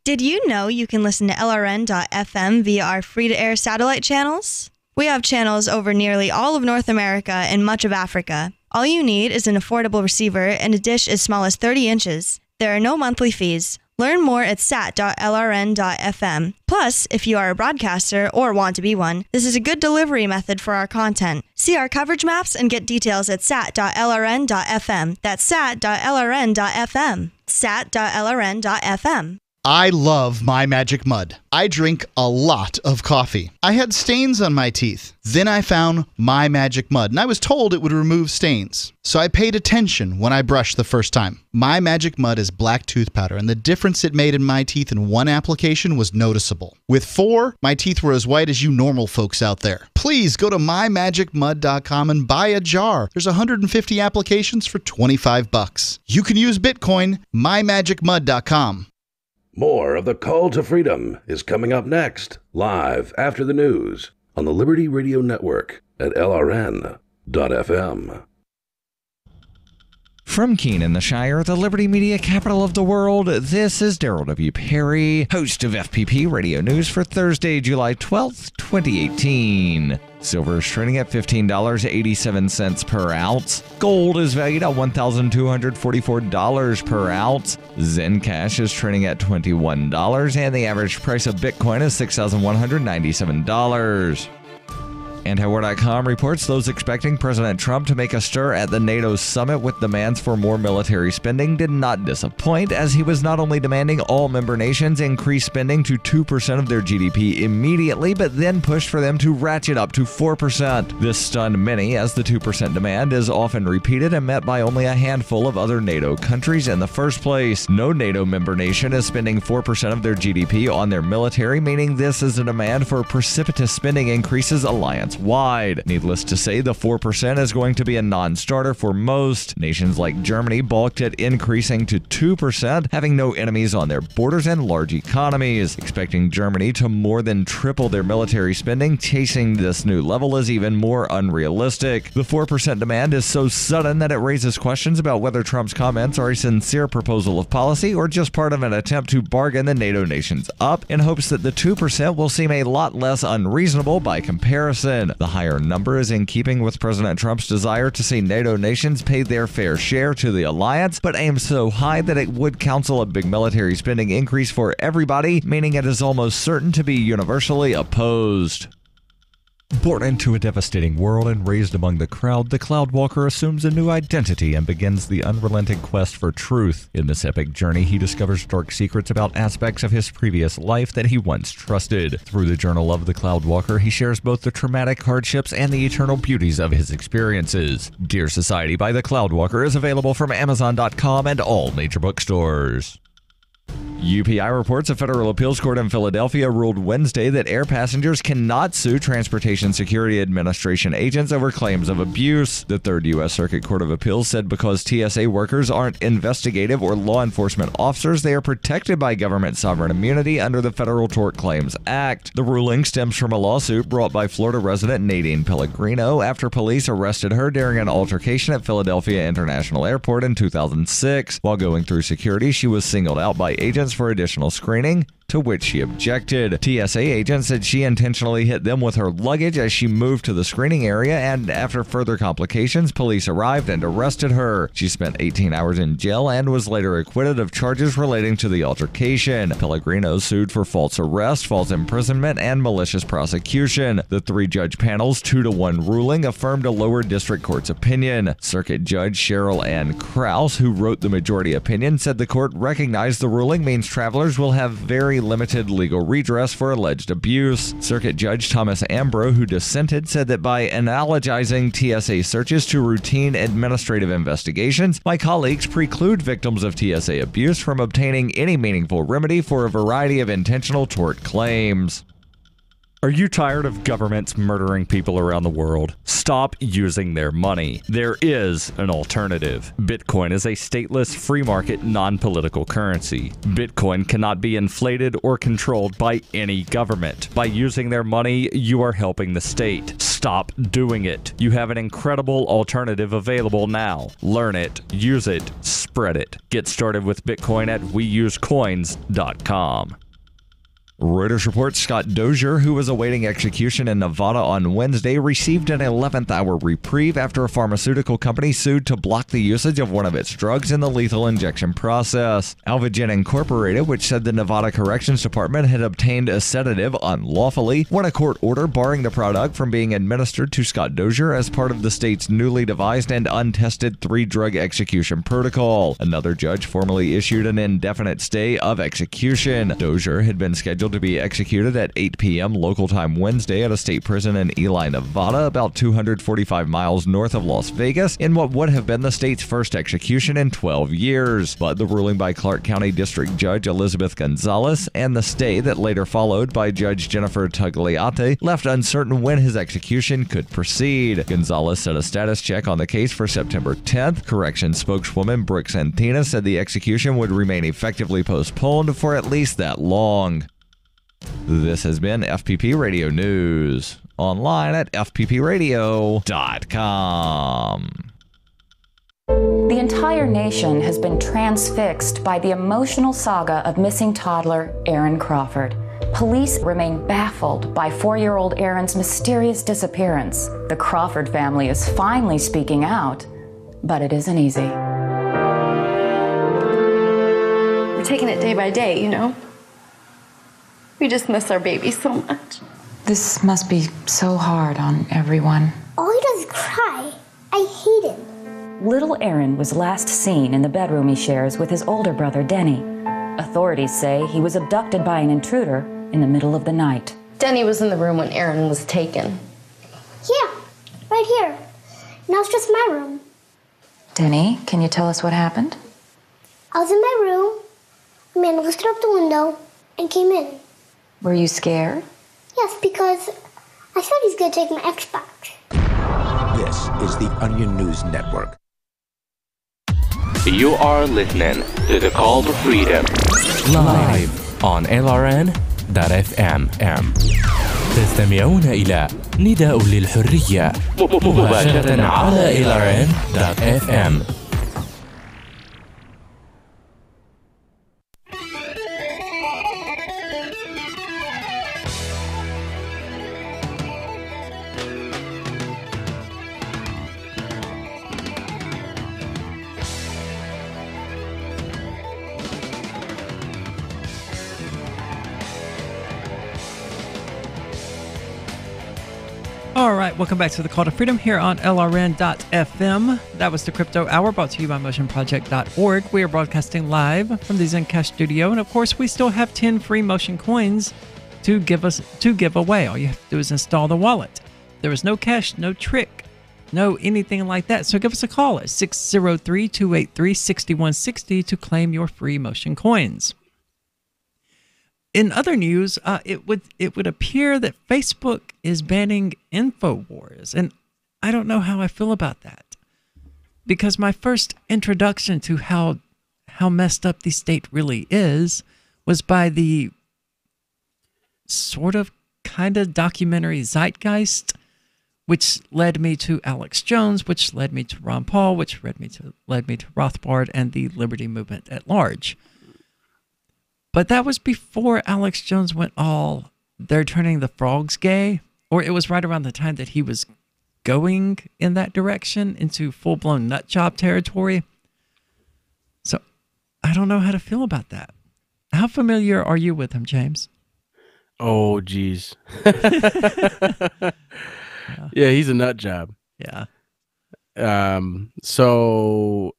Did you know you can listen to LRN.FM via our free-to-air satellite channels? We have channels over nearly all of North America and much of Africa. All you need is an affordable receiver and a dish as small as 30 inches. There are no monthly fees. Learn more at sat.lrn.fm. Plus, if you are a broadcaster or want to be one, this is a good delivery method for our content. See our coverage maps and get details at sat.lrn.fm. That's sat.lrn.fm. sat.lrn.fm. I love My Magic Mud. I drink a lot of coffee. I had stains on my teeth. Then I found My Magic Mud, and I was told it would remove stains. So I paid attention when I brushed the first time. My Magic Mud is black tooth powder, and the difference it made in my teeth in one application was noticeable. With 4, my teeth were as white as you normal folks out there. Please go to mymagicmud.com and buy a jar. There's 150 applications for $25. You can use Bitcoin, mymagicmud.com. More of the Call to Freedom is coming up next, live after the news on the Liberty Radio Network at LRN.FM. From Keene in the Shire, the Liberty Media capital of the world, this is Daryl W. Perry, host of FPP Radio News for Thursday, July 12th, 2018. Silver is trading at $15.87 per ounce. Gold is valued at $1,244 per ounce. Zencash is trading at $21, and the average price of Bitcoin is $6,197. And Antiwar.com reports those expecting President Trump to make a stir at the NATO summit with demands for more military spending did not disappoint, as he was not only demanding all member nations increase spending to 2% of their GDP immediately, but then pushed for them to ratchet up to 4%. This stunned many, as the 2% demand is often repeated and met by only a handful of other NATO countries in the first place. No NATO member nation is spending 4% of their GDP on their military, meaning this is a demand for precipitous spending increases alliance-wide. Needless to say, the 4% is going to be a non-starter for most. Nations like Germany balked at increasing to 2%, having no enemies on their borders and large economies. Expecting Germany to more than triple their military spending, chasing this new level is even more unrealistic. The 4% demand is so sudden that it raises questions about whether Trump's comments are a sincere proposal of policy or just part of an attempt to bargain the NATO nations up in hopes that the 2% will seem a lot less unreasonable by comparison. The higher number is in keeping with President Trump's desire to see NATO nations pay their fair share to the alliance, but aims so high that it would counsel a big military spending increase for everybody, meaning it is almost certain to be universally opposed. Born into a devastating world and raised among the crowd, the Cloudwalker assumes a new identity and begins the unrelenting quest for truth. In this epic journey, he discovers dark secrets about aspects of his previous life that he once trusted. Through the Journal of the Cloudwalker, he shares both the traumatic hardships and the eternal beauties of his experiences. Dear Society by the Cloudwalker is available from Amazon.com and all major bookstores. UPI reports a federal appeals court in Philadelphia ruled Wednesday that air passengers cannot sue Transportation Security Administration agents over claims of abuse. The Third U.S. Circuit Court of Appeals said because TSA workers aren't investigative or law enforcement officers, they are protected by government sovereign immunity under the Federal Tort Claims Act. The ruling stems from a lawsuit brought by Florida resident Nadine Pellegrino after police arrested her during an altercation at Philadelphia International Airport in 2006. While going through security, she was singled out by agents for additional screening, to which she objected. TSA agents said she intentionally hit them with her luggage as she moved to the screening area, and after further complications, police arrived and arrested her. She spent 18 hours in jail and was later acquitted of charges relating to the altercation. Pellegrino sued for false arrest, false imprisonment, and malicious prosecution. The three-judge panel's 2-1 ruling affirmed a lower district court's opinion. Circuit Judge Cheryl Ann Krause, who wrote the majority opinion, said the court recognized the ruling means travelers will have very limited legal redress for alleged abuse. Circuit Judge Thomas Ambrose, who dissented, said that by analogizing TSA searches to routine administrative investigations, my colleagues preclude victims of TSA abuse from obtaining any meaningful remedy for a variety of intentional tort claims. Are you tired of governments murdering people around the world? Stop using their money. There is an alternative. Bitcoin is a stateless, free market, non-political currency. Bitcoin cannot be inflated or controlled by any government. By using their money, you are helping the state. Stop doing it. You have an incredible alternative available now. Learn it, use it, spread it. Get started with Bitcoin at weusecoins.com. Reuters reports Scott Dozier, who was awaiting execution in Nevada on Wednesday, received an 11th-hour reprieve after a pharmaceutical company sued to block the usage of one of its drugs in the lethal injection process. Alvogen Incorporated, which said the Nevada Corrections Department had obtained a sedative unlawfully, won a court order barring the product from being administered to Scott Dozier as part of the state's newly devised and untested 3-drug execution protocol. Another judge formally issued an indefinite stay of execution. Dozier had been scheduled to be executed at 8 p.m. local time Wednesday at a state prison in Ely, Nevada, about 245 miles north of Las Vegas, in what would have been the state's first execution in 12 years. But the ruling by Clark County District Judge Elizabeth Gonzalez and the stay that later followed by Judge Jennifer Tagliate left uncertain when his execution could proceed. Gonzalez set a status check on the case for September 10th. Corrections spokeswoman Brooke Santina said the execution would remain effectively postponed for at least that long. This has been FPP Radio News, online at fppradio.com. The entire nation has been transfixed by the emotional saga of missing toddler Aaron Crawford. Police remain baffled by 4-year-old Aaron's mysterious disappearance. The Crawford family is finally speaking out, but it isn't easy. We're taking it day by day, you know? We just miss our baby so much. This must be so hard on everyone. All he does is cry. I hate him. Little Aaron was last seen in the bedroom he shares with his older brother, Denny. Authorities say he was abducted by an intruder in the middle of the night. Denny was in the room when Aaron was taken. Yeah, right here. Now it's just my room. Denny, can you tell us what happened? I was in my room. A man lifted up the window and came in. Were you scared? Yes, because I thought he was going to take my Xbox. This is the Onion News Network. You are listening to the Call to Freedom live on LRN.FM. تستمعون إلى نداء للحرية مباشرة على LRN.FM. All right, welcome back to the Call to Freedom here on LRN.FM. That was the Crypto Hour brought to you by MotionProject.org. We are broadcasting live from the Zencash studio, and of course, we still have 10 free Motion coins to give away. All you have to do is install the wallet. There is no cash, no trick, no anything like that. So give us a call at 603-283-6160 to claim your free Motion coins. In other news, it would appear that Facebook is banning InfoWars, and I don't know how I feel about that, because my first introduction to how messed up the state really is was by the sort of kind of documentary Zeitgeist, which led me to Alex Jones, which led me to Ron Paul, which led me to Rothbard and the Liberty Movement at large. But that was before Alex Jones went all, they're turning the frogs gay, or it was right around the time that he was going in that direction into full-blown nutjob territory. So I don't know how to feel about that. How familiar are you with him, James? Oh, geez. Yeah, he's a nut job. Yeah. So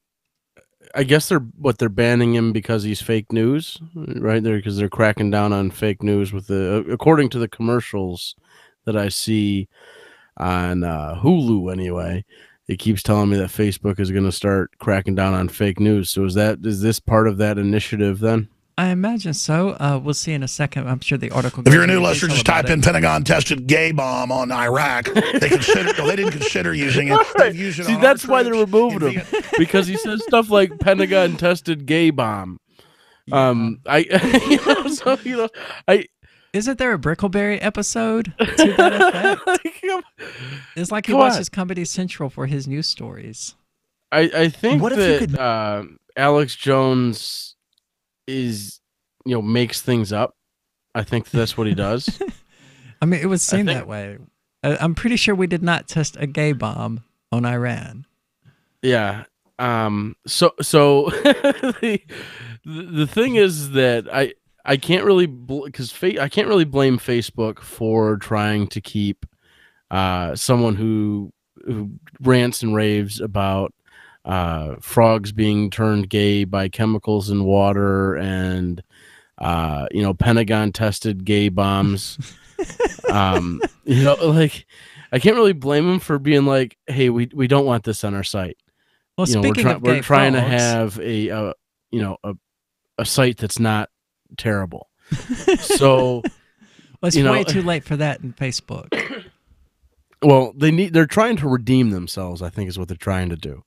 I guess they're banning him because he's fake news, right? Because they're cracking down on fake news with according to the commercials that I see on Hulu anyway. It keeps telling me that Facebook is going to start cracking down on fake news. So is this part of that initiative then? I imagine so. We'll see in a second. I'm sure the article. If you're a new listener, just type in Pentagon tested gay bomb on Iraq. They didn't consider using it. Right. They've used it. See, that's why they're removing him, because he says stuff like Pentagon tested gay bomb. Isn't there a Brickleberry episode to that effect? It's like he watches Comedy Central for his news stories. I think that Alex Jones makes things up. I think that's what he does. I mean, it would seem that way. I'm pretty sure we did not test a gay bomb on Iran. Yeah. So the thing is that I can't really I can't really blame Facebook for trying to keep someone who rants and raves about frogs being turned gay by chemicals in water and Pentagon tested gay bombs. I can't really blame him for being like, hey, we don't want this on our site. Well, speaking of gay we're trying to frogs, have a site that's not terrible. So it's way too late for that in Facebook. Well, they're trying to redeem themselves, I think is what they're trying to do.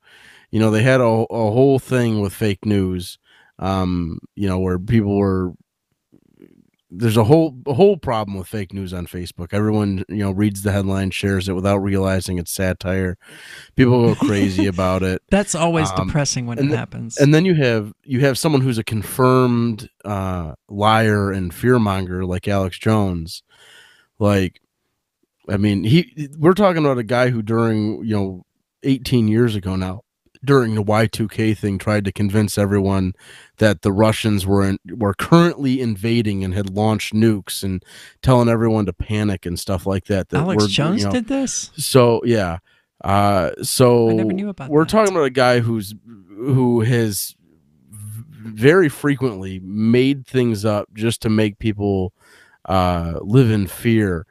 They had a whole thing with fake news, where people were there's a whole problem with fake news on Facebook. Everyone, reads the headline, shares it without realizing it's satire. People go crazy about it. That's always depressing when it happens. And then you have someone who's a confirmed liar and fearmonger like Alex Jones. Like, I mean, we're talking about a guy who during 18 years ago now, during the Y2K thing, tried to convince everyone that the Russians were currently invading and had launched nukes, and telling everyone to panic and stuff like that. Alex Jones did this? So yeah. So I never knew about we're that. talking about a guy who has very frequently made things up just to make people live in fear.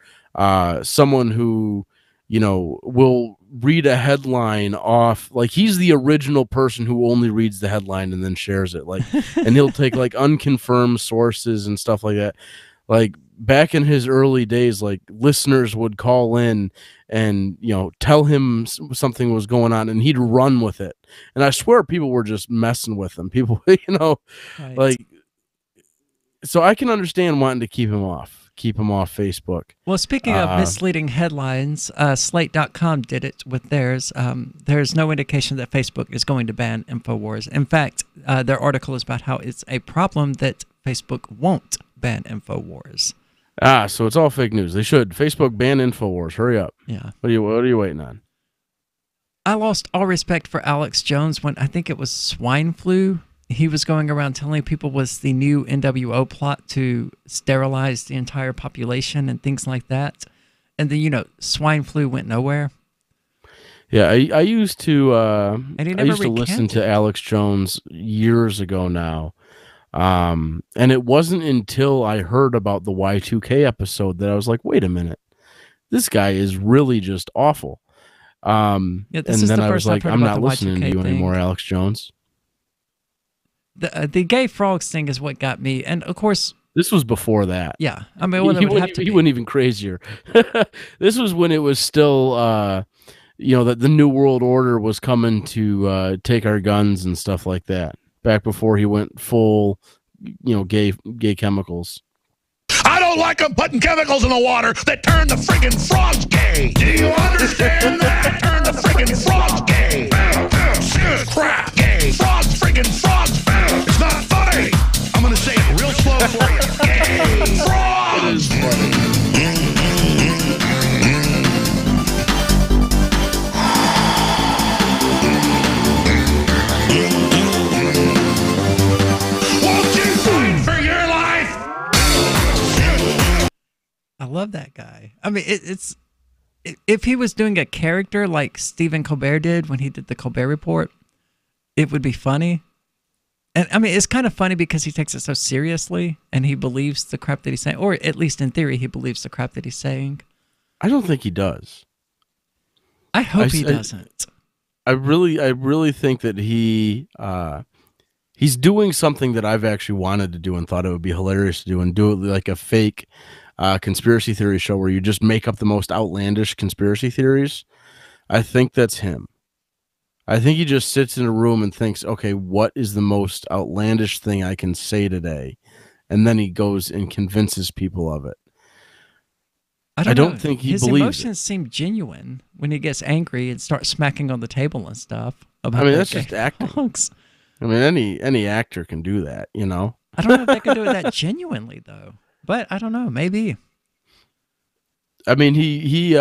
Someone who will read a headline off, like he's the original person who only reads the headline and then shares it, like, and he'll take like unconfirmed sources and stuff like that. Like back in his early days, like listeners would call in and tell him something was going on, and he'd run with it. And I swear people were just messing with him. People, Right. like, so I can understand wanting to keep him off Facebook. Well, speaking of misleading headlines, Slate.com did it with theirs. There's no indication that Facebook is going to ban InfoWars. In fact, their article is about how it's a problem that Facebook won't ban InfoWars. So it's all fake news. They should. Facebook ban InfoWars. Hurry up. Yeah. What are you waiting on? I lost all respect for Alex Jones when I think it was swine flu. He was going around telling people was the new NWO plot to sterilize the entire population and things like that. And then, swine flu went nowhere. Yeah, I used to listen recanted. to Alex Jones years ago now. And it wasn't until I heard about the Y2K episode that I was like, wait a minute, this guy is really just awful. And then I was like, I'm not listening to you anymore, Alex Jones. The gay frogs thing is what got me, and of course this was before that. Yeah, I mean, well, he went even crazier. This was when it was still, that the New World Order was coming to take our guns and stuff like that. Back before he went full, gay chemicals. I don't like them putting chemicals in the water that turn the friggin' frogs gay. Do you understand that? Turn the friggin' frogs gay. Crap, gay. Frogs, friggin' frogs. It's not funny. I'm gonna say it real slow for you. Gay. Frogs. Won't you fight for your life? I love that guy. I mean, it's if he was doing a character like Stephen Colbert did when he did the Colbert Report, it would be funny. And I mean, it's kind of funny because he takes it so seriously and he believes the crap that he's saying, or at least in theory, he believes the crap that he's saying. I don't think he does. I hope he doesn't. I really think that he's doing something that I've actually wanted to do and thought it would be hilarious to do, and do it like a fake conspiracy theory show where you just make up the most outlandish conspiracy theories. I think that's him. I think he just sits in a room and thinks, okay, what is the most outlandish thing I can say today? And then he goes and convinces people of it. I don't think he his believes emotions seem genuine when he gets angry and starts smacking on the table and stuff. I mean, that's just acting. Dogs. I mean, any actor can do that, I don't know if they can do it that genuinely, though. But I don't know, maybe. I mean, he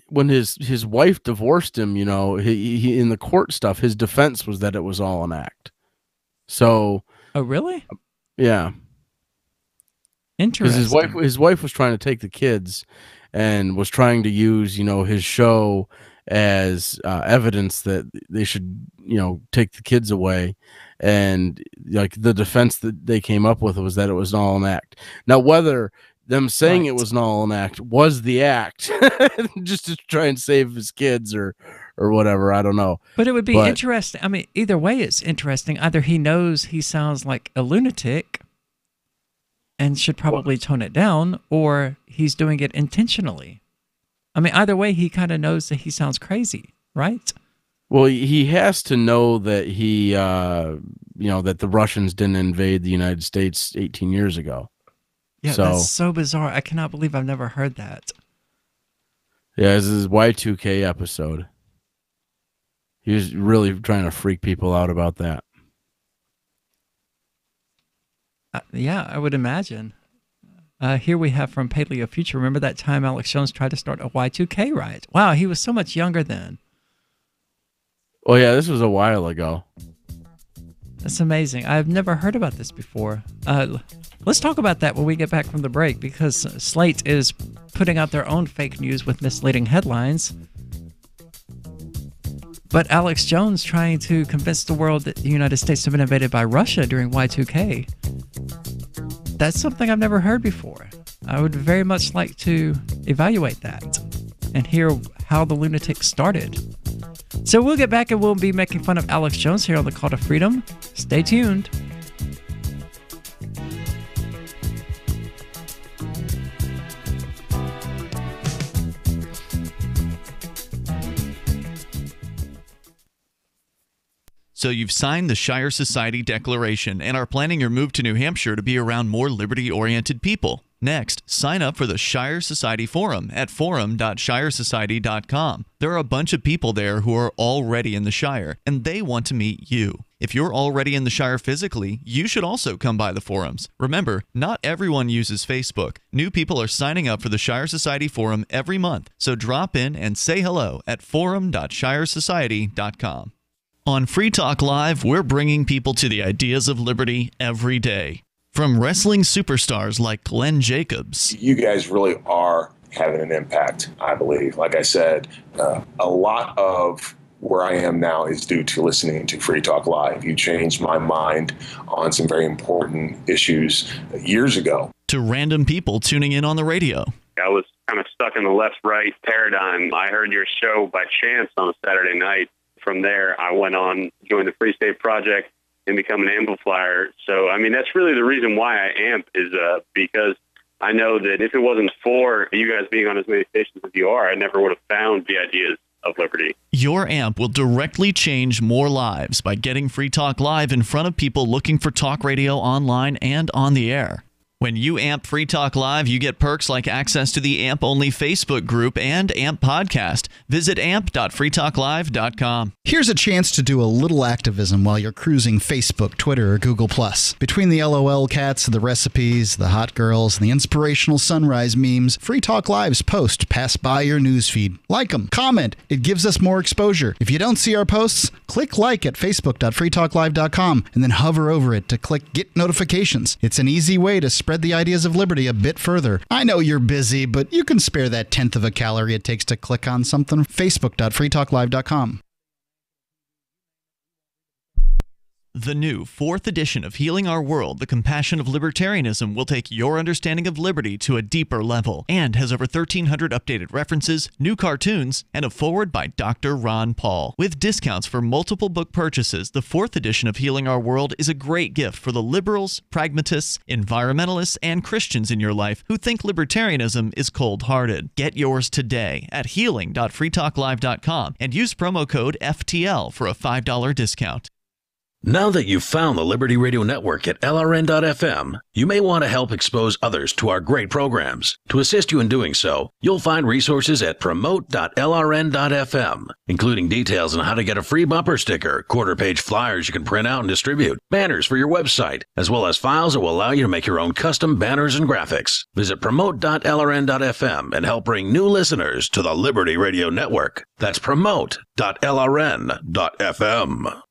when his wife divorced him, he in the court stuff, his defense was that it was all an act. So. Oh, really? Yeah. Interesting. Because his wife was trying to take the kids, and was trying to use his show as evidence that they should take the kids away, and like the defense that they came up with was that it was all an act. Now whether them saying it was an all an act was the act just to try and save his kids or whatever, I don't know. But it would be interesting. I mean, either way it's interesting. Either he knows he sounds like a lunatic and should probably tone it down, or he's doing it intentionally. I mean, either way, he kind of knows that he sounds crazy, right? Well, he has to know that that the Russians didn't invade the United States 18 years ago. Yeah, that's so bizarre. I cannot believe I've never heard that. Yeah, this is Y2K episode. He was really trying to freak people out about that. Yeah, I would imagine. Here we have from Paleo Future. Remember that time Alex Jones tried to start a Y2K riot? Wow, he was so much younger then. Oh, yeah, this was a while ago. That's amazing. I've never heard about this before. Let's talk about that when we get back from the break, because Slate is putting out their own fake news with misleading headlines. But Alex Jones trying to convince the world that the United States have been invaded by Russia during Y2K. That's something I've never heard before. I would very much like to evaluate that and hear how the lunatic started. So we'll get back and we'll be making fun of Alex Jones here on the Call to Freedom. Stay tuned. So you've signed the Shire Society Declaration and are planning your move to New Hampshire to be around more liberty-oriented people. Next, sign up for the Shire Society Forum at forum.shiresociety.com. There are a bunch of people there who are already in the Shire, and they want to meet you. If you're already in the Shire physically, you should also come by the forums. Remember, not everyone uses Facebook. New people are signing up for the Shire Society Forum every month, so drop in and say hello at forum.shiresociety.com. On Free Talk Live, we're bringing people to the ideas of liberty every day. From wrestling superstars like Glenn Jacobs. You guys really are having an impact, I believe. Like I said, a lot of where I am now is due to listening to Free Talk Live. You changed my mind on some very important issues years ago. To random people tuning in on the radio. I was kind of stuck in the left-right paradigm. I heard your show by chance on a Saturday night. From there, I went on, joined the Free State Project, and become an amplifier. So, I mean, that's really the reason why I amp is because I know that if it wasn't for you guys being on as many stations as you are, I never would have found the ideas of liberty. Your amp will directly change more lives by getting Free Talk Live in front of people looking for talk radio online and on the air. When you amp Free Talk Live, you get perks like access to the AMP-only Facebook group and AMP podcast. Visit amp.freetalklive.com. Here's a chance to do a little activism while you're cruising Facebook, Twitter, or Google+. Between the LOL cats, the recipes, the hot girls, and the inspirational sunrise memes, Free Talk Live's posts pass by your newsfeed. Like them, comment. It gives us more exposure. If you don't see our posts, click like at facebook.freetalklive.com and then hover over it to click Get Notifications. It's an easy way to spread the ideas of liberty a bit further. I know you're busy, but you can spare that 1/10 of a calorie it takes to click on something. Facebook.freetalklive.com. The new 4th edition of Healing Our World, The Compassion of Libertarianism, will take your understanding of liberty to a deeper level and has over 1,300 updated references, new cartoons, and a foreword by Dr. Ron Paul. With discounts for multiple book purchases, the 4th edition of Healing Our World is a great gift for the liberals, pragmatists, environmentalists, and Christians in your life who think libertarianism is cold-hearted. Get yours today at healing.freetalklive.com and use promo code FTL for a $5 discount. Now that you've found the Liberty Radio Network at LRN.FM, you may want to help expose others to our great programs. To assist you in doing so, you'll find resources at promote.lrn.fm, including details on how to get a free bumper sticker, quarter-page flyers you can print out and distribute, banners for your website, as well as files that will allow you to make your own custom banners and graphics. Visit promote.lrn.fm and help bring new listeners to the Liberty Radio Network. That's promote.lrn.fm.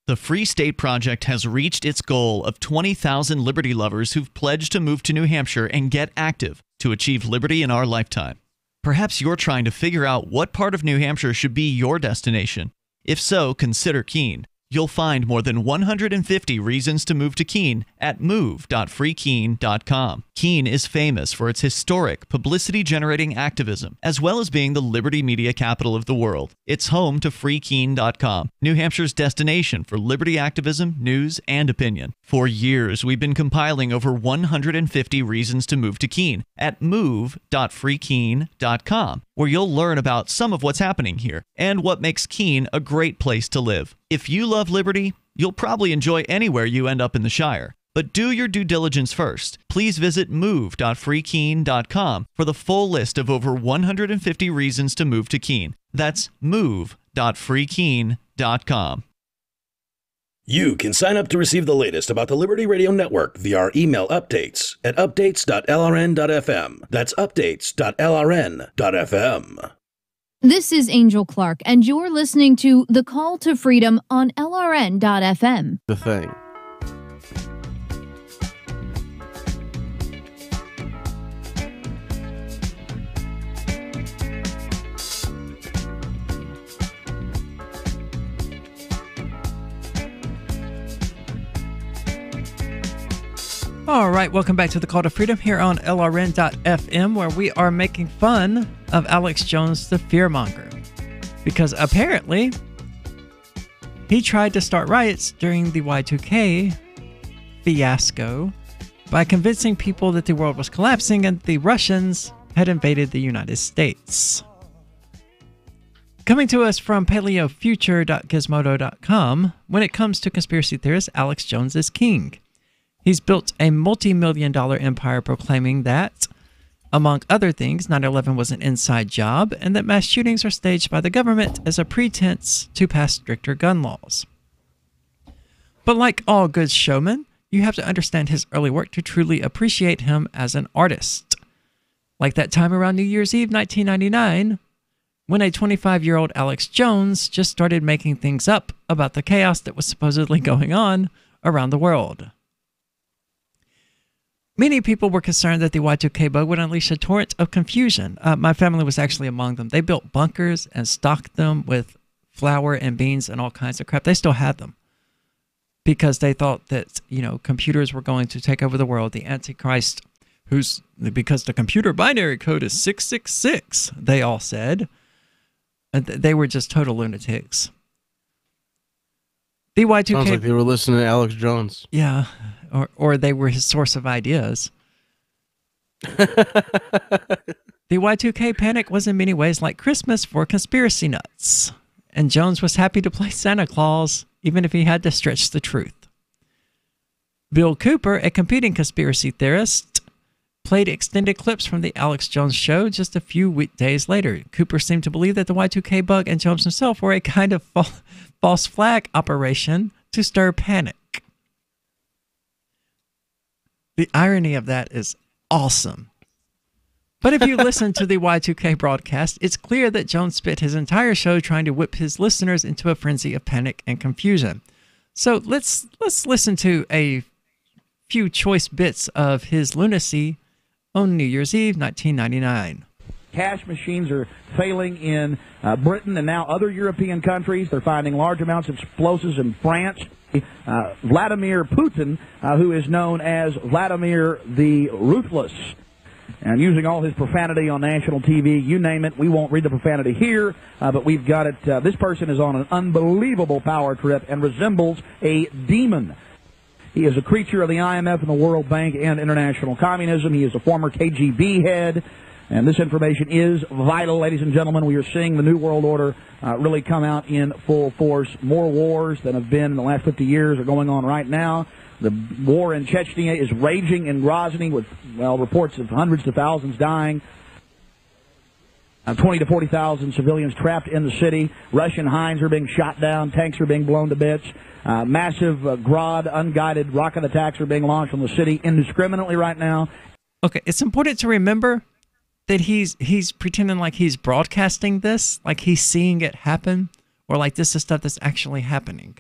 The Free State Project has reached its goal of 20,000 liberty lovers who've pledged to move to New Hampshire and get active to achieve liberty in our lifetime. Perhaps you're trying to figure out what part of New Hampshire should be your destination. If so, consider Keene. You'll find more than 150 reasons to move to Keene at move.freekeene.com. Keene is famous for its historic, publicity-generating activism, as well as being the liberty media capital of the world. It's home to freekeene.com, New Hampshire's destination for liberty activism, news, and opinion. For years, we've been compiling over 150 reasons to move to Keene at move.freekeene.com, where you'll learn about some of what's happening here and what makes Keene a great place to live. If you love liberty, you'll probably enjoy anywhere you end up in the Shire. But do your due diligence first. Please visit move.freekeen.com for the full list of over 150 reasons to move to Keene. That's move.freekeen.com. You can sign up to receive the latest about the Liberty Radio Network via our email updates at updates.lrn.fm. That's updates.lrn.fm. This is Angel Clark, and you're listening to The Call to Freedom on LRN.FM. The thing. All right, welcome back to the Call to Freedom here on LRN.FM, where we are making fun of Alex Jones, the fearmonger, because apparently he tried to start riots during the Y2K fiasco by convincing people that the world was collapsing and the Russians had invaded the United States. Coming to us from paleofuture.gizmodo.com, when it comes to conspiracy theorists, Alex Jones is king. He's built a multi-million-dollar empire proclaiming that, among other things, 9/11 was an inside job and that mass shootings are staged by the government as a pretense to pass stricter gun laws. But like all good showmen, you have to understand his early work to truly appreciate him as an artist. Like that time around New Year's Eve 1999, when a 25-year-old Alex Jones just started making things up about the chaos that was supposedly going on around the world. Many people were concerned that the Y2K bug would unleash a torrent of confusion. My family was actually among them. They built bunkers and stocked them with flour and beans and all kinds of crap. They still had them because they thought that, computers were going to take over the world. The Antichrist, because the computer binary code is 666, they all said. And they were just total lunatics. The Y2K... Sounds like they were listening to Alex Jones. Yeah. Or they were his source of ideas. The Y2K panic was in many ways like Christmas for conspiracy nuts, and Jones was happy to play Santa Claus, even if he had to stretch the truth. Bill Cooper, a competing conspiracy theorist, played extended clips from the Alex Jones show just a few days later. Cooper seemed to believe that the Y2K bug and Jones himself were a kind of false flag operation to stir panic. The irony of that is awesome. But if you listen to the Y2K broadcast, it's clear that Jones spent his entire show trying to whip his listeners into a frenzy of panic and confusion. So let's listen to a few choice bits of his lunacy on New Year's Eve, 1999. Cash machines are failing in Britain and now other European countries. They're finding large amounts of explosives in France. Vladimir Putin, who is known as Vladimir the Ruthless, and using all his profanity on national TV, you name it. We won't read the profanity here, but we've got it. This person is on an unbelievable power trip and resembles a demon. He is a creature of the IMF and the World Bank and international communism. He is a former KGB head. And this information is vital, ladies and gentlemen. We are seeing the New World Order really come out in full force. More wars than have been in the last 50 years are going on right now. The war in Chechnya is raging in Grozny with, reports of hundreds of thousands dying. 20 to 40,000 civilians trapped in the city. Russian Hinds are being shot down. Tanks are being blown to bits. Massive Grad unguided rocket attacks are being launched on the city indiscriminately right now. Okay, it's important to remember that he's pretending like he's broadcasting this, like he's seeing it happen, or like this is stuff that's actually happening.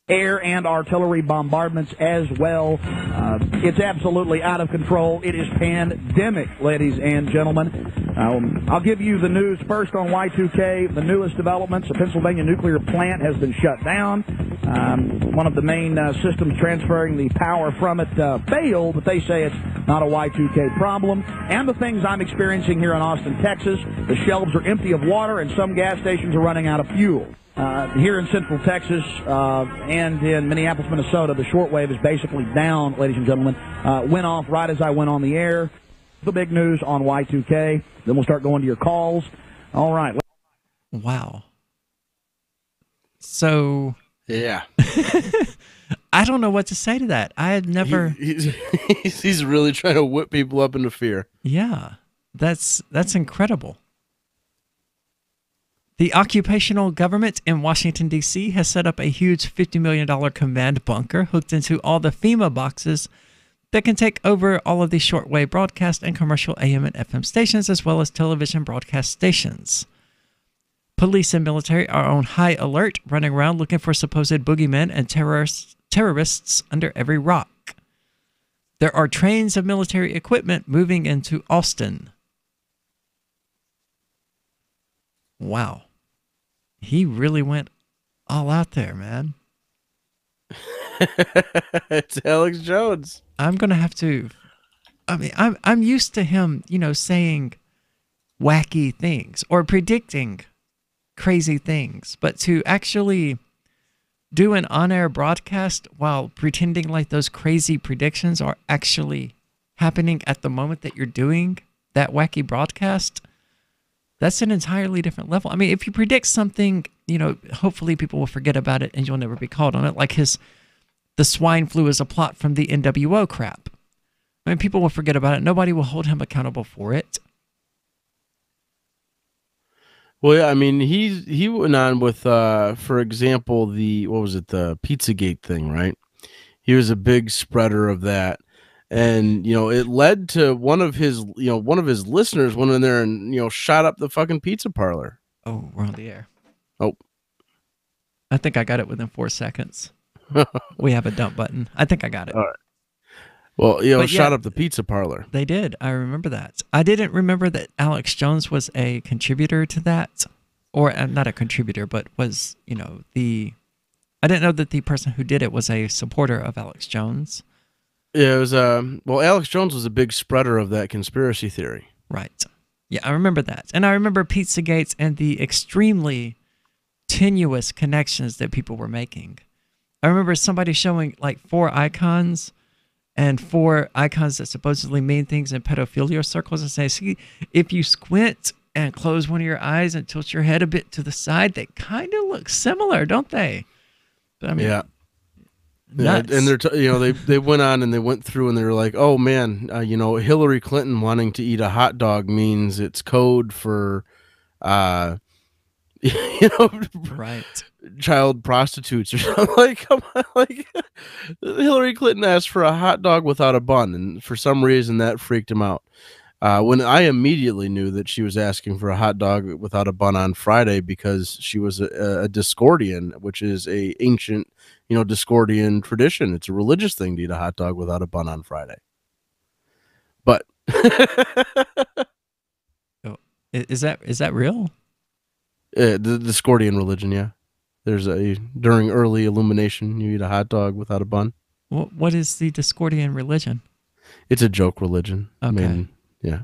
Air and artillery bombardments as well. It's absolutely out of control. It is pandemic, ladies and gentlemen. I'll give you the news first on Y2K. The newest developments, the Pennsylvania nuclear plant has been shut down. One of the main systems transferring the power from it failed, but they say it's not a Y2K problem. And the things I'm experiencing here in Austin, Texas, the shelves are empty of water and some gas stations are running out of fuel. Here in Central Texas and in Minneapolis, Minnesota, the shortwave is basically down, ladies and gentlemen. Went off right as I went on the air. The big news on Y2K. Then we'll start going to your calls. All right. Wow. So... Yeah. I don't know what to say to that. I had never. He's really trying to whip people up into fear. Yeah, that's incredible. The occupational government in Washington, D.C. has set up a huge $50 million command bunker hooked into all the FEMA boxes that can take over all of the shortwave broadcast and commercial AM and FM stations, as well as television broadcast stations. Police and military are on high alert, running around looking for supposed boogeymen and terrorists under every rock. There are trains of military equipment moving into Austin. Wow. He really went all out there, man. It's Alex Jones. I'm going to have to... I mean, I'm used to him, saying wacky things or predicting crazy things. But to actually do an on-air broadcast while pretending like those crazy predictions are actually happening at the moment that you're doing that wacky broadcast... That's an entirely different level. I mean, if you predict something, hopefully people will forget about it and you'll never be called on it. Like the swine flu is a plot from the NWO crap. I mean, people will forget about it. Nobody will hold him accountable for it. Well, yeah, I mean, he went on with, for example, the Pizzagate thing, right? He was a big spreader of that. And, it led to one of his listeners went in there and, shot up the fucking pizza parlor. Oh, we're on the air. Oh. I think I got it within 4 seconds. We have a dump button. I think I got it. All right. Well, shot up the pizza parlor. They did. I remember that. I didn't remember that Alex Jones was a contributor to that. Or not a contributor, but was, I didn't know that the person who did it was a supporter of Alex Jones. Yeah, it was, Alex Jones was a big spreader of that conspiracy theory. Right. Yeah, I remember that. And I remember Pizzagate and the extremely tenuous connections that people were making. I remember somebody showing like 4 icons and 4 icons that supposedly mean things in pedophilia circles and say, see, if you squint and close one of your eyes and tilt your head a bit to the side, they kind of look similar, don't they? But I mean, yeah. Nuts. Yeah, and they're they went on and they went through and they were like, oh man, Hillary Clinton wanting to eat a hot dog means it's code for, right, child prostitutes or something. Like Hillary Clinton asked for a hot dog without a bun, and for some reason that freaked him out. When I immediately knew that she was asking for a hot dog without a bun on Friday because she was a Discordian, which is a ancient, Discordian tradition. It's a religious thing to eat a hot dog without a bun on Friday. But is that real? The Discordian religion, yeah. There's during early illumination, you eat a hot dog without a bun. What is the Discordian religion? It's a joke religion. Okay. I mean, yeah.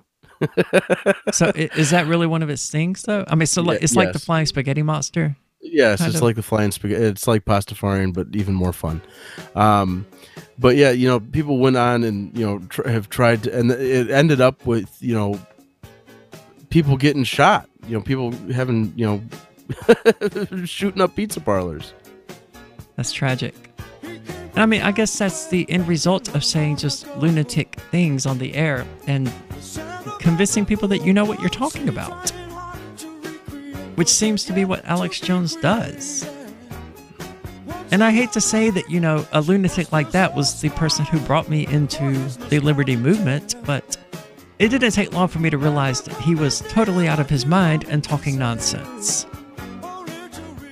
So is that really one of its things, though? I mean, so it's like the flying spaghetti monster? Yes, it's like the flying spaghetti. It's like Pastafarian, but even more fun. But yeah, people went on and, have tried to, and it ended up with, people getting shot. People having, shooting up pizza parlors. That's tragic. And I mean, I guess that's the end result of saying just lunatic things on the air and convincing people that you know what you're talking about, which seems to be what Alex Jones does. And I hate to say that, a lunatic like that was the person who brought me into the Liberty movement, but it didn't take long for me to realize that he was totally out of his mind and talking nonsense.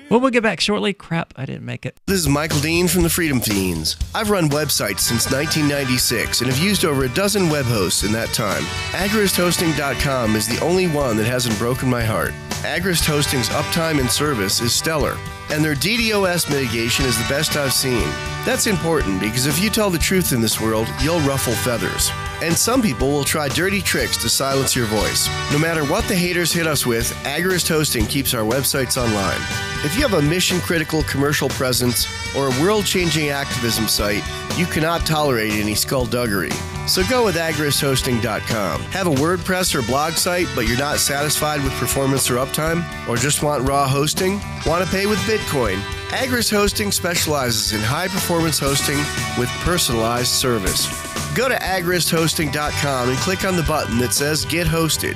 Well, we'll get back shortly. Crap, I didn't make it. This is Michael Dean from the Freedom Fiends. I've run websites since 1996 and have used over a dozen web hosts in that time. AgristHosting.com is the only one that hasn't broken my heart. Agrist Hosting's uptime and service is stellar, and their DDoS mitigation is the best I've seen. That's important because if you tell the truth in this world, you'll ruffle feathers. And some people will try dirty tricks to silence your voice. No matter what the haters hit us with, Agrist Hosting keeps our websites online. If you have a mission-critical commercial presence or a world-changing activism site, you cannot tolerate any skullduggery. So go with AgristHosting.com. Have a WordPress or blog site, but you're not satisfied with performance or uptime? Or just want raw hosting? Want to pay with Bitcoin? Agris Hosting specializes in high-performance hosting with personalized service. Go to agristhosting.com and click on the button that says Get Hosted.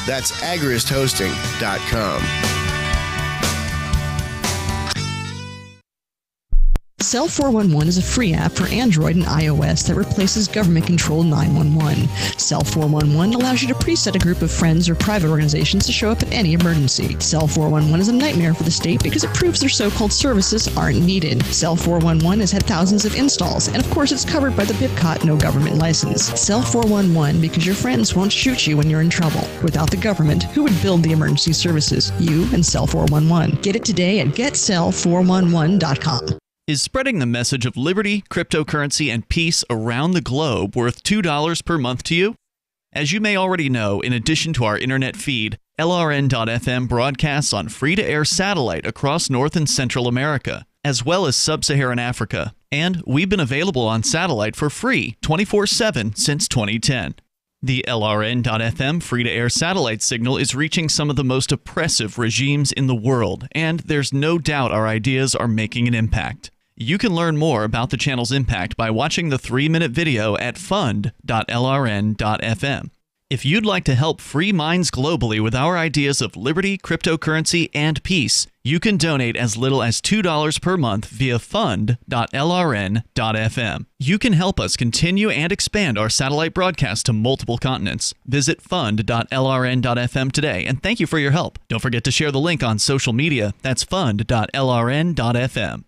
That's agristhosting.com. Cell 411 is a free app for Android and iOS that replaces government-controlled 911. Cell 411 allows you to preset a group of friends or private organizations to show up at any emergency. Cell 411 is a nightmare for the state because it proves their so-called services aren't needed. Cell 411 has had thousands of installs, and of course it's covered by the BIPCOT no government license. Cell 411 because your friends won't shoot you when you're in trouble. Without the government, who would build the emergency services? You and Cell 411. Get it today at getcell411.com. Is spreading the message of liberty, cryptocurrency, and peace around the globe worth $2 per month to you? As you may already know, in addition to our internet feed, LRN.FM broadcasts on free-to-air satellite across North and Central America, as well as Sub-Saharan Africa. And we've been available on satellite for free 24/7 since 2010. The LRN.FM free-to-air satellite signal is reaching some of the most oppressive regimes in the world, and there's no doubt our ideas are making an impact. You can learn more about the channel's impact by watching the 3-minute video at fund.lrn.fm. If you'd like to help free minds globally with our ideas of liberty, cryptocurrency, and peace, you can donate as little as $2 per month via fund.lrn.fm. You can help us continue and expand our satellite broadcast to multiple continents. Visit fund.lrn.fm today, and thank you for your help. Don't forget to share the link on social media. That's fund.lrn.fm.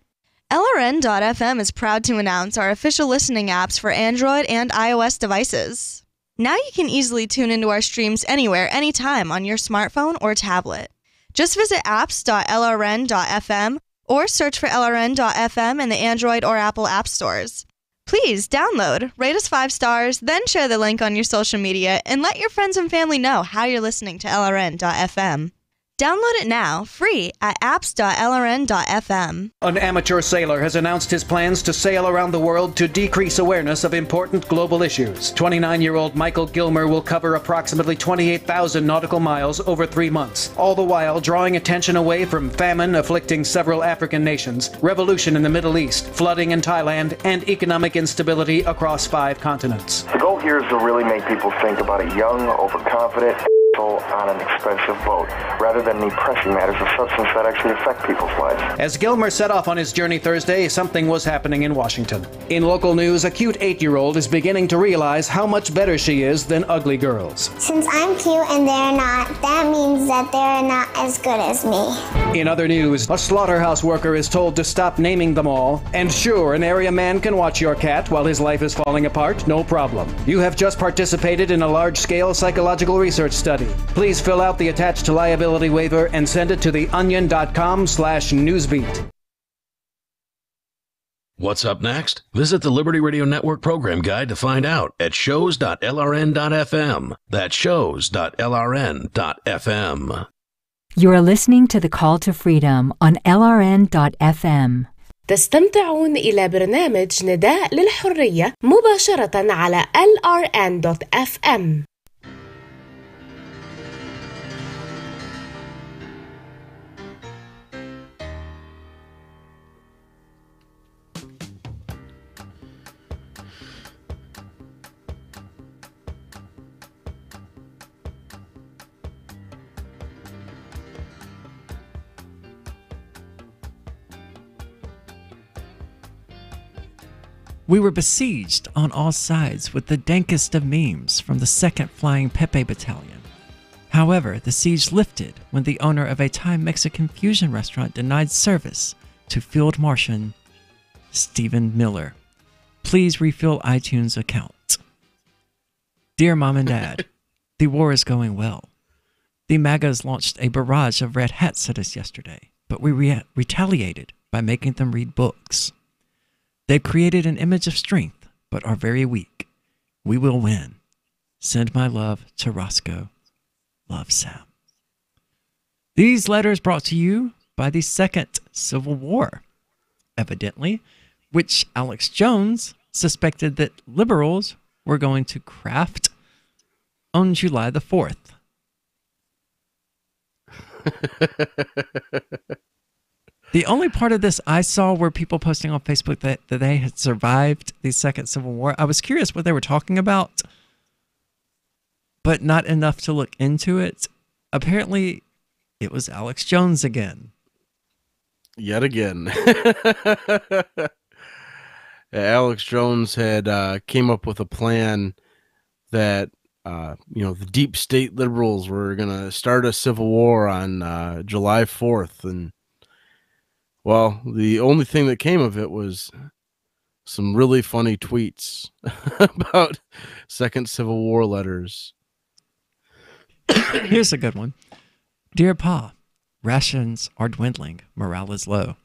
LRN.FM is proud to announce our official listening apps for Android and iOS devices. Now you can easily tune into our streams anywhere, anytime on your smartphone or tablet. Just visit apps.lrn.fm or search for LRN.FM in the Android or Apple app stores. Please download, rate us 5 stars, then share the link on your social media and let your friends and family know how you're listening to LRN.FM. Download it now, free, at apps.lrn.fm. An amateur sailor has announced his plans to sail around the world to decrease awareness of important global issues. 29-year-old Michael Gilmer will cover approximately 28,000 nautical miles over 3 months, all the while drawing attention away from famine afflicting several African nations, revolution in the Middle East, flooding in Thailand, and economic instability across 5 continents. The goal here is to really make people think about a young, overconfident on an expensive boat, rather than the pressing matters of substance that actually affect people's lives. As Gilmer set off on his journey Thursday, something was happening in Washington. In local news, a cute 8-year-old is beginning to realize how much better she is than ugly girls. Since I'm cute and they're not, that means that they're not as good as me. In other news, a slaughterhouse worker is told to stop naming them all. And sure, an area man can watch your cat while his life is falling apart, no problem. You have just participated in a large-scale psychological research study. Please fill out the attached liability waiver and send it to theonion.com/newsbeat. What's up next? Visit the Liberty Radio Network program guide to find out at shows.lrn.fm. That's shows.lrn.fm. You are listening to The Call to Freedom on LRN.FM. تستمتعون إلى برنامج نداء للحرية مباشرة على LRN.FM. We were besieged on all sides with the dankest of memes from the 2nd Flying Pepe Battalion. However, the siege lifted when the owner of a Thai Mexican fusion restaurant denied service to Field Marshal Stephen Miller. Please refill iTunes account. Dear Mom and Dad, the war is going well. The MAGAs launched a barrage of red hats at us yesterday, but we retaliated by making them read books. They've created an image of strength, but are very weak. We will win. Send my love to Roscoe. Love, Sam. These letters brought to you by the Second Civil War, evidently, which Alex Jones suspected that liberals were going to craft on July the 4th. The only part of this I saw were people posting on Facebook that they had survived the Second Civil War. I was curious what they were talking about, but not enough to look into it. Apparently, it was Alex Jones again. Yet again. Alex Jones had came up with a plan that the deep state liberals were going to start a civil war on July 4th. And, well, the only thing that came of it was some really funny tweets about Second Civil War letters. Here's a good one. Dear Pa, rations are dwindling. Morale is low.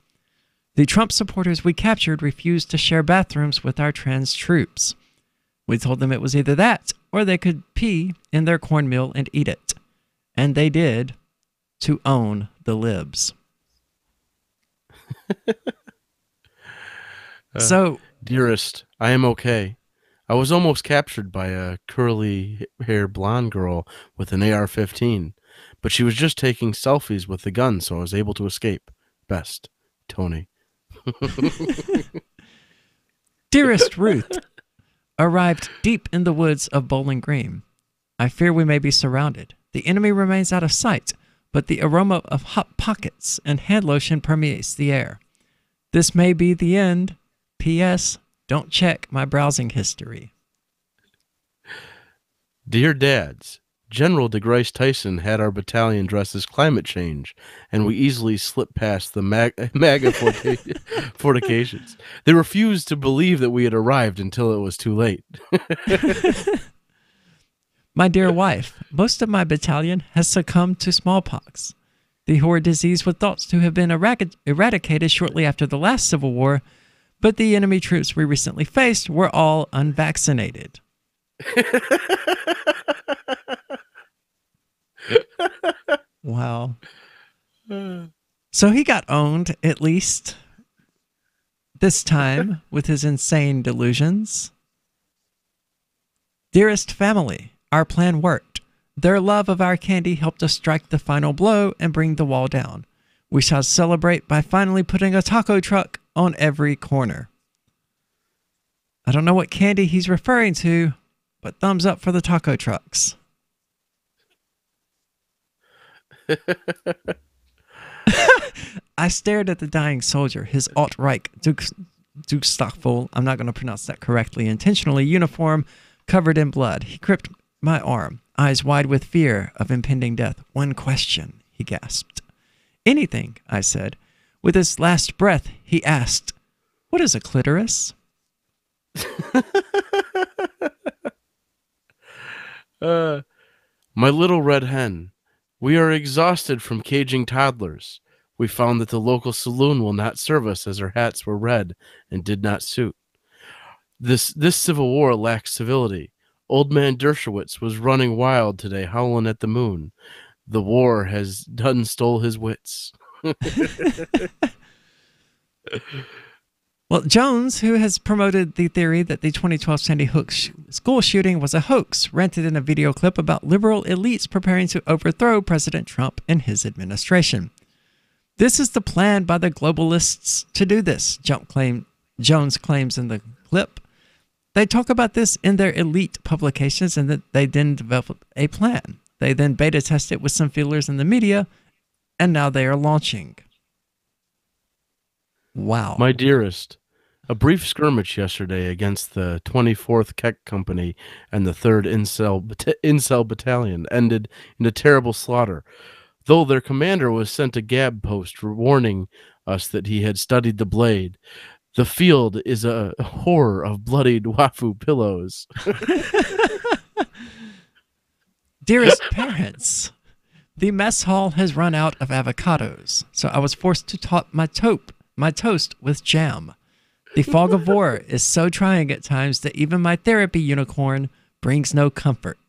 The Trump supporters we captured refused to share bathrooms with our trans troops. We told them it was either that or they could pee in their cornmeal and eat it. And they did, to own the libs. So, dearest, I am okay. I was almost captured by a curly-haired blonde girl with an AR-15, but she was just taking selfies with the gun, so I was able to escape. Best, Tony. Dearest Ruth, arrived deep in the woods of Bowling Green. I fear we may be surrounded. The enemy remains out of sight, but the aroma of hot pockets and hand lotion permeates the air. This may be the end. P.S. Don't check my browsing history. Dear Dads, General DeGrasse Tyson had our battalion dressed as climate change, and we easily slipped past the MAGA fortifications. They refused to believe that we had arrived until it was too late. My dear wife, most of my battalion has succumbed to smallpox. The horrid disease was thought to have been eradicated shortly after the last Civil War, but the enemy troops we recently faced were all unvaccinated. Wow. So he got owned, at least this time, with his insane delusions. Dearest family, our plan worked. Their love of our candy helped us strike the final blow and bring the wall down. We shall celebrate by finally putting a taco truck on every corner. I don't know what candy he's referring to, but thumbs up for the taco trucks. I stared at the dying soldier, his alt-right Dukestockful, I'm not going to pronounce that correctly, intentionally uniform, covered in blood. He gripped my arm, eyes wide with fear of impending death. One question, he gasped. Anything, I said. With his last breath, he asked, what is a clitoris? My little red hen, we are exhausted from caging toddlers. We found that the local saloon will not serve us as our hats were red and did not suit. This Civil War lacks civility. Old man Dershowitz was running wild today, howling at the moon. The war has done stole his wits. Well, Jones, who has promoted the theory that the 2012 Sandy Hook school shooting was a hoax, ranted in a video clip about liberal elites preparing to overthrow President Trump and his administration. This is the plan by the globalists to do this, Jones claims in the clip. They talk about this in their elite publications and that they then develop a plan. They then beta test it with some feelers in the media, and now they are launching. Wow. My dearest, a brief skirmish yesterday against the 24th Keck Company and the 3rd Incel Battalion ended in a terrible slaughter. Though their commander was sent a gab post warning us that he had studied the blade, the field is a horror of bloodied wafu pillows. Dearest parents, the mess hall has run out of avocados, so I was forced to top my toast with jam. The fog of war is so trying at times that even my therapy unicorn brings no comfort.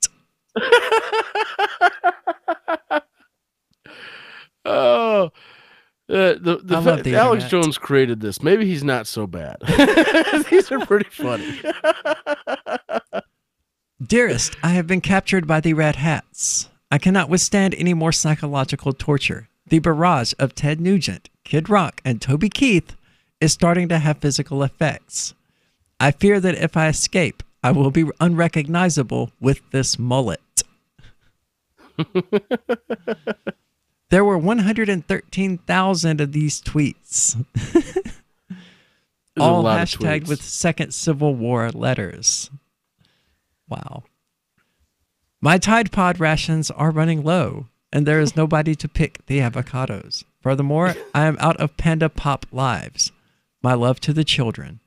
Oh, Alex Jones created this. Maybe he's not so bad. These are pretty funny. Dearest, I have been captured by the Red Hats. I cannot withstand any more psychological torture. The barrage of Ted Nugent, Kid Rock, and Toby Keith is starting to have physical effects. I fear that if I escape, I will be unrecognizable with this mullet. There were 113,000 of these tweets. All hashtagged with Second Civil War letters. Wow. My Tide Pod rations are running low, and there is nobody to pick the avocados. Furthermore, I am out of Panda Pop lives. My love to the children.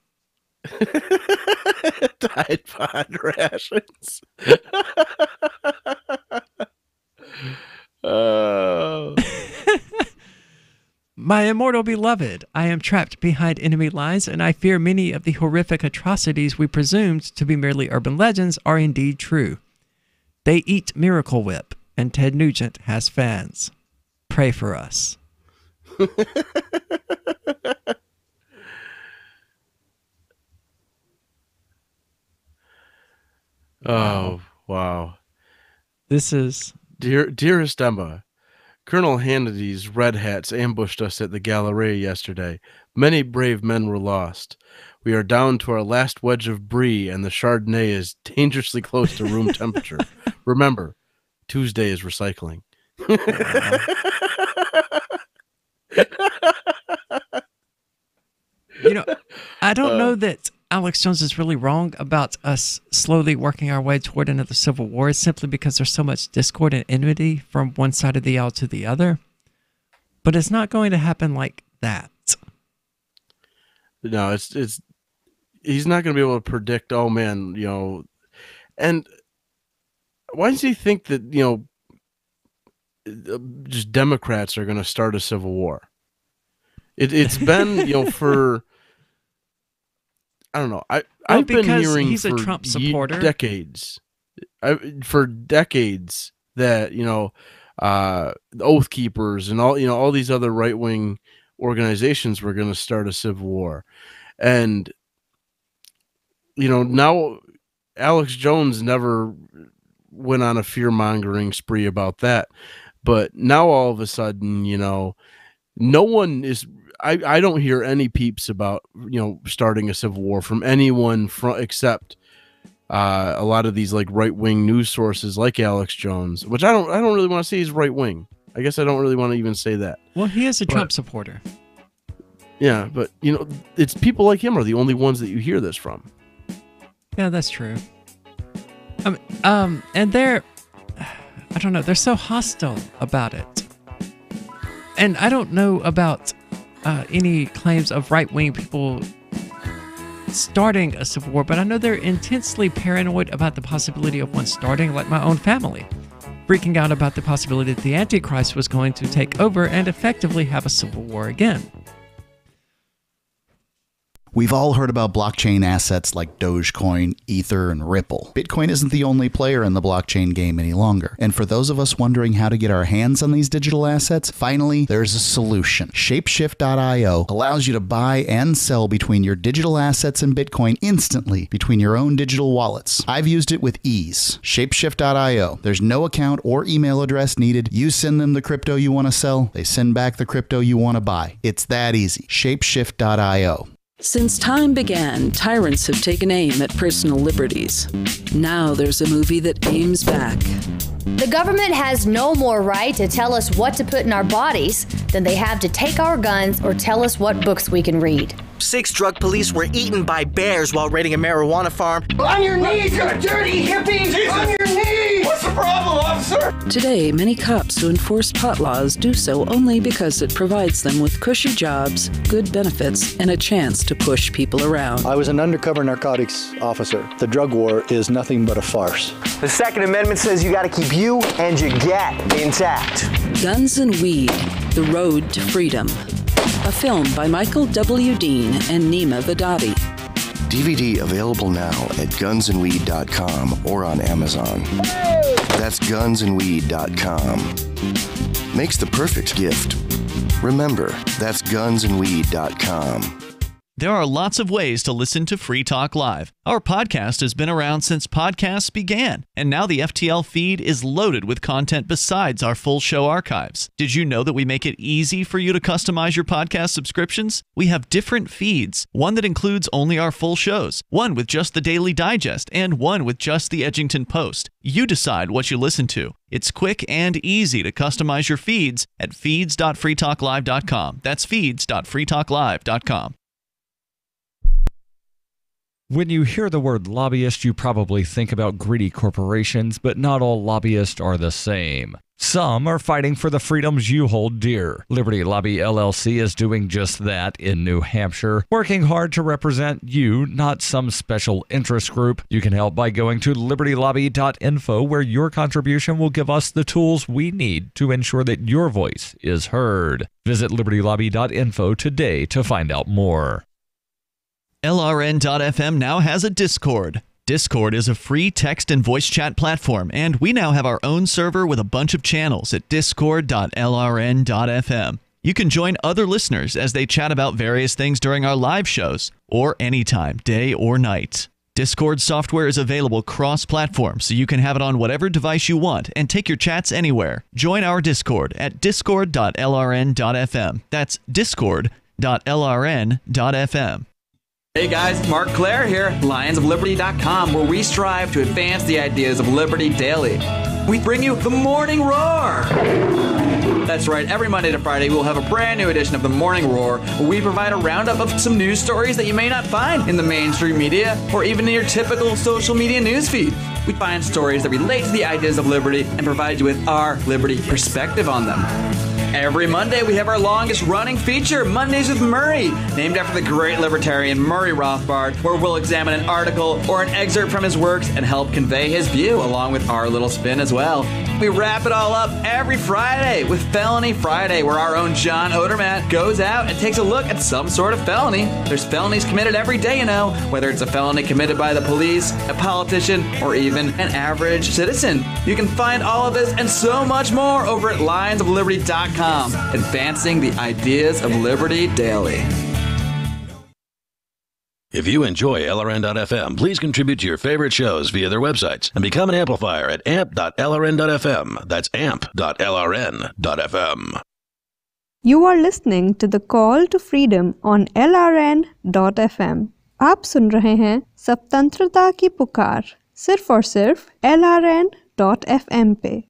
Tide Pod rations. Oh. My immortal beloved, I am trapped behind enemy lines, and I fear many of the horrific atrocities we presumed to be merely urban legends are indeed true. They eat Miracle Whip, and Ted Nugent has fans. Pray for us. Oh, wow. This is... Dearest Emma, Colonel Hannity's Red Hats ambushed us at the Galleria yesterday. Many brave men were lost. We are down to our last wedge of brie, and the Chardonnay is dangerously close to room temperature. Remember, Tuesday is recycling. You know, I don't know that Alex Jones is really wrong about us slowly working our way toward another civil war, simply because there's so much discord and enmity from one side of the aisle to the other. But it's not going to happen like that. No, it's he's not going to be able to predict, oh man, you know, and why does he think that, you know, just Democrats are going to start a civil war? It's been, you know, for, I don't know. I've been hearing he's a for Trump supporter. Decades that, you know, the Oath Keepers and all these other right-wing organizations were going to start a civil war. And, you know, now Alex Jones never went on a fear-mongering spree about that. But now all of a sudden, you know, no one is... I don't hear any peeps about, you know, starting a civil war from anyone except a lot of these like right-wing news sources like Alex Jones, which I don't really want to say he's right-wing. I guess I don't really want to even say that. Well, he is a Trump supporter. Yeah, but you know, it's people like him are the only ones that you hear this from. Yeah, that's true. And they're, I don't know, they're so hostile about it. And I don't know about any claims of right-wing people starting a civil war, but I know they're intensely paranoid about the possibility of one starting, like my own family, freaking out about the possibility that the Antichrist was going to take over and effectively have a civil war again. We've all heard about blockchain assets like Dogecoin, Ether, and Ripple. Bitcoin isn't the only player in the blockchain game any longer. And for those of us wondering how to get our hands on these digital assets, finally, there's a solution. Shapeshift.io allows you to buy and sell between your digital assets and Bitcoin instantly between your own digital wallets. I've used it with ease. Shapeshift.io. There's no account or email address needed. You send them the crypto you want to sell. They send back the crypto you want to buy. It's that easy. Shapeshift.io. Since time began, tyrants have taken aim at personal liberties. Now there's a movie that aims back. The government has no more right to tell us what to put in our bodies than they have to take our guns or tell us what books we can read. 6 drug police were eaten by bears while raiding a marijuana farm. On your knees, you dirty hippies! Jesus. On your knees! What's the problem, officer? Today, many cops who enforce pot laws do so only because it provides them with cushy jobs, good benefits, and a chance to push people around. I was an undercover narcotics officer. The drug war is nothing but a farce. The Second Amendment says you gotta keep you and your gat intact. Guns and Weed, The Road to Freedom. A film by Michael W. Dean and Nima Vadadi. DVD available now at gunsandweed.com or on Amazon. That's gunsandweed.com. Makes the perfect gift. Remember, that's gunsandweed.com. There are lots of ways to listen to Free Talk Live. Our podcast has been around since podcasts began, and now the FTL feed is loaded with content besides our full show archives. Did you know that we make it easy for you to customize your podcast subscriptions? We have different feeds, one that includes only our full shows, one with just the Daily Digest, and one with just the Edgington Post. You decide what you listen to. It's quick and easy to customize your feeds at feeds.freetalklive.com. That's feeds.freetalklive.com. When you hear the word lobbyist, you probably think about greedy corporations, but not all lobbyists are the same. Some are fighting for the freedoms you hold dear. Liberty Lobby LLC is doing just that in New Hampshire, working hard to represent you, not some special interest group. You can help by going to libertylobby.info, where your contribution will give us the tools we need to ensure that your voice is heard. Visit libertylobby.info today to find out more. LRN.FM now has a Discord. Discord is a free text and voice chat platform, and we now have our own server with a bunch of channels at discord.lrn.fm. You can join other listeners as they chat about various things during our live shows, or anytime, day or night. Discord software is available cross-platform, so you can have it on whatever device you want and take your chats anywhere. Join our Discord at discord.lrn.fm. That's discord.lrn.fm. Hey guys, Mark Claire here, lionsofliberty.com, where we strive to advance the ideas of liberty daily. We bring you the Morning Roar. That's right, every Monday to Friday we'll have a brand new edition of the Morning Roar, where we provide a roundup of some news stories that you may not find in the mainstream media or even in your typical social media newsfeed. We find stories that relate to the ideas of liberty and provide you with our liberty perspective on them. Every Monday, we have our longest-running feature, Mondays with Murray, named after the great libertarian Murray Rothbard, where we'll examine an article or an excerpt from his works and help convey his view, along with our little spin as well. We wrap it all up every Friday with Felony Friday, where our own John Odermatt goes out and takes a look at some sort of felony. There's felonies committed every day, you know, whether it's a felony committed by the police, a politician, or even an average citizen. You can find all of this and so much more over at lionsofliberty.com. Advancing the ideas of liberty daily. If you enjoy LRN.FM, please contribute to your favorite shows via their websites and become an amplifier at amp.lrn.fm. That's amp.lrn.fm. You are listening to the Call to Freedom on LRN.fm. आप सुन रहे हैं स्वतंत्रता की पुकार सिर्फ और सिर्फ LRN.fm पे।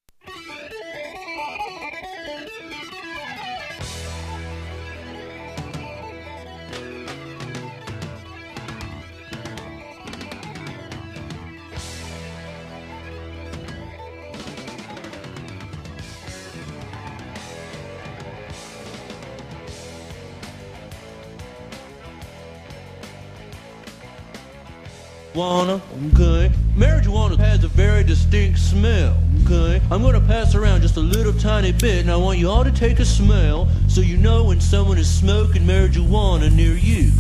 Okay. Marijuana has a very distinct smell. Okay. I'm going to pass around just a little tiny bit, and I want you all to take a smell so you know when someone is smoking marijuana near you.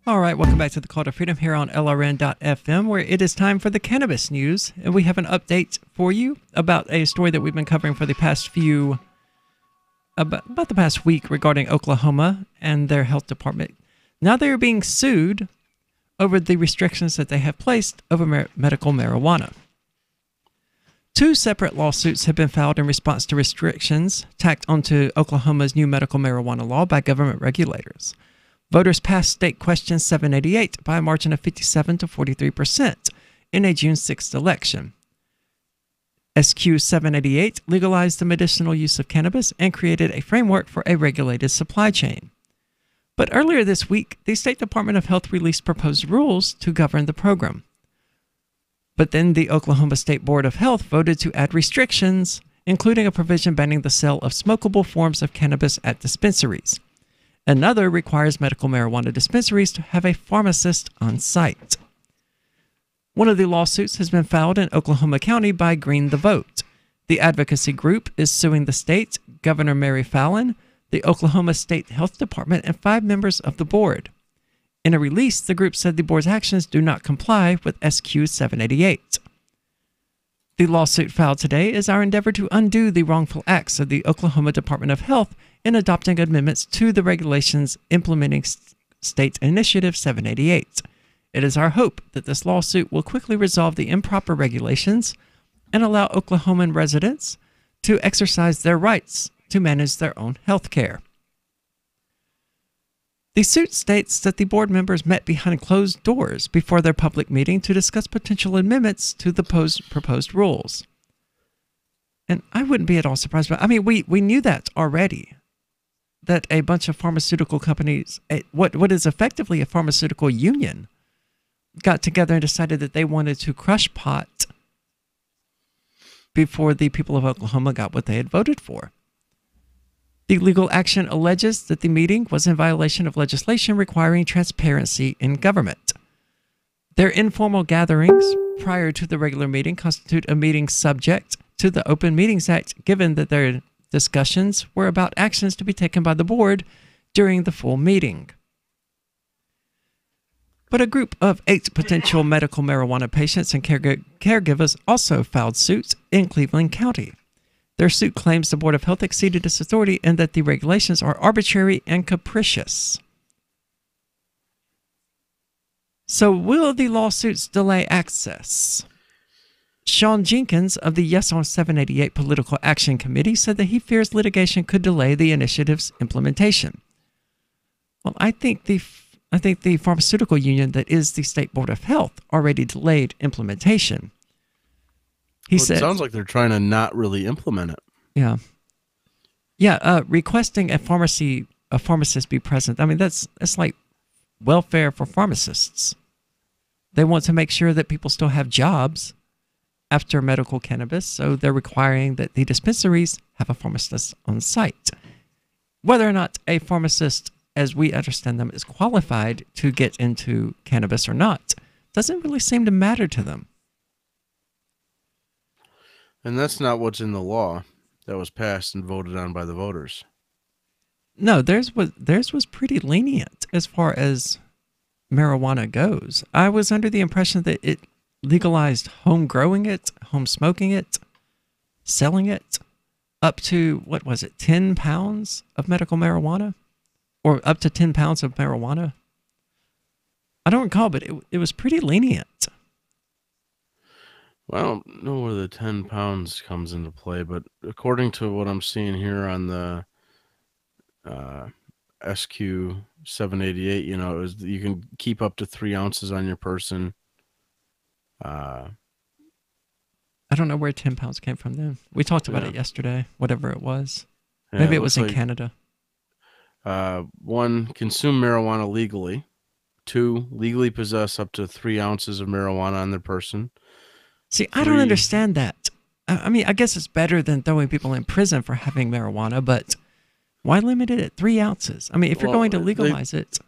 All right, welcome back to the Call to Freedom here on LRN.FM, where it is time for the cannabis news. And we have an update for you about a story that we've been covering for the past about the past week regarding Oklahoma and their health department. Now they are being sued over the restrictions that they have placed over medical marijuana. 2 separate lawsuits have been filed in response to restrictions tacked onto Oklahoma's new medical marijuana law by government regulators. Voters passed State Question 788 by a margin of 57 to 43% in a June 6th election. SQ 788 legalized the medicinal use of cannabis and created a framework for a regulated supply chain. But earlier this week, the State Department of Health released proposed rules to govern the program. But then the Oklahoma State Board of Health voted to add restrictions, including a provision banning the sale of smokable forms of cannabis at dispensaries. Another requires medical marijuana dispensaries to have a pharmacist on site. One of the lawsuits has been filed in Oklahoma County by Green the Vote. The advocacy group is suing the state, Governor Mary Fallin, the Oklahoma State Health Department, and 5 members of the board. In a release, the group said the board's actions do not comply with SQ 788. The lawsuit filed today is our endeavor to undo the wrongful acts of the Oklahoma Department of Health in adopting amendments to the regulations implementing State Initiative 788. It is our hope that this lawsuit will quickly resolve the improper regulations and allow Oklahoman residents to exercise their rights to manage their own health care. The suit states that the board members met behind closed doors before their public meeting to discuss potential amendments to the proposed rules. And I wouldn't be at all surprised, but I mean, we knew that already, that a bunch of pharmaceutical companies, what is effectively a pharmaceutical union, got together and decided that they wanted to crush pot before the people of Oklahoma got what they had voted for. The legal action alleges that the meeting was in violation of legislation requiring transparency in government. Their informal gatherings prior to the regular meeting constitute a meeting subject to the Open Meetings Act, given that their discussions were about actions to be taken by the board during the full meeting. But a group of 8 potential medical marijuana patients and caregivers also filed suits in Cleveland County. Their suit claims the Board of Health exceeded its authority and that the regulations are arbitrary and capricious. So will the lawsuits delay access? Sean Jenkins of the Yes on 788 Political Action Committee said that he fears litigation could delay the initiative's implementation. Well, I think the pharmaceutical union that is the State Board of Health already delayed implementation. He said, it sounds like they're trying to not really implement it. Yeah. Requesting a pharmacist be present. I mean, that's like welfare for pharmacists. They want to make sure that people still have jobs after medical cannabis, so they're requiring that the dispensaries have a pharmacist on site. Whether or not a pharmacist, as we understand them, is qualified to get into cannabis or not, doesn't really seem to matter to them. And that's not what's in the law that was passed and voted on by the voters. No, theirs was pretty lenient as far as marijuana goes. I was under the impression that it legalized home growing it, home smoking it, selling it, up to, 10 pounds of medical marijuana? Or up to 10 pounds of marijuana? I don't recall, but it was pretty lenient. Well, I don't know where the 10 pounds comes into play, but according to what I'm seeing here on the SQ 788, you can keep up to 3 ounces on your person. I don't know where 10 pounds came from then. We talked about it yesterday, whatever it was. Yeah, maybe it was in Canada. 1, consume marijuana legally. 2, legally possess up to 3 ounces of marijuana on their person. See, I don't understand that. I mean, I guess it's better than throwing people in prison for having marijuana, but why limit it at 3 ounces? I mean, if you're going to legalize it.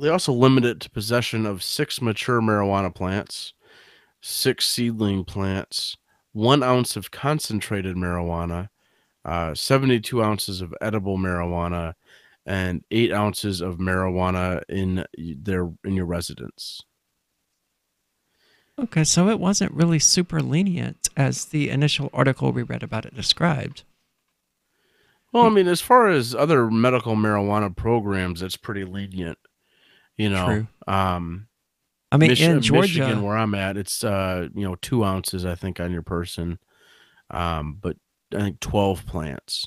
They also limit it to possession of 6 mature marijuana plants, 6 seedling plants, 1 ounce of concentrated marijuana, 72 ounces of edible marijuana, and 8 ounces of marijuana in your residence. Okay, so it wasn't really super lenient as the initial article we read about it described. Well, I mean, as far as other medical marijuana programs, it's pretty lenient. True. I mean, in Georgia, Michigan, where I'm at, it's 2 ounces, I think, on your person. But I think 12 plants.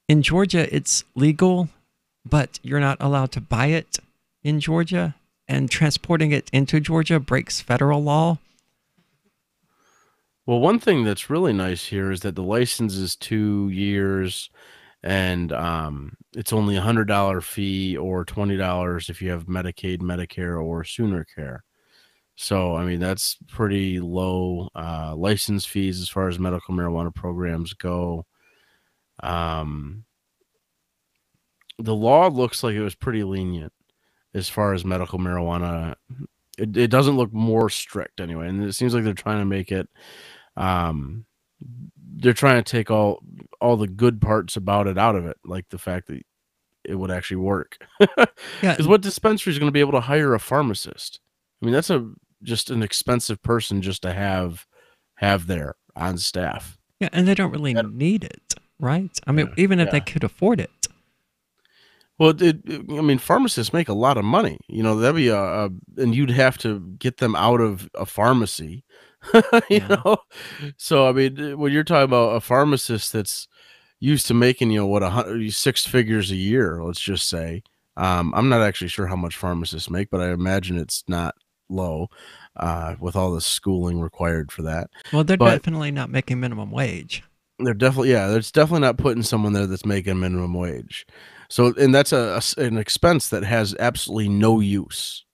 In Georgia, it's legal, but you're not allowed to buy it in Georgia, and transporting it into Georgia breaks federal law. Well, one thing that's really nice here is that the license is 2 years, and it's only $100 fee or $20 if you have Medicaid, Medicare, or Sooner Care. So, I mean, that's pretty low license fees as far as medical marijuana programs go. The law looks like it was pretty lenient as far as medical marijuana. It doesn't look more strict anyway, and it seems like they're trying to make it. They're trying to take all the good parts about it out of it, like the fact that it would actually work. Because what dispensary is going to be able to hire a pharmacist? I mean, that's just an expensive person just to have there on staff. Yeah, and they don't really need it, right? I mean, even if they could afford it. Well, I mean, pharmacists make a lot of money. You know, that'd be and you'd have to get them out of a pharmacy. you know, so I mean, when you're talking about a pharmacist that's used to making, 6 figures a year, let's just say. I'm not actually sure how much pharmacists make, but I imagine it's not low with all the schooling required for that. Well, they're definitely not making minimum wage. They're definitely not putting someone there that's making minimum wage. So, and that's an expense that has absolutely no use.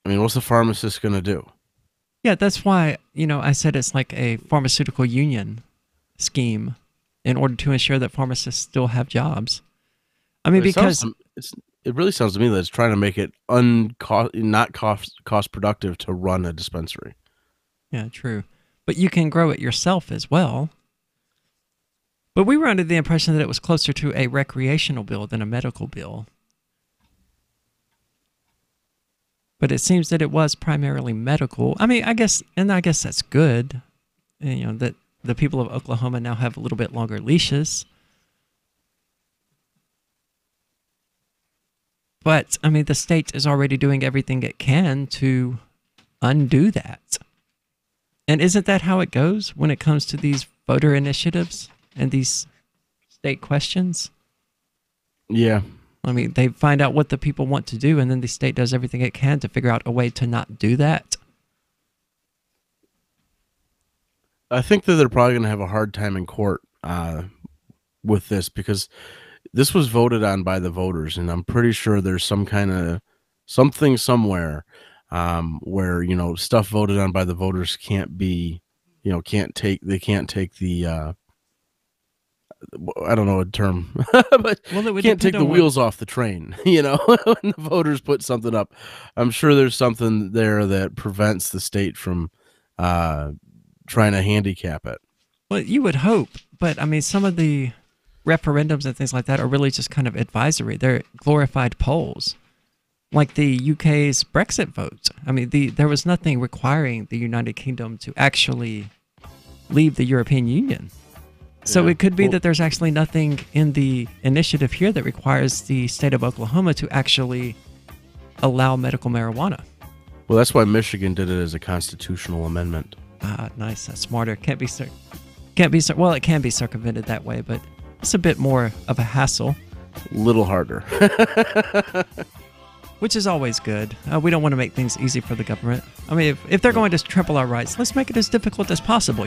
I mean, what's the pharmacist going to do? Yeah, that's why, I said it's like a pharmaceutical union scheme in order to ensure that pharmacists still have jobs. I mean, because it really sounds to me that it's trying to make it not cost productive to run a dispensary. Yeah, true. But you can grow it yourself as well. But we were under the impression that it was closer to a recreational bill than a medical bill. But it seems that it was primarily medical. I mean, I guess that's good. And, that the people of Oklahoma now have a little bit longer leashes. But, I mean, the state is already doing everything it can to undo that. And isn't that how it goes when it comes to these voter initiatives and these state questions? Yeah. I mean, they find out what the people want to do, and then the state does everything it can to figure out a way to not do that. I think that they're probably going to have a hard time in court with this, because this was voted on by the voters, and I'm pretty sure there's some kind of something somewhere where, stuff voted on by the voters can't be, they can't take the I don't know a term, but can't take the wheels off the train, when the voters put something up. I'm sure there's something there that prevents the state from trying to handicap it. Well, you would hope, but I mean, some of the referendums and things like that are really just kind of advisory. They're glorified polls, like the UK's Brexit vote. I mean, there was nothing requiring the United Kingdom to actually leave the European Union. So it could be that there's actually nothing in the initiative here that requires the state of Oklahoma to actually allow medical marijuana. Well, that's why Michigan did it as a constitutional amendment. Ah, nice. That's smarter. It can be circumvented that way, but it's a bit more of a hassle. A little harder. Which is always good. We don't want to make things easy for the government. I mean, if they're going to trample our rights, let's make it as difficult as possible,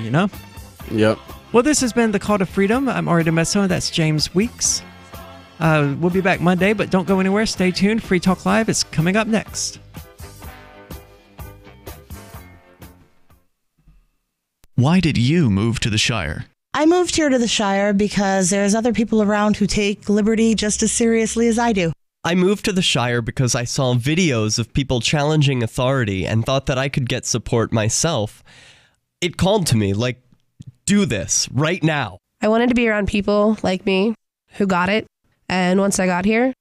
Yep. Well, this has been The Call to Freedom. I'm Ari DeMezzo, and that's James Weeks. We'll be back Monday, but don't go anywhere. Stay tuned. Free Talk Live is coming up next. Why did you move to the Shire? I moved here to the Shire because there's other people around who take liberty just as seriously as I do. I moved to the Shire because I saw videos of people challenging authority and thought that I could get support myself. It called to me, like, do this right now. I wanted to be around people like me who got it. And once I got here,